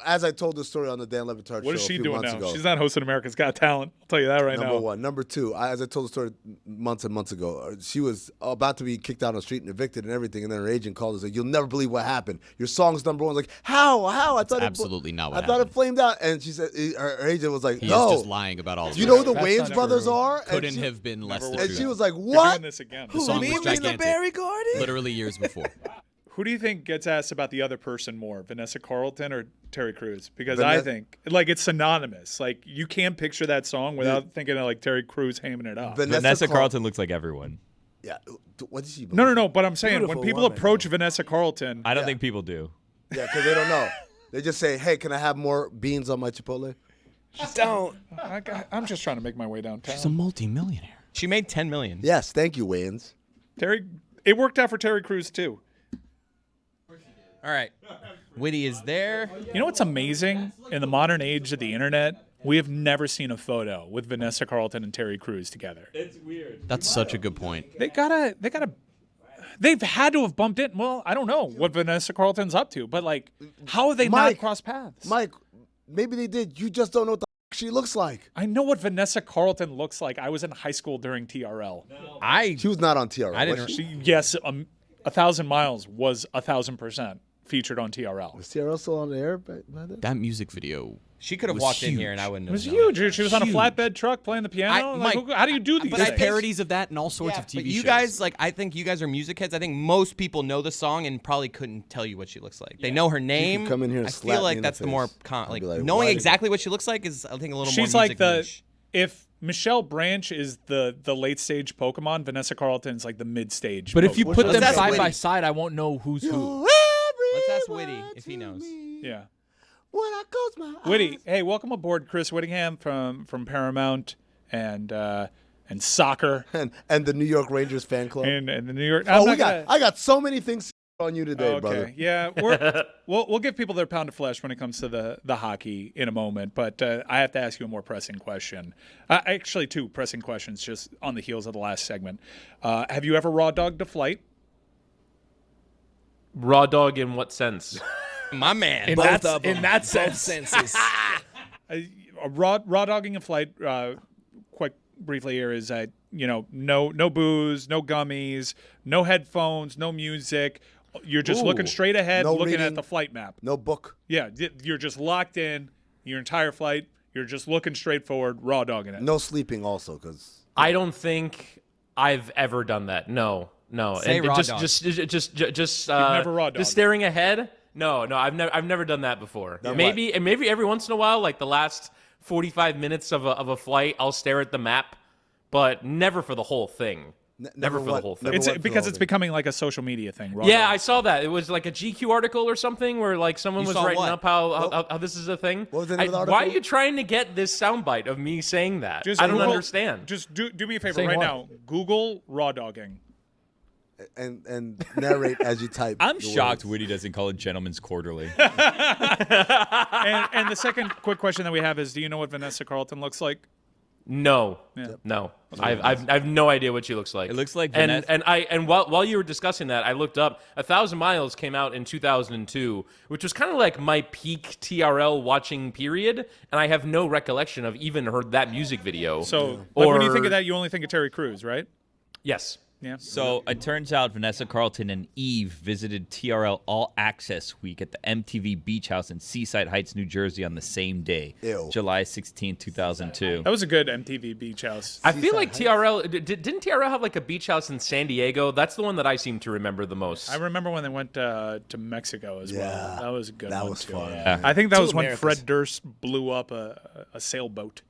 as I told the story on the Dan Le Batard Show What is a she few doing months now? ago. She's not hosting America's Got Talent. I'll tell you that right now. Number one. Number two, as I told the story months and months ago, she was about to be kicked out on the street and evicted and everything, and then her agent called and said, "You'll never believe what happened. Your song's number one." Like, how? I thought absolutely not what I thought it happened. flamed out, and she said her agent was like, He "No, is just lying about all of do you this. know who the That's Wayans not brothers true. are?" And Couldn't she- have been less than And true. she was like, You're "What?" doing this again. The song Me was and the gigantic. Barry Garden? Literally years before. Who do you think gets asked about the other person more, Vanessa Carlton or Terry Crews? Because I think, like, it's synonymous. Like, you can't picture that song without thinking of, like, Terry Crews hamming it up. Vanessa Carlton looks like everyone. Yeah. What did she? No. But I'm saying Beautiful when people woman, approach Vanessa Carlton, I don't think people do. Yeah, because they don't know. They just say, "Hey, can I have more beans on my Chipotle?" Don't. I'm just trying to make my way downtown. She's a multi-millionaire. She made $10 million. Yes, thank you, Wayans. It worked out for Terry Crews too. All right. Witty is there. You know what's amazing? In the modern age of the internet, we have never seen a photo with Vanessa Carlton and Terry Crews together. That's such a good point. They've had to have bumped in. Well, I don't know what Vanessa Carlton's up to, but, like, how have they not Mike, crossed paths? Mike, maybe they did. You just don't know what the she looks like. I know what Vanessa Carlton looks like. I was in high school during TRL. She was not on TRL. I didn't. Was she? Yes, 1,000 Miles was 1,000% featured on TRL. Was TRL still on the air by then? That music video. She could have was walked in huge. here and I wouldn't It have was known. huge. She was on a Huge. flatbed truck playing the piano. Like, Mike, how do you do these but There's things? parodies of that in all sorts of TV But you shows. guys, like, I think you guys are music heads. I think most people know the song and probably couldn't tell you what she looks like. They know her name. come in here and I slap feel me like in the that's the face. more I'll like be like, knowing why? exactly what she looks like is, I think, a little more She's music like niche. if Michelle Branch is the late stage Pokemon, Vanessa Carlton's like the mid stage. But if you put them Let's ask side by Witty. side, I won't know who's who. Let's ask Witty if he knows. yeah. When I close my Witty, eyes. hey, welcome aboard, Chris Whittingham from Paramount and soccer and the New York Rangers fan club. and the New York. Oh, I'm not I got so many things on you today, okay, brother. yeah, we'll give people their pound of flesh when it comes to the hockey in a moment, but I have to ask you a more pressing question. Actually, two pressing questions just on the heels of the last segment. Have you ever raw dogged a flight? Raw dog in what sense? My man. In Both that, of them. in that Both sense. senses. Raw dogging a flight. Quite briefly here is that no booze, no gummies, no headphones, no music. You're just Ooh. looking straight ahead, No looking reading. at the flight map. No book. Yeah, you're just locked in your entire flight. You're just looking straight forward, raw dogging it. No sleeping also, because I don't think I've ever done that. No. Say And raw just dog. just never raw dogged. just staring ahead. No, I've never done that before. Maybe every once in a while, like the last 45 minutes of a flight, I'll stare at the map, but never for the whole thing. Never for the whole thing. It's went through because all it's of it. becoming like a social media thing. Raw Yeah, dogging. I saw that. It was like a GQ article or something where like someone You was saw writing what? up how this is a thing. What was the name of the Why article? are you trying to get this soundbite of me saying that? Just I don't Google- understand. Just do me a favor Saying right what? now. Google raw dogging. and narrate as you type. I'm the shocked words. Witty doesn't call it Gentleman's Quarterly. And the second quick question that we have is, do you know what Vanessa Carlton looks like? No, no. I have no idea what she looks like. It looks like and while you were discussing that, I looked up 1,000 Miles came out in 2002, which was kind of like my peak TRL watching period, and I have no recollection of even heard that music video. So when you think of that, you only think of Terry Crews, right? Yes. Yeah. So it turns out Vanessa Carlton and Eve visited TRL All Access Week at the MTV Beach House in Seaside Heights, New Jersey on the same day, July 16, 2002. That was a good MTV Beach House. I feel like TRL didn't TRL have like a beach house in San Diego? That's the one that I seem to remember the most. I remember when they went to Mexico as well. That was a good one. That was too. fun. Yeah. I think that was when Americas. Fred Durst blew up a sailboat.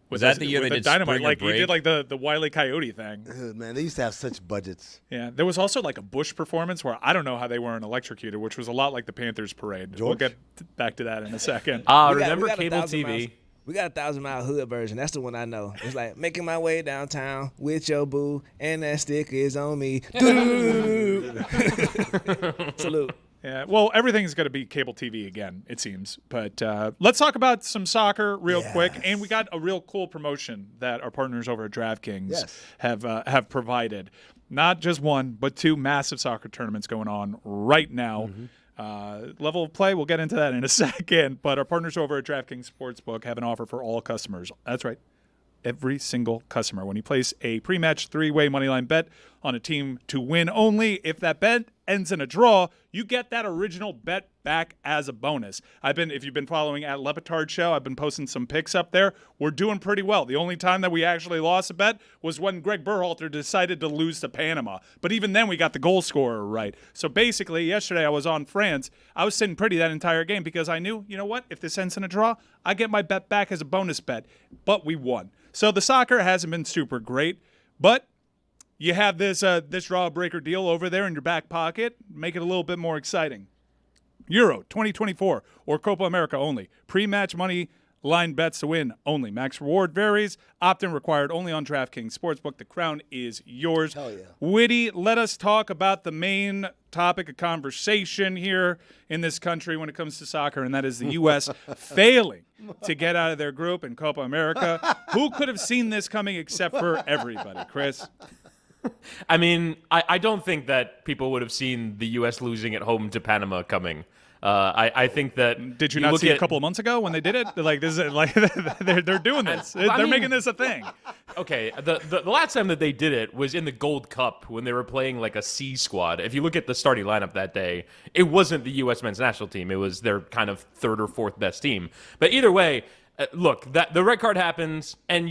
Was that the year they with did dynamite? Spring Like Break? he did like the Wile E. Coyote thing. Dude, man, they used to have such budgets. Yeah, there was also like a Bush performance where I don't know how they weren't electrocuted, which was a lot like the Panthers parade. We'll get back to that in a second. Remember we got cable 1,000 TV? Miles. We got 1,000 Mile Hood version. That's the one I know. It's like making my way downtown with your boo, and that stick is on me. Salute. Yeah, well, everything's going to be cable TV again, it seems. But let's talk about some soccer real quick. And we got a real cool promotion that our partners over at DraftKings have provided. Not just one, but two massive soccer tournaments going on right now. Level of play, we'll get into that in a second. But our partners over at DraftKings Sportsbook have an offer for all customers. That's right. Every single customer. When you place a pre-match three-way moneyline bet on a team to win only, if that bet ends in a draw, you get that original bet back as a bonus. If you've been following at Le Batard Show, I've been posting some picks up there. We're doing pretty well. The only time that we actually lost a bet was when Gregg Berhalter decided to lose to Panama. But even then, we got the goal scorer right. So basically, yesterday I was on France. I was sitting pretty that entire game because I knew, you know what? If this ends in a draw, I get my bet back as a bonus bet. But we won. So the soccer hasn't been super great, but you have this draw breaker deal over there in your back pocket. Make it a little bit more exciting. Euro 2024 or Copa America only. Pre-match money line bets to win only. Max reward varies. Opt-in required only on DraftKings Sportsbook. The crown is yours. Hell yeah. Witty, let us talk about the main topic of conversation here in this country when it comes to soccer, and that is the U.S. failing to get out of their group in Copa America. Who could have seen this coming except for everybody, Chris? I mean, I don't think that people would have seen the U.S. losing at home to Panama coming. I think that. Did you not see a couple of months ago when they did it? Like this is like they're doing this. They're making this a thing. Okay, the last time that they did it was in the Gold Cup when they were playing like a C squad. If you look at the starting lineup that day, it wasn't the U.S. men's national team. It was their kind of third or fourth best team. But either way, look, the red card happens, and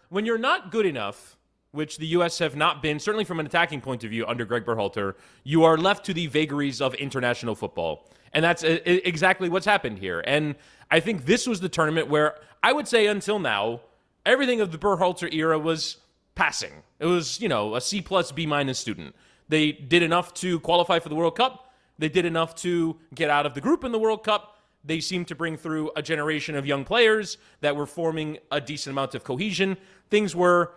when you're not good enough, which the U.S. have not been, certainly from an attacking point of view under Gregg Berhalter, you are left to the vagaries of international football. And that's exactly what's happened here. And I think this was the tournament where I would say until now, everything of the Berhalter era was passing. It was, a C plus B minus student. They did enough to qualify for the World Cup. They did enough to get out of the group in the World Cup. They seemed to bring through a generation of young players that were forming a decent amount of cohesion. Things were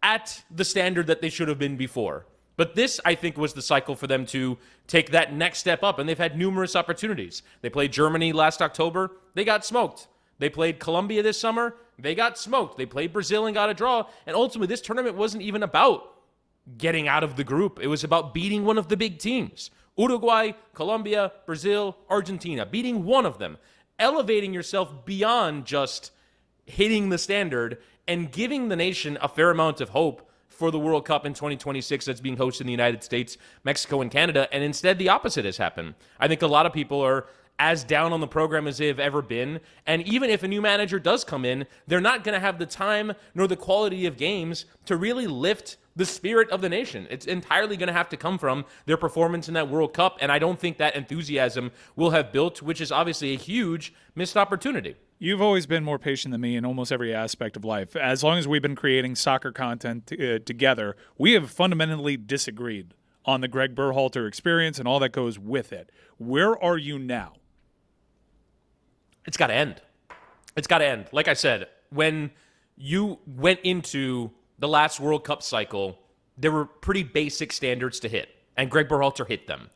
at the standard that they should have been before. But this, I think, was the cycle for them to take that next step up, and they've had numerous opportunities. They played Germany last October. They got smoked. They played Colombia this summer. They got smoked. They played Brazil and got a draw. And ultimately, this tournament wasn't even about getting out of the group. It was about beating one of the big teams. Uruguay, Colombia, Brazil, Argentina. Beating one of them. Elevating yourself beyond just hitting the standard and giving the nation a fair amount of hope for the World Cup in 2026 that's being hosted in the United States, Mexico, and Canada. And instead, the opposite has happened. I think a lot of people are as down on the program as they've ever been. And even if a new manager does come in, they're not going to have the time nor the quality of games to really lift the spirit of the nation. It's entirely going to have to come from their performance in that World Cup. And I don't think that enthusiasm will have built, which is obviously a huge missed opportunity. You've always been more patient than me in almost every aspect of life. As long as we've been creating soccer content together, we have fundamentally disagreed on the Gregg Berhalter experience and all that goes with it. Where are you now? It's got to end. It's got to end. Like I said, when you went into the last World Cup cycle, there were pretty basic standards to hit, and Gregg Berhalter hit them.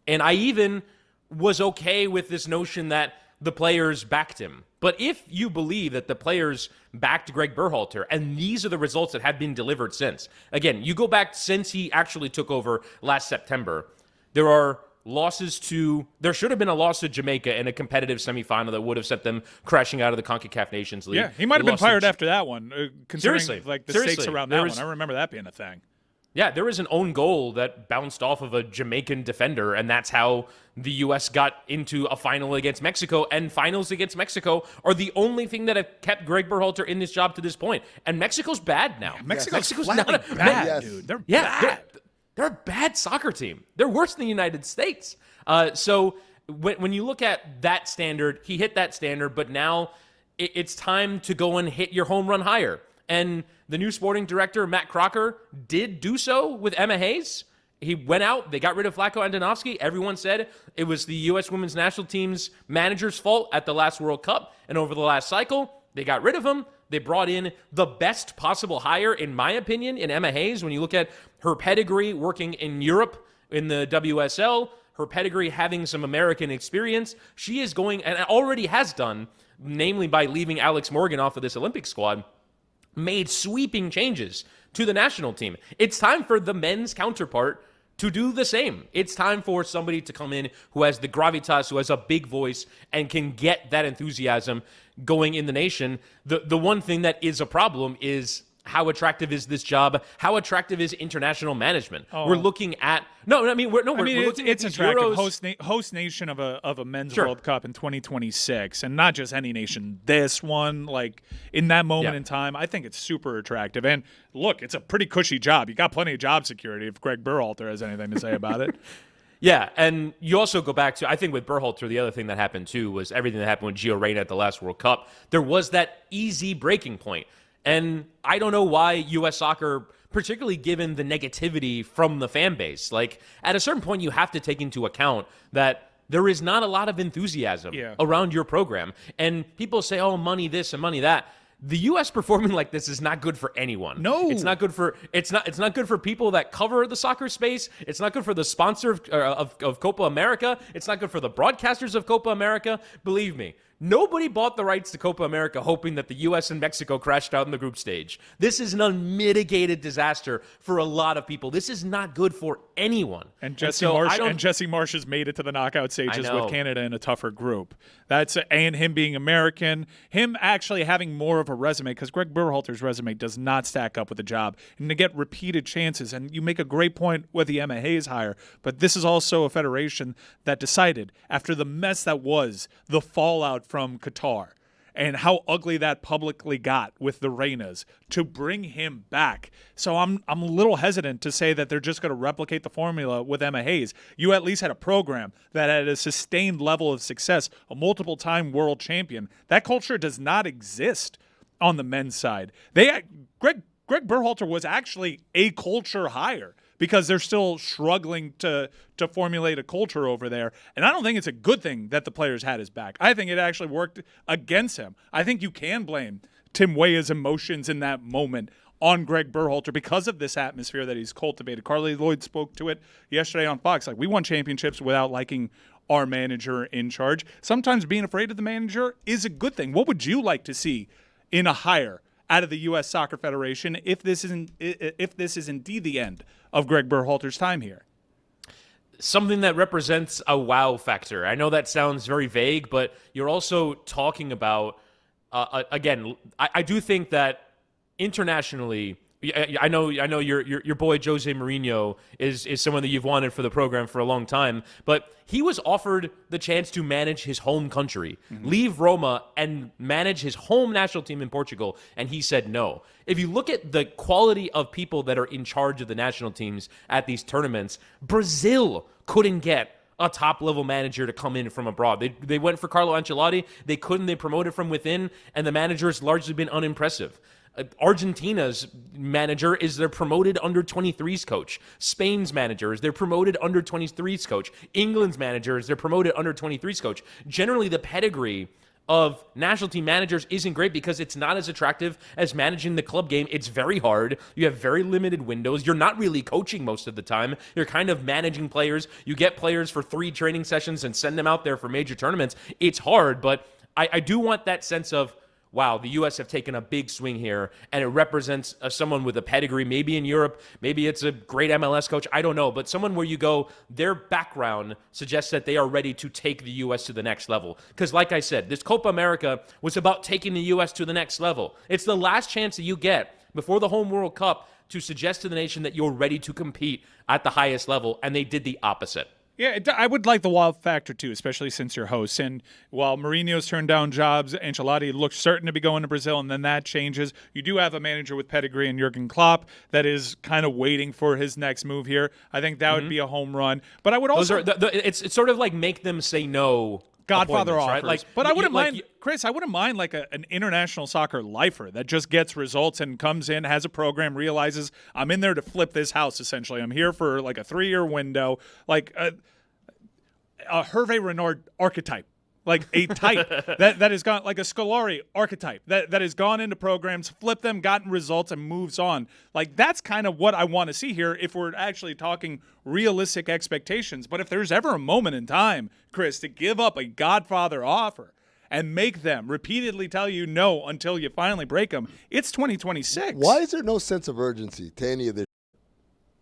And I even was okay with this notion that the players backed him. But if you believe that the players backed Gregg Berhalter, and these are the results that have been delivered since, again, you go back since he actually took over last September, there are losses to, there should have been a loss to Jamaica in a competitive semifinal that would have sent them crashing out of the CONCACAF Nations League. Yeah, he might have been fired after that one, considering the Seriously. stakes around that one. I remember that being a thing. Yeah, there was an own goal that bounced off of a Jamaican defender, and that's how the U.S. got into a final against Mexico, and finals against Mexico are the only thing that have kept Gregg Berhalter in this job to this point. And Mexico's bad now. Mexico's not bad, dude. They're bad. They're a bad soccer team. They're worse than the United States. So when you look at that standard, he hit that standard, but now it's time to go and hit your home run higher. And the new sporting director, Matt Crocker, did do so with Emma Hayes. He went out. They got rid of Vlatko Andonovski. Everyone said it was the U.S. women's national team's manager's fault at the last World Cup. And over the last cycle, they got rid of him. They brought in the best possible hire, in my opinion, in Emma Hayes. When you look at her pedigree working in Europe in the WSL, her pedigree having some American experience, she is going, and already has done, namely by leaving Alex Morgan off of this Olympic squad, made sweeping changes to the national team. It's time for the men's counterpart to do the same. It's time for somebody to come in who has the gravitas, who has a big voice, and can get that enthusiasm going in the nation. The one thing that is a problem is, how attractive is this job? How attractive is international management? We're looking at we're looking it's at these attractive. Euros. Host nation of a men's World Cup in 2026, and not just any nation. This one, like in that moment in time, I think it's super attractive. And look, it's a pretty cushy job. You got plenty of job security if Gregg Berhalter has anything to say about it. Yeah, and you also go back to, I think with Berhalter, the other thing that happened too was everything that happened with Gio Reyna at the last World Cup. There was that easy breaking point. And I don't know why U.S. soccer, particularly given the negativity from the fan base, like at a certain point you have to take into account that there is not a lot of enthusiasm around your program. And people say, oh, money this and money that. The U.S. performing like this is not good for anyone. No, it's not good for it's not good for people that cover the soccer space. It's not good for the sponsor of Copa America. It's not good for the broadcasters of Copa America. Believe me, nobody bought the rights to Copa America hoping that the U.S. and Mexico crashed out in the group stage. This is an unmitigated disaster for a lot of people. This is not good for anyone. And Jesse Marsh has made it to the knockout stages with Canada in a tougher group. And him being American, him actually having more of a resume, because Gregg Berhalter's resume does not stack up with the job. And to get repeated chances, and you make a great point with the Emma Hayes hire, but this is also a federation that decided, after the mess that was the fallout from Qatar and how ugly that publicly got with the Reynas, to bring him back. So I'm a little hesitant to say that they're just going to replicate the formula with Emma Hayes. You at least had a program that had a sustained level of success, a multiple-time world champion. That culture does not exist on the men's side. Gregg Berhalter was actually a culture hire, because they're still struggling to formulate a culture over there. And I don't think it's a good thing that the players had his back. I think it actually worked against him. I think you can blame Tim Weah's emotions in that moment on Gregg Berhalter because of this atmosphere that he's cultivated. Carly Lloyd spoke to it yesterday on Fox. Like, we won championships without liking our manager in charge. Sometimes being afraid of the manager is a good thing. What would you like to see in a hire out of the U.S. Soccer Federation if this is indeed the end of Gregg Berhalter's time here? Something that represents a wow factor. I know that sounds very vague, but you're also talking about, again, I do think that internationally, I know your boy Jose Mourinho is someone that you've wanted for the program for a long time, but he was offered the chance to manage his home country, leave Roma and manage his home national team in Portugal, and he said no. If you look at the quality of people that are in charge of the national teams at these tournaments, Brazil couldn't get a top-level manager to come in from abroad. They went for Carlo Ancelotti. They couldn't. They promoted from within, and the manager has largely been unimpressive. Argentina's manager is their promoted under-23s coach. Spain's manager is their promoted under-23s coach. England's manager is their promoted under-23s coach. Generally, the pedigree of national team managers isn't great because it's not as attractive as managing the club game. It's very hard. You have very limited windows. You're not really coaching most of the time. You're kind of managing players. You get players for 3 training sessions and send them out there for major tournaments. It's hard, but I do want that sense of, wow, the U.S. have taken a big swing here, and it represents someone with a pedigree, maybe in Europe, maybe it's a great MLS coach, I don't know, but someone where you go, their background suggests that they are ready to take the U.S. to the next level. Because like I said, this Copa America was about taking the U.S. to the next level. It's the last chance that you get before the home World Cup to suggest to the nation that you're ready to compete at the highest level, and they did the opposite. Yeah, I would like the wild factor, too, especially since you're hosts. And while Mourinho's turned down jobs, Ancelotti looks certain to be going to Brazil, and then that changes. You do have a manager with pedigree in Jurgen Klopp that is kind of waiting for his next move here. I think that would be a home run. But I would also... It's sort of like make them say no. Godfather offers. Right? Like, but I wouldn't mind, Chris, I wouldn't mind like an international soccer lifer that just gets results and comes in, has a program, realizes I'm in there to flip this house, essentially. I'm here for like a 3-year window, like a Hervé Renard archetype. Like a type that has gone, like a Scolari archetype that has gone into programs, flipped them, gotten results, and moves on. Like that's kind of what I want to see here if we're actually talking realistic expectations. But if there's ever a moment in time, Chris, to give up a Godfather offer and make them repeatedly tell you no until you finally break them, it's 2026. Why is there no sense of urgency to any of this?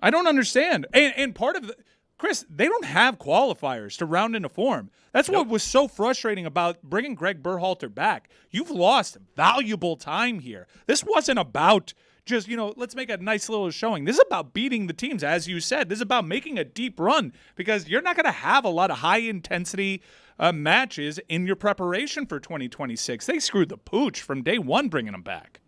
I don't understand. And part of Chris, they don't have qualifiers to round into form. That's what was so frustrating about bringing Gregg Berhalter back. You've lost valuable time here. This wasn't about just, let's make a nice little showing. This is about beating the teams, as you said. This is about making a deep run because you're not going to have a lot of high-intensity matches in your preparation for 2026. They screwed the pooch from day one bringing him back.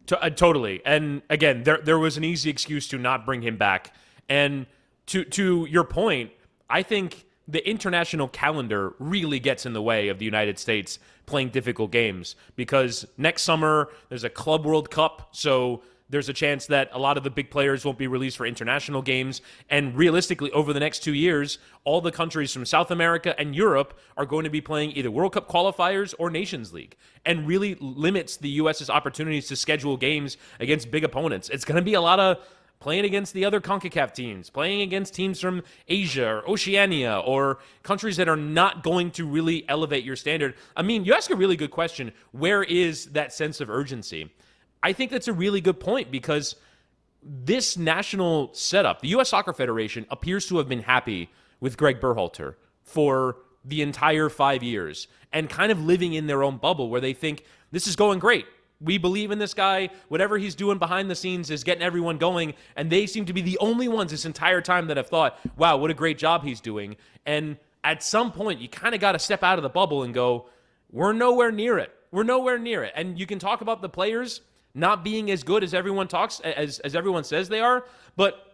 Totally. And, again, there was an easy excuse to not bring him back. And to your point, I think the international calendar really gets in the way of the United States playing difficult games because next summer there's a Club World Cup, so there's a chance that a lot of the big players won't be released for international games. And realistically, over the next 2 years, all the countries from South America and Europe are going to be playing either World Cup qualifiers or Nations League, and really limits the U.S.'s opportunities to schedule games against big opponents. It's going to be a lot of playing against the other CONCACAF teams, playing against teams from Asia or Oceania or countries that are not going to really elevate your standard. I mean, you ask a really good question. Where is that sense of urgency? I think that's a really good point because this national setup, the U.S. Soccer Federation appears to have been happy with Gregg Berhalter for the entire 5 years and kind of living in their own bubble where they think this is going great. We believe in this guy. Whatever he's doing behind the scenes is getting everyone going. And they seem to be the only ones this entire time that have thought, wow, what a great job he's doing. And at some point, you kind of got to step out of the bubble and go, we're nowhere near it. We're nowhere near it. And you can talk about the players not being as good as everyone talks, as everyone says they are, but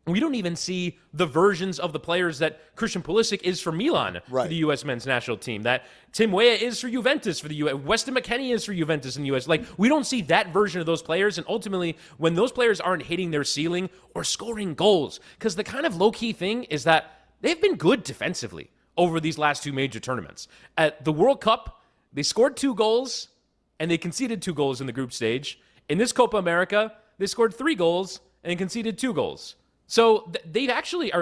we don't even see the versions of the players that Christian Pulisic is for Milan for the U.S. men's national team, that Tim Weah is for Juventus for the U.S., Weston McKennie is for Juventus in the U.S. Like, we don't see that version of those players, and ultimately, when those players aren't hitting their ceiling or scoring goals, because the kind of low-key thing is that they've been good defensively over these last 2 major tournaments. At the World Cup, they scored 2 goals, and they conceded 2 goals in the group stage. In this Copa America, they scored 3 goals and conceded 2 goals. So they've actually,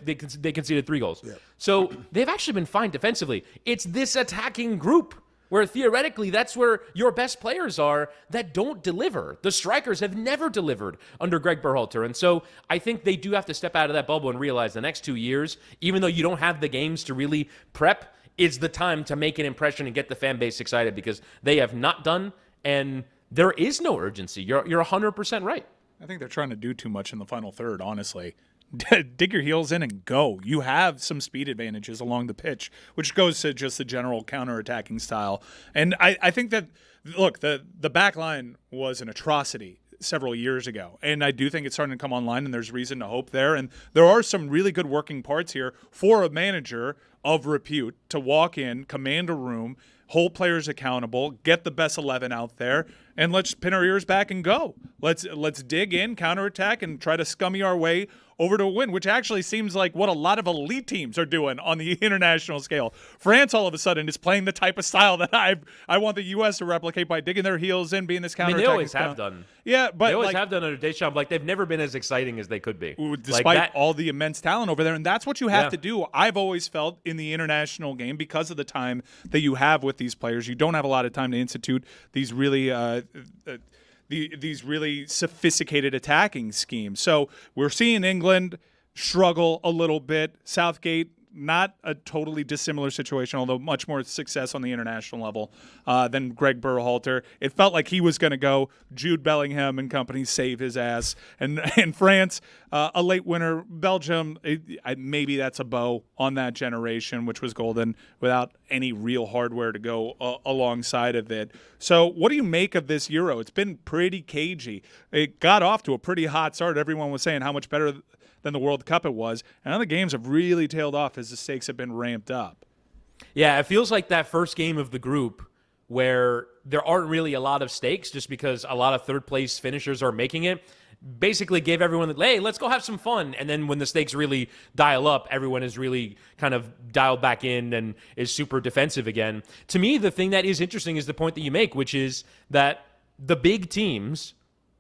they conceded 3 goals. Yeah. So they've actually been fine defensively. It's this attacking group where theoretically that's where your best players are that don't deliver. The strikers have never delivered under Gregg Berhalter. And so I think they do have to step out of that bubble and realize the next 2 years, even though you don't have the games to really prep, is the time to make an impression and get the fan base excited because they have not done, and there is no urgency. You're 100% right. I think they're trying to do too much in the final third, honestly. Dig your heels in and go. You have some speed advantages along the pitch, which goes to just the general counterattacking style. And I think that, look, the back line was an atrocity several years ago. And I do think it's starting to come online, and there's reason to hope there. And there are some really good working parts here for a manager of repute to walk in, command a room, hold players accountable, get the best 11 out there, and let's pin our ears back and go. Let's dig in, counterattack, and try to scummy our way over to a win, which actually seems like what a lot of elite teams are doing on the international scale. France all of a sudden is playing the type of style that I want the U.S. to replicate by digging their heels in, being this counterattack. They always have done. Yeah, but they always have done under Deschamps. Like, they've never been as exciting as they could be, despite all the immense talent over there. And that's what you have to do. I've always felt in the international game, because of the time that you have with these players, you don't have a lot of time to institute these really these really sophisticated attacking schemes. So we're seeing England struggle a little bit. Southgate, not a totally dissimilar situation, although much more success on the international level than Gregg Berhalter. It felt like he was going to go. Jude Bellingham and company save his ass. And France, a late winner. Belgium, maybe that's a bow on that generation, which was golden, without any real hardware to go alongside of it. So what do you make of this Euro? It's been pretty cagey. It got off to a pretty hot start. Everyone was saying how much better than the World Cup it was. And other games have really tailed off as the stakes have been ramped up. Yeah, it feels like that first game of the group where there aren't really a lot of stakes just because a lot of third-place finishers are making it. Basically gave everyone, hey, let's go have some fun. And then when the stakes really dial up, everyone is really kind of dialed back in and is super defensive again. To me, the thing that is interesting is the point that you make, which is that the big teams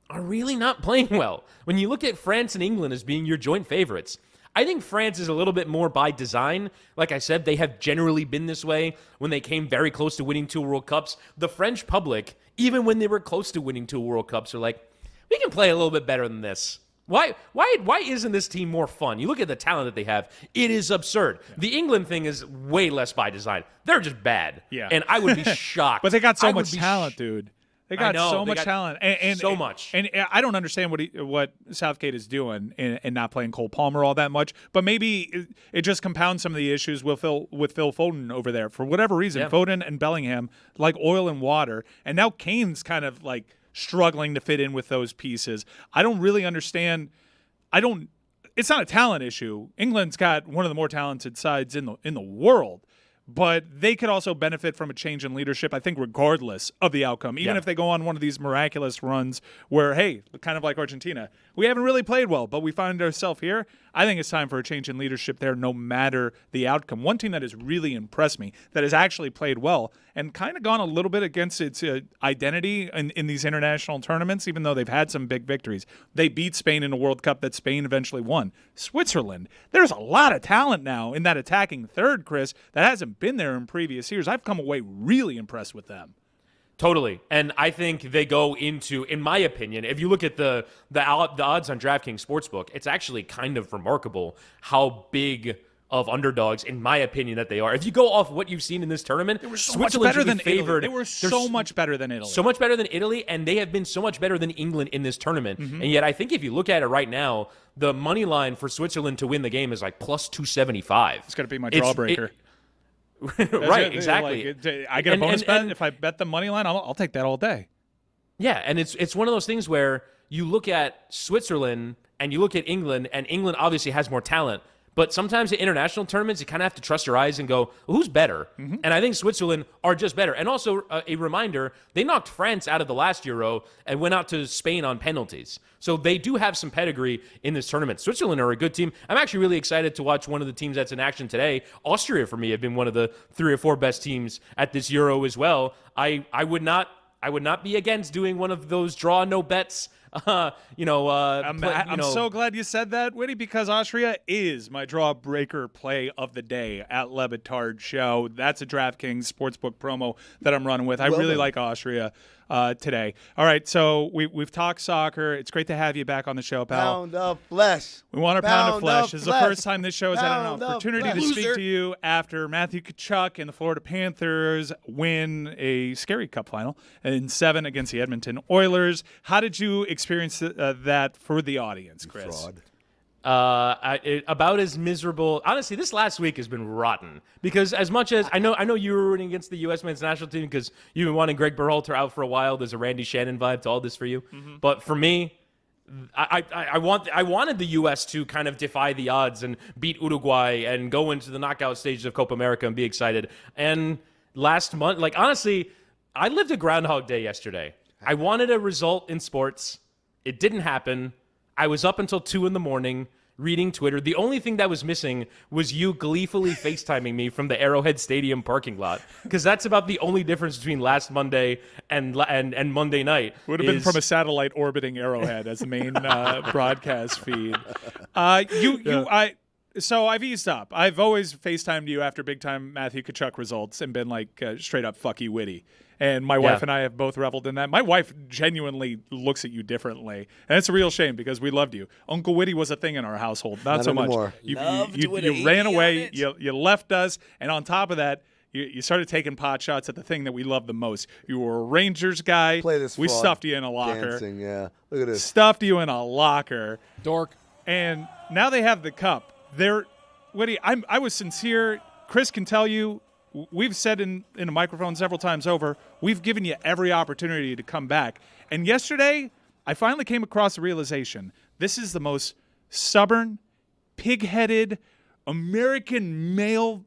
are really not playing well. When you look at France and England as being your joint favorites, I think France is a little bit more by design. Like I said, they have generally been this way when they came very close to winning 2 World Cups. The French public, even when they were close to winning 2 World Cups, are like, we can play a little bit better than this. Why isn't this team more fun? You look at the talent that they have. It is absurd. Yeah. The England thing is way less by design. They're just bad. Yeah. And I would be shocked. But they got so much talent, dude. They got so much talent, and so much. And I don't understand what Southgate is doing and not playing Cole Palmer all that much. But maybe it just compounds some of the issues with Phil Foden over there for whatever reason. Yeah. Foden and Bellingham like oil and water, and now Kane's kind of like struggling to fit in with those pieces. I don't really understand. It's not a talent issue. England's got one of the more talented sides in the world. But they could also benefit from a change in leadership, I think, regardless of the outcome. Even if they go on one of these miraculous runs where, hey, kind of like Argentina, we haven't really played well, but we find ourselves here. I think it's time for a change in leadership there, no matter the outcome. One team that has really impressed me, that has actually played well and kind of gone a little bit against its identity in these international tournaments, even though they've had some big victories. They beat Spain in a World Cup that Spain eventually won. Switzerland, there's a lot of talent now in that attacking third, Chris, that hasn't been there in previous years. I've come away really impressed with them. Totally. And I think they go into, in my opinion, if you look at the odds on DraftKings Sportsbook, it's actually kind of remarkable how big of underdogs, in my opinion, that they are. If you go off what you've seen in this tournament, they were so much better than favored. They were so much better than Italy. So much better than Italy, and they have been so much better than England in this tournament. Mm-hmm. And yet I think if you look at it right now, the money line for Switzerland to win the game is like plus 275. It's going to be my drawbreaker. Right, exactly. Like, I get a bonus bet if I bet the money line. I'll take that all day. Yeah, and it's one of those things where you look at Switzerland and you look at England, and England obviously has more talent. But sometimes in international tournaments, you kind of have to trust your eyes and go, well, who's better? Mm-hmm. And I think Switzerland are just better. And also a reminder, they knocked France out of the last Euro and went out to Spain on penalties. So they do have some pedigree in this tournament. Switzerland are a good team. I'm actually really excited to watch one of the teams that's in action today. Austria, for me, have been one of the 3 or 4 best teams at this Euro as well. I would not be against doing one of those draw no bets. I'm so glad you said that, Witty, because Austria is my draw breaker play of the day at Le Batard Show. That's a DraftKings Sportsbook promo that I'm running with. I really like Austria today. All right, so we've talked soccer. It's great to have you back on the show, pal. Pound of flesh. We want our pound of flesh. This is the first time this show has had an opportunity to speak to you after Matthew Tkachuk and the Florida Panthers win a scary cup final in 7 against the Edmonton Oilers. How did you experience that for the audience, Chris? Fraud. About as miserable. Honestly, this last week has been rotten because as much as I know you were rooting against the U.S. men's national team because you've been wanting Gregg Berhalter out for a while. There's a Randy Shannon vibe to all this for you. Mm-hmm. But for me, I wanted the U.S. to kind of defy the odds and beat Uruguay and go into the knockout stages of Copa America and be excited. And last month, like honestly, I lived a Groundhog Day yesterday. I wanted a result in sports. It didn't happen. I was up until 2 a.m. reading Twitter. The only thing that was missing was you gleefully FaceTiming me from the Arrowhead Stadium parking lot, because that's about the only difference between last Monday and Monday night. Would have been from a satellite orbiting Arrowhead as the main broadcast feed. So I've eased up. I've always FaceTimed you after big-time Matthew Tkachuk results and been like straight up fuck you Witty. And my wife and I have both reveled in that. My wife genuinely looks at you differently. And it's a real shame because we loved you. Uncle Witty was a thing in our household. Not so anymore. Much. You ran away. You left us. And on top of that, you started taking pot shots at the thing that we love the most. You were a Rangers guy. We stuffed you in a locker. Dancing, yeah. Look at this. Stuffed you in a locker. Dork. And now they have the cup. Witty, I was sincere. Chris can tell you, we've said in a microphone several times over, we've given you every opportunity to come back. And yesterday, I finally came across the realization, this is the most stubborn, pig-headed, American male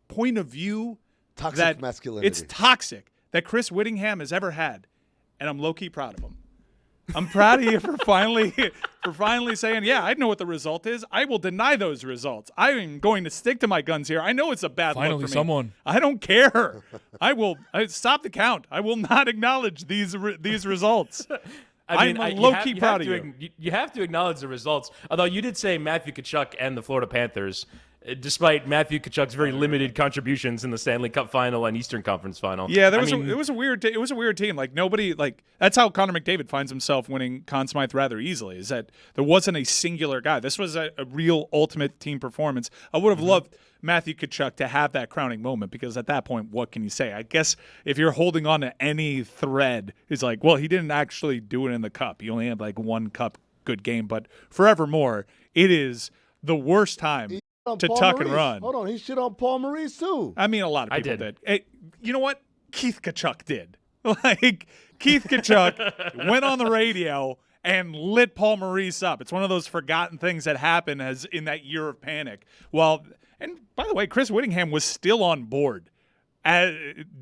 point of view. Toxic masculinity. It's toxic that Chris Whittingham has ever had. And I'm low-key proud of him. I'm proud of you for finally saying, yeah, I know what the result is. I will deny those results. I am going to stick to my guns here. I know it's a bad look for me. Someone. I don't care. I stop the count. I will not acknowledge these results. I'm low-key proud of you. You have to acknowledge the results. Although you did say Matthew Tkachuk and the Florida Panthers, despite Matthew Tkachuk's very limited contributions in the Stanley Cup final and Eastern Conference final. Yeah, it was a weird team. Like nobody, that's how Connor McDavid finds himself winning Conn Smythe rather easily. Is that there wasn't a singular guy. This was a real ultimate team performance. I would have loved Matthew Tkachuk to have that crowning moment, because at that point, what can you say? I guess if you're holding on to any thread, it's like, well, he didn't actually do it in the cup. He only had one cup good game, but forevermore, it is the worst time to tuck and run. Hold on, he shit on Paul Maurice too. I mean, a lot of people did. Hey, you know what? Keith Tkachuk did. Keith Tkachuk went on the radio and lit Paul Maurice up. It's one of those forgotten things that happened as in that year of panic. Well, and by the way, Chris Whittingham was still on board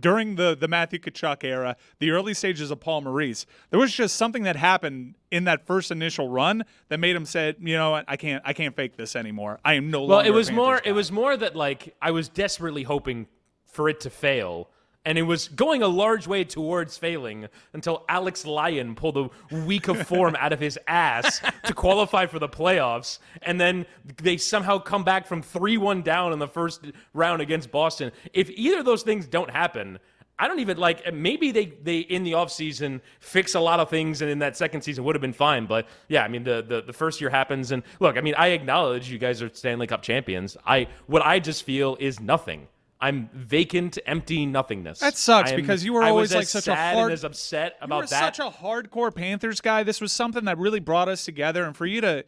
during the Matthew Tkachuk era, the early stages of Paul Maurice. There was just something that happened in that first initial run that made him say, you know what, I can't fake this anymore. I am no longer. Well, it was more that I was desperately hoping for it to fail. And it was going a large way towards failing until Alex Lyon pulled a week of form out of his ass to qualify for the playoffs. And then they somehow come back from 3-1 down in the first round against Boston. If either of those things don't happen, I don't even maybe they in the offseason fix a lot of things, and in that second season would have been fine. But yeah, I mean, the first year happens. And look, I mean, I acknowledge you guys are Stanley Cup champions. What I just feel is nothing. I'm vacant, empty nothingness. That sucks because you were always such a hard, as upset about that. You were such a hardcore Panthers guy. This was something that really brought us together, and for you to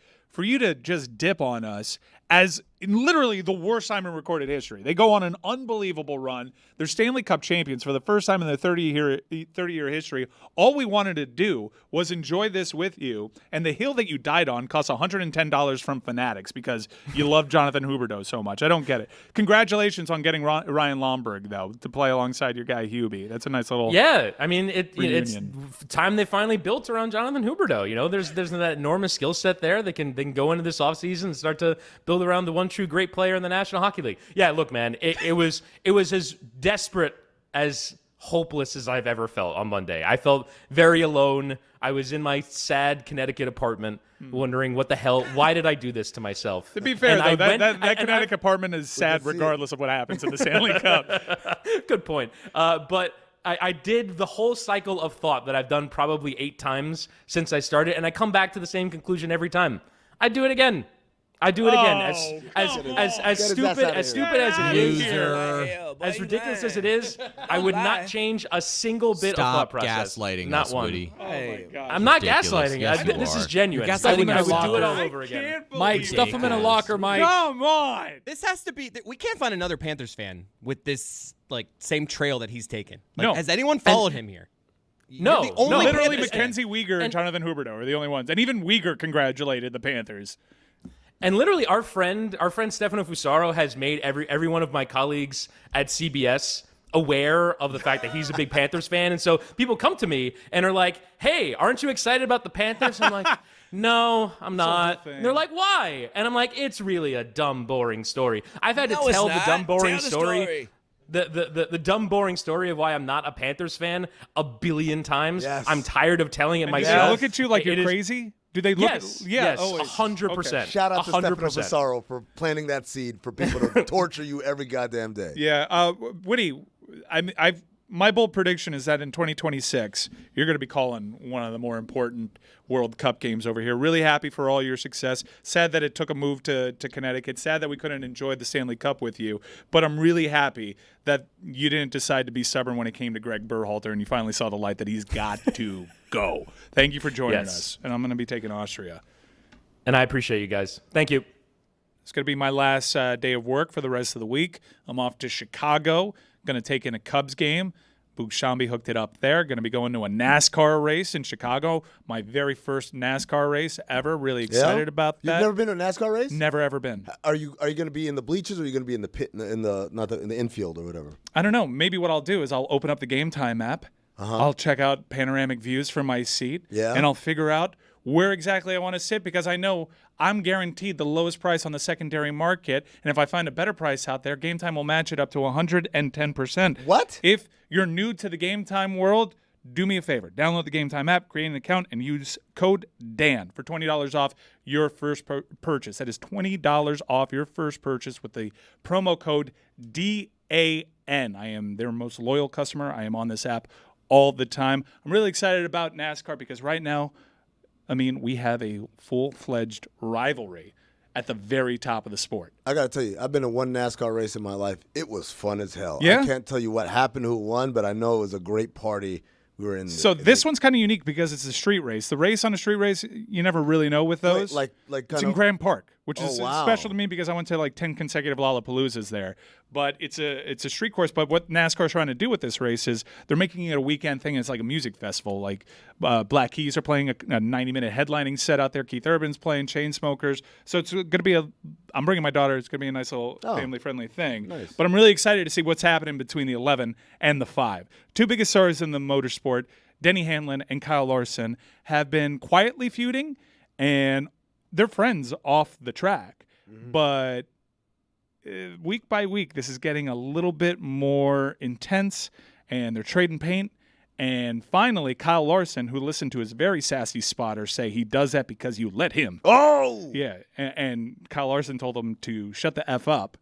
just dip on us as in literally the worst time in recorded history. They go on an unbelievable run. They're Stanley Cup champions for the first time in their 30-year history. All we wanted to do was enjoy this with you, and the hill that you died on costs $110 from Fanatics because you love Jonathan Huberdeau so much. I don't get it. Congratulations on getting Ryan Lomberg, though, to play alongside your guy Hubie. That's a nice little I mean, it's time they finally built around Jonathan Huberdeau. You know, there's that enormous skill set there. They can go into this offseason and start to build around the one true great player in the National Hockey League. Yeah, look, man, it was as desperate, as hopeless as I've ever felt on Monday. I felt very alone. I was in my sad Connecticut apartment wondering what the hell, why did I do this to myself? To be fair, though, that Connecticut apartment is sad regardless of what happens in the Stanley Cup. Good point. But I did the whole cycle of thought that I've done probably 8 times since I started, and I come back to the same conclusion every time. I do it again. As stupid as it is, as ridiculous as it is, I would not change a single bit of thought process. Stop gaslighting not us, one. Witty. Oh my God. I'm not gaslighting. Yes, This is genuine. You're I would gaslighting do us. it all over again. Mike, stuff him in a locker, Mike. Come on. This has to be. We can't find another Panthers fan with this same trail that he's taken. No. Has anyone followed him here? No, literally Mackenzie Weegar and Jonathan Huberdeau are the only ones, and even Weegar congratulated the Panthers. And literally, our friend Stefano Fusaro has made every one of my colleagues at CBS aware of the fact that he's a big Panthers fan. And so people come to me and are like, hey, aren't you excited about the Panthers? I'm like, no, I'm not. And they're like, why? And I'm like, it's really a dumb, boring story. I've had to tell the dumb, boring story. The dumb, boring story of why I'm not a Panthers fan a billion times. Yes. I'm tired of telling it And myself. they look at you like you're crazy? Do they look Yes, at, yeah, yes, always. 100%. Shout out to Stefano 100%. Pissarro for planting that seed for people to torture you every goddamn day. Yeah, Witty, my bold prediction is that in 2026, you're going to be calling one of the more important World Cup games over here. Really happy for all your success. Sad that it took a move to Connecticut. Sad that we couldn't enjoy the Stanley Cup with you. But I'm really happy that you didn't decide to be stubborn when it came to Gregg Berhalter and you finally saw the light that he's got to go. Thank you for joining us. And I'm going to be taking Austria. And I appreciate you guys. Thank you. It's going to be my last day of work for the rest of the week. I'm off to Chicago. Going to take in a Cubs game. Bouchambi hooked it up there. Going to be going to a NASCAR race in Chicago. My very first NASCAR race ever. Really excited about that. You've never been to a NASCAR race? Never ever been. Are you going to be in the bleachers or are you going to be in the pit in the infield or whatever? I don't know. Maybe what I'll do is I'll open up the Game Time app. I'll check out panoramic views from my seat. Yeah. And I'll figure out where exactly I want to sit because I know I'm guaranteed the lowest price on the secondary market. And if I find a better price out there, Game Time will match it up to 110%. What? If you're new to the Game Time world, do me a favor. Download the Game Time app, create an account, and use code DAN for $20 off your first purchase. That is $20 off your first purchase with the promo code DAN. I am their most loyal customer. I am on this app all the time. I'm really excited about NASCAR because right now, we have a full-fledged rivalry at the very top of the sport. I got to tell you, I've been in one NASCAR race in my life. It was fun as hell. Yeah? I can't tell you what happened, who won, but I know it was a great party. We were in. This one's kind of unique because it's a street race. The race on a street race, you never really know with those. It's in Grand Park, which is special to me because I went to like 10 consecutive Lollapaloozas there. But it's a street course. But what NASCAR is trying to do with this race is they're making it a weekend thing. It's like a music festival. Like Black Keys are playing a 90-minute headlining set out there. Keith Urban's playing, Chainsmokers. So it's going to be I'm bringing my daughter. It's going to be a nice little family-friendly thing. Nice. But I'm really excited to see what's happening between the 11 and the 5. Two biggest stars in the motorsport, Denny Hamlin and Kyle Larson, have been quietly feuding, and they're friends off the track. Mm-hmm. But week by week, this is getting a little bit more intense, and they're trading paint. And finally, Kyle Larson, who listened to his very sassy spotter say he does that because you let him. Oh! Yeah, and Kyle Larson told him to shut the F up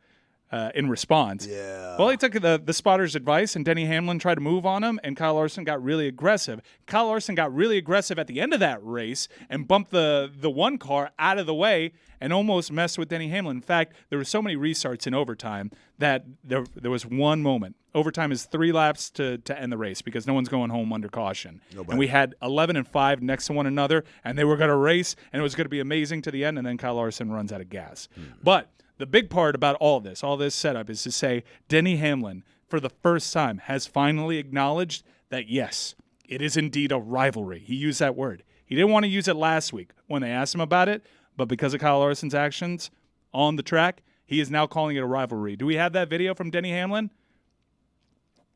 in response. Yeah. Well, he took the spotter's advice, and Denny Hamlin tried to move on him, and Kyle Larson got really aggressive. Kyle Larson got really aggressive at the end of that race and bumped the one car out of the way and almost messed with Denny Hamlin. In fact, there were so many restarts in overtime that there was one moment. Overtime is 3 laps to end the race because no one's going home under caution. Nobody. And we had 11 and 5 next to one another, and they were going to race, and it was going to be amazing to the end, and then Kyle Larson runs out of gas. But the big part about all this setup, is to say Denny Hamlin, for the first time, has finally acknowledged that, yes, it is indeed a rivalry. He used that word. He didn't want to use it last week when they asked him about it, but because of Kyle Larson's actions on the track, he is now calling it a rivalry. Do we have that video from Denny Hamlin?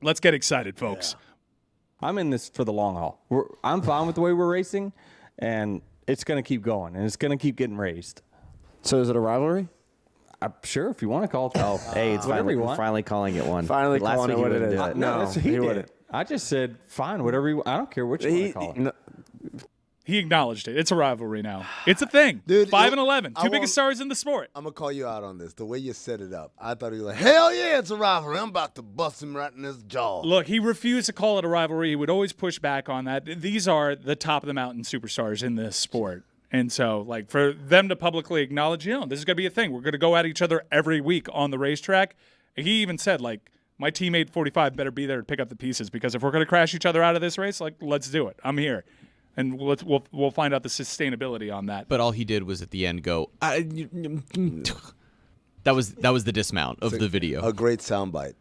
Let's get excited, folks. Yeah. I'm in this for the long haul. I'm fine with the way we're racing, and it's going to keep going, and it's going to keep getting raised. So is it a rivalry? Sure, if you want to call it. Oh, hey, it's finally calling it one. Finally calling it what it is. No, he wouldn't. I just said, fine, whatever you want. I don't care what you want to call it. No. He acknowledged it. It's a rivalry now. It's a thing. Dude, 5 and 11. Two biggest stars in the sport. I'm going to call you out on this. The way you set it up, I thought he was like, hell yeah, it's a rivalry. I'm about to bust him right in his jaw. Look, he refused to call it a rivalry. He would always push back on that. These are the top of the mountain superstars in this sport. And so, like, for them to publicly acknowledge, this is going to be a thing. We're going to go at each other every week on the racetrack. He even said, like, my teammate 45 better be there to pick up the pieces because if we're going to crash each other out of this race, like, let's do it. I'm here. And we'll find out the sustainability on that. But all he did was at the end go, that was the dismount of the video. A great soundbite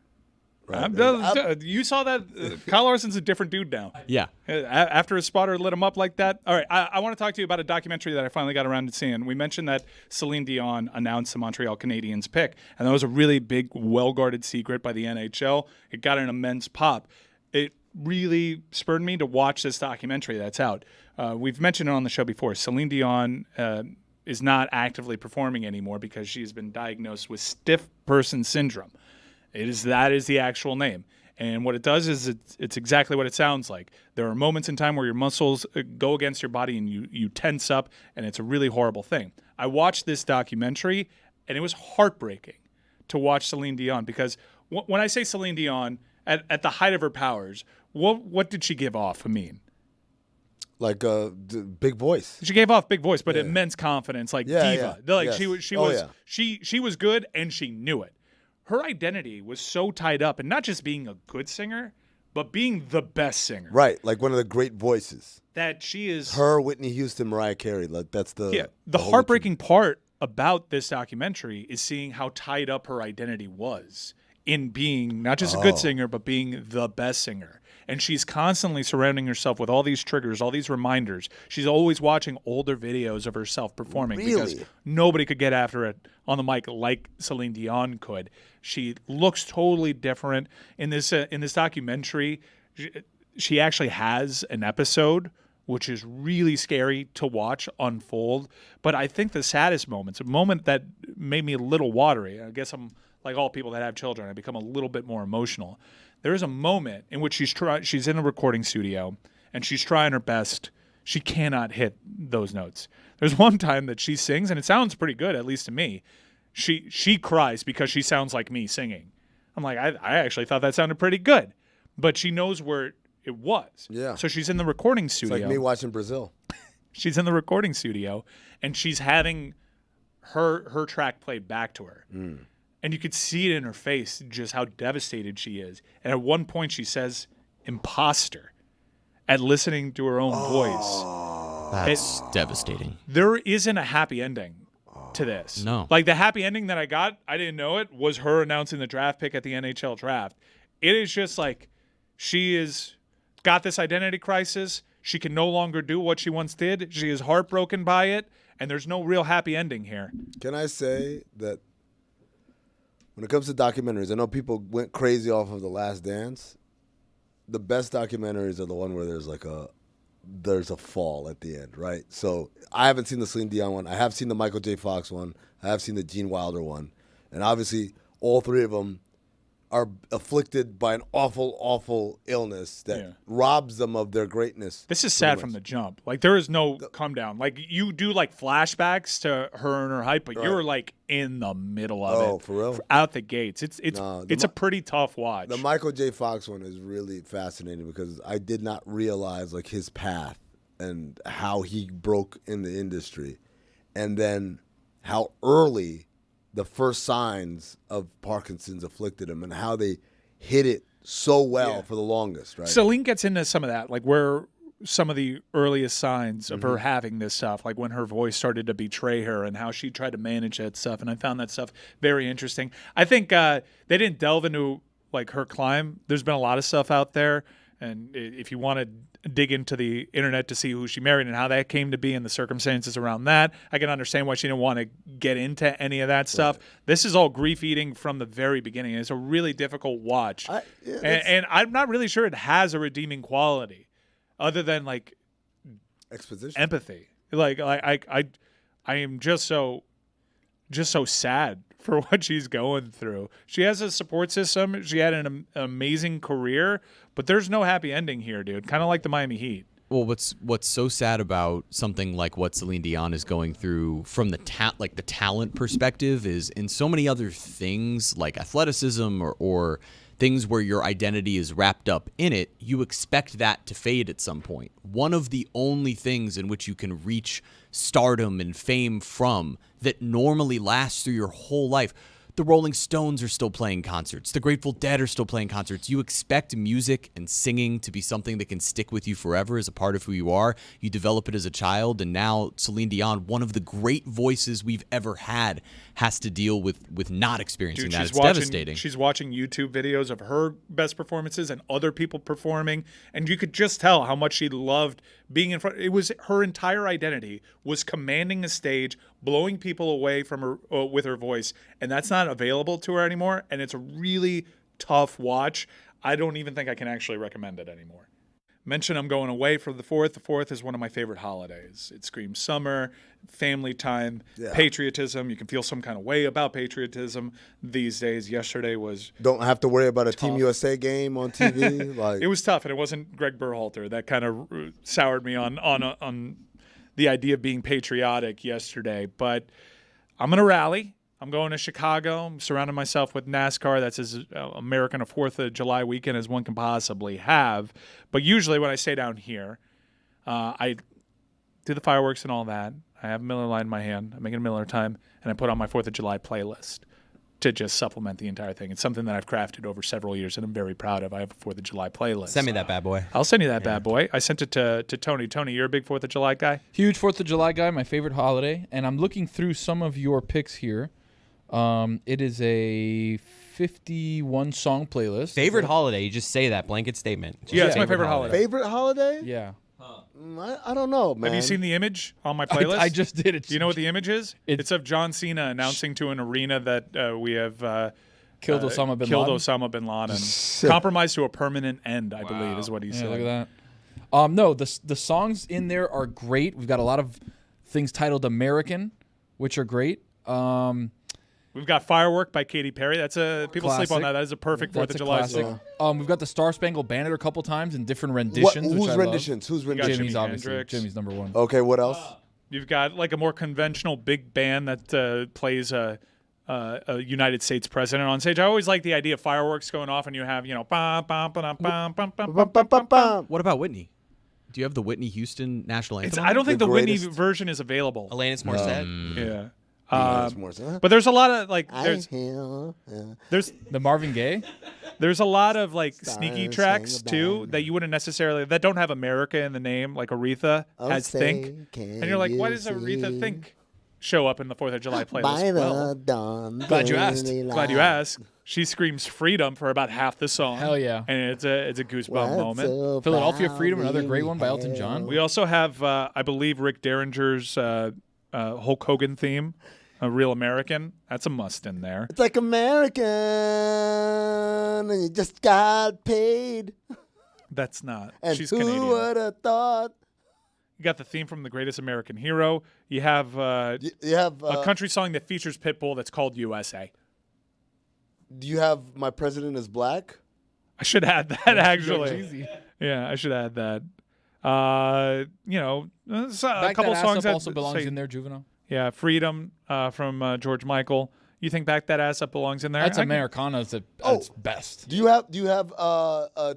Right. You saw that? Kyle Larson's a different dude now. Yeah. After his spotter lit him up like that. All right, I want to talk to you about a documentary that I finally got around to seeing. We mentioned that Celine Dion announced the Montreal Canadiens pick, and that was a really big, well-guarded secret by the NHL. It got an immense pop. It really spurred me to watch this documentary that's out. We've mentioned it on the show before. Celine Dion is not actively performing anymore because she's been diagnosed with stiff person syndrome. That is the actual name. And what it does is it's exactly what it sounds like. There are moments in time where your muscles go against your body and you tense up, and it's a really horrible thing. I watched this documentary, and it was heartbreaking to watch Celine Dion because when I say Celine Dion, at the height of her powers, what did she give off, Amin? Like a big voice. She gave off big voice, but immense confidence, like diva. Yeah. Like she was good, and she knew it. Her identity was so tied up in not just being a good singer, but being the best singer. Right, like one of the great voices. That she is. Her, Whitney Houston, Mariah Carey. Like that's the heartbreaking part about this documentary is seeing how tied up her identity was in being not just a good singer, but being the best singer. And she's constantly surrounding herself with all these triggers, all these reminders. She's always watching older videos of herself performing because nobody could get after it on the mic like Celine Dion could. She looks totally different in this documentary. She actually has an episode which is really scary to watch unfold. But I think the saddest moments, a moment that made me a little watery. I guess I'm like all people that have children. I become a little bit more emotional. There is a moment in which she's in a recording studio and she's trying her best. She cannot hit those notes. There's one time that she sings and it sounds pretty good, at least to me. She cries because she sounds like me singing. I'm like, I actually thought that sounded pretty good, but she knows where it was. Yeah. So she's in the recording studio. It's like me watching Brazil. She's in the recording studio and she's having her track played back to her. And you could see it in her face just how devastated she is. And at one point she says, imposter, at listening to her own voice. That's devastating. There isn't a happy ending to this. No. Like the happy ending that I got, I didn't know it, was her announcing the draft pick at the NHL draft. It is just like she is got this identity crisis. She can no longer do what she once did. She is heartbroken by it. And there's no real happy ending here. Can I say that when it comes to documentaries, I know people went crazy off of The Last Dance. The best documentaries are the one where there's a fall at the end, right? So I haven't seen the Celine Dion one. I have seen the Michael J. Fox one. I have seen the Gene Wilder one. And obviously all three of them are afflicted by an awful, awful illness that robs them of their greatness. This is sad from the jump. Like, there is no come down. Like, you do, like, flashbacks to her and her hype, but you're, like, in the middle of it. Oh, for real? Out the gates. It's a pretty tough watch. The Michael J. Fox one is really fascinating because I did not realize, like, his path and how he broke in the industry. And then how early the first signs of Parkinson's afflicted him and how they hid it so well for the longest, right? Celine gets into some of that, like where some of the earliest signs of her having this stuff, like when her voice started to betray her and how she tried to manage that stuff. And I found that stuff very interesting. I think they didn't delve into like her climb. There's been a lot of stuff out there. And if you want to dig into the internet to see who she married and how that came to be and the circumstances around that, I can understand why she didn't want to get into any of that stuff. This is all grief eating from the very beginning. It's a really difficult watch. And I'm not really sure it has a redeeming quality other than like exposition, empathy. Like I am just so sad for what she's going through. She has a support system. She had an amazing career, but there's no happy ending here, dude. Kind of like the Miami Heat. Well, what's so sad about something like what Celine Dion is going through from the talent perspective is in so many other things like athleticism or things where your identity is wrapped up in it, you expect that to fade at some point. One of the only things in which you can reach stardom and fame from that normally lasts through your whole life. The Rolling Stones are still playing concerts. The Grateful Dead are still playing concerts. You expect music and singing to be something that can stick with you forever as a part of who you are. You develop it as a child, and now Celine Dion, one of the great voices we've ever had, has to deal with not experiencing that. It's devastating. She's watching YouTube videos of her best performances and other people performing, and you could just tell how much she loved being in front. It was her entire identity was commanding a stage, blowing people away from her with her voice, and that's not available to her anymore, and it's a really tough watch. I don't even think I can actually recommend it anymore. Mention I'm going away for the 4th. The 4th is one of my favorite holidays. It screams summer, family time, patriotism. You can feel some kind of way about patriotism these days. Yesterday was don't have to worry about a Team USA game on TV. Like it was tough, and it wasn't Gregg Berhalter that kind of soured me on the idea of being patriotic yesterday. But I'm going to rally. I'm going to Chicago. I'm surrounding myself with NASCAR. That's as American a 4th of July weekend as one can possibly have. But usually when I stay down here, I do the fireworks and all that. I have a Miller Lite in my hand. I'm making a Miller time, and I put on my 4th of July playlist to just supplement the entire thing. It's something that I've crafted over several years, and I'm very proud of. I have a 4th of July playlist. Send me that bad boy. I'll send you that bad boy. I sent it to Tony. Tony, you're a big 4th of July guy? Huge 4th of July guy, my favorite holiday. And I'm looking through some of your picks here. It is a 51-song playlist. Favorite holiday? You just say that blanket statement. Yeah, it's my favorite holiday. Favorite holiday? Yeah. I don't know, man. Have you seen the image on my playlist? I just did it. Do you know what the image is? It's of John Cena announcing to an arena that we have killed Osama bin Laden. Compromised to a permanent end, I believe, is what he said. Look at that. No, the songs in there are great. We've got a lot of things titled American, which are great. We've got Firework by Katy Perry. That's people classic. Sleep on that. That is a perfect 4th of July song. We've got the Star Spangled Banner a couple times in different renditions. Whose renditions? Whose renditions? Jimmy's obviously. Jimmy's number one. Okay, what else? You've got like a more conventional big band that plays a United States president on stage. I always like the idea of fireworks going off, and you have bam, bam, bam, bam, bam, bam, bam, bam. What about Whitney? Do you have the Whitney Houston national anthem? I don't think the Whitney version is available. Alanis Morissette. Yeah. But there's a lot of there's the Marvin Gaye. There's a lot of sneaky tracks too that you wouldn't necessarily that don't have America in the name, like Aretha has Think, and you're like, why does Aretha Think show up in the 4th of July playlist? Glad you asked. Glad you asked. She screams freedom for about half the song. Hell yeah! And it's a goosebump moment. Philadelphia Freedom, another great one by Elton John. We also have, I believe, Rick Derringer's Hulk Hogan theme. A Real American. That's a must in there. It's like American, and you just got paid. That's not. And she's who Canadian. would have thought? You got the theme from The Greatest American Hero. You have a country song that features Pitbull that's called USA. Do you have My President is Black? I should add that, actually. Yeah, I should add that. A couple songs that also belongs in there, Juvenile. Yeah, Freedom from George Michael. You think Back That Ass Up belongs in there? That's Americana's at its best. Do you have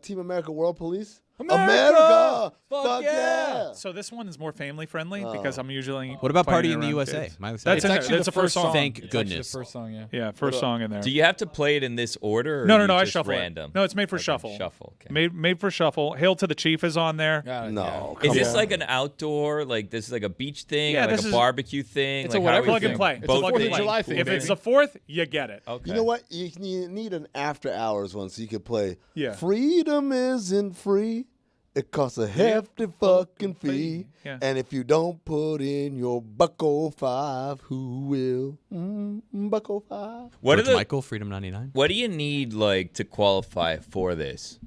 Team America World Police? America! Fuck yeah! So this one is more family friendly because I'm usually. What about Party in the around USA? Kids. That's actually the first song. Thank goodness. It's the first song, yeah. Yeah, first song in there. Do you have to play it in this order? Or No. you I just shuffle random? it. No, it's made for shuffle. Shuffle. Okay. Made for shuffle. Hail to the Chief is on there. No. Is this like an outdoor, this is like a beach thing, Yeah, or like this a is- barbecue thing? It's a Like, whatever how are we Plug and doing? play. It's a Both 4th of things? July thing. If it's the 4th, you get it. Okay. You know what? You need an after hours one so you could play. Yeah. Freedom isn't free. It costs a hefty fucking fee. Yeah. And if you don't put in your $1.05, who will? $1.05. What George are the Michael, Freedom 99. What do you need to qualify for this?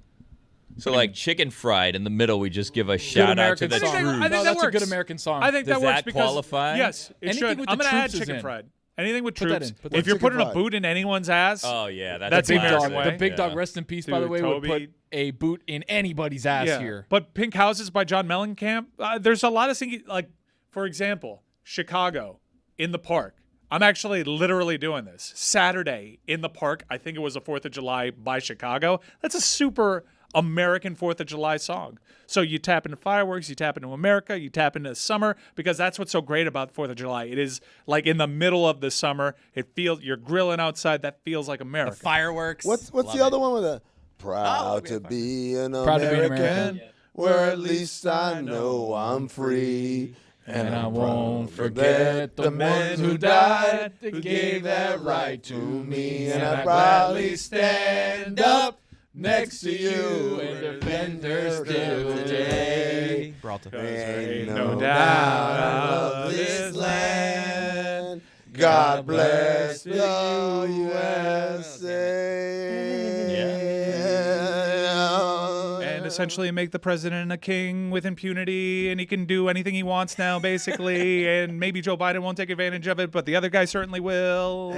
So chicken fried in the middle, we just give a shout out to the American song. troops. I think that that's a works. good American song. I think Does that works that because qualify? yes, it Anything should. with I'm the gonna add troops is chicken in. fried. Anything with Put that troops. in. Put that If you're chicken putting a fried. boot in anyone's ass, Oh yeah, That's the American way. The Big Dog, rest in peace, by the Dude, way, would Toby. put a boot in anybody's ass here. But Pink Houses by John Mellencamp. There's a lot of singing. For example, Chicago in the park. I'm actually literally doing this Saturday in the park. I think it was the 4th of July by Chicago. That's a super American 4th of July song. So you tap into fireworks, you tap into America, you tap into summer, because that's what's so great about the 4th of July. It is like in the middle of the summer. It feels, you're grilling outside. That feels like America. The fireworks. What's the other one with the proud to be an Proud to be an American, American. where at least I know I'm free. And I won't forget the ones who died that gave that right to me. And I proudly stand up next to you and defend her still today. Berhalter. Ain't no doubt I love this land. God bless the USA. And essentially make the president a king with impunity, and he can do anything he wants now, basically. And maybe Joe Biden won't take advantage of it, but the other guy certainly will.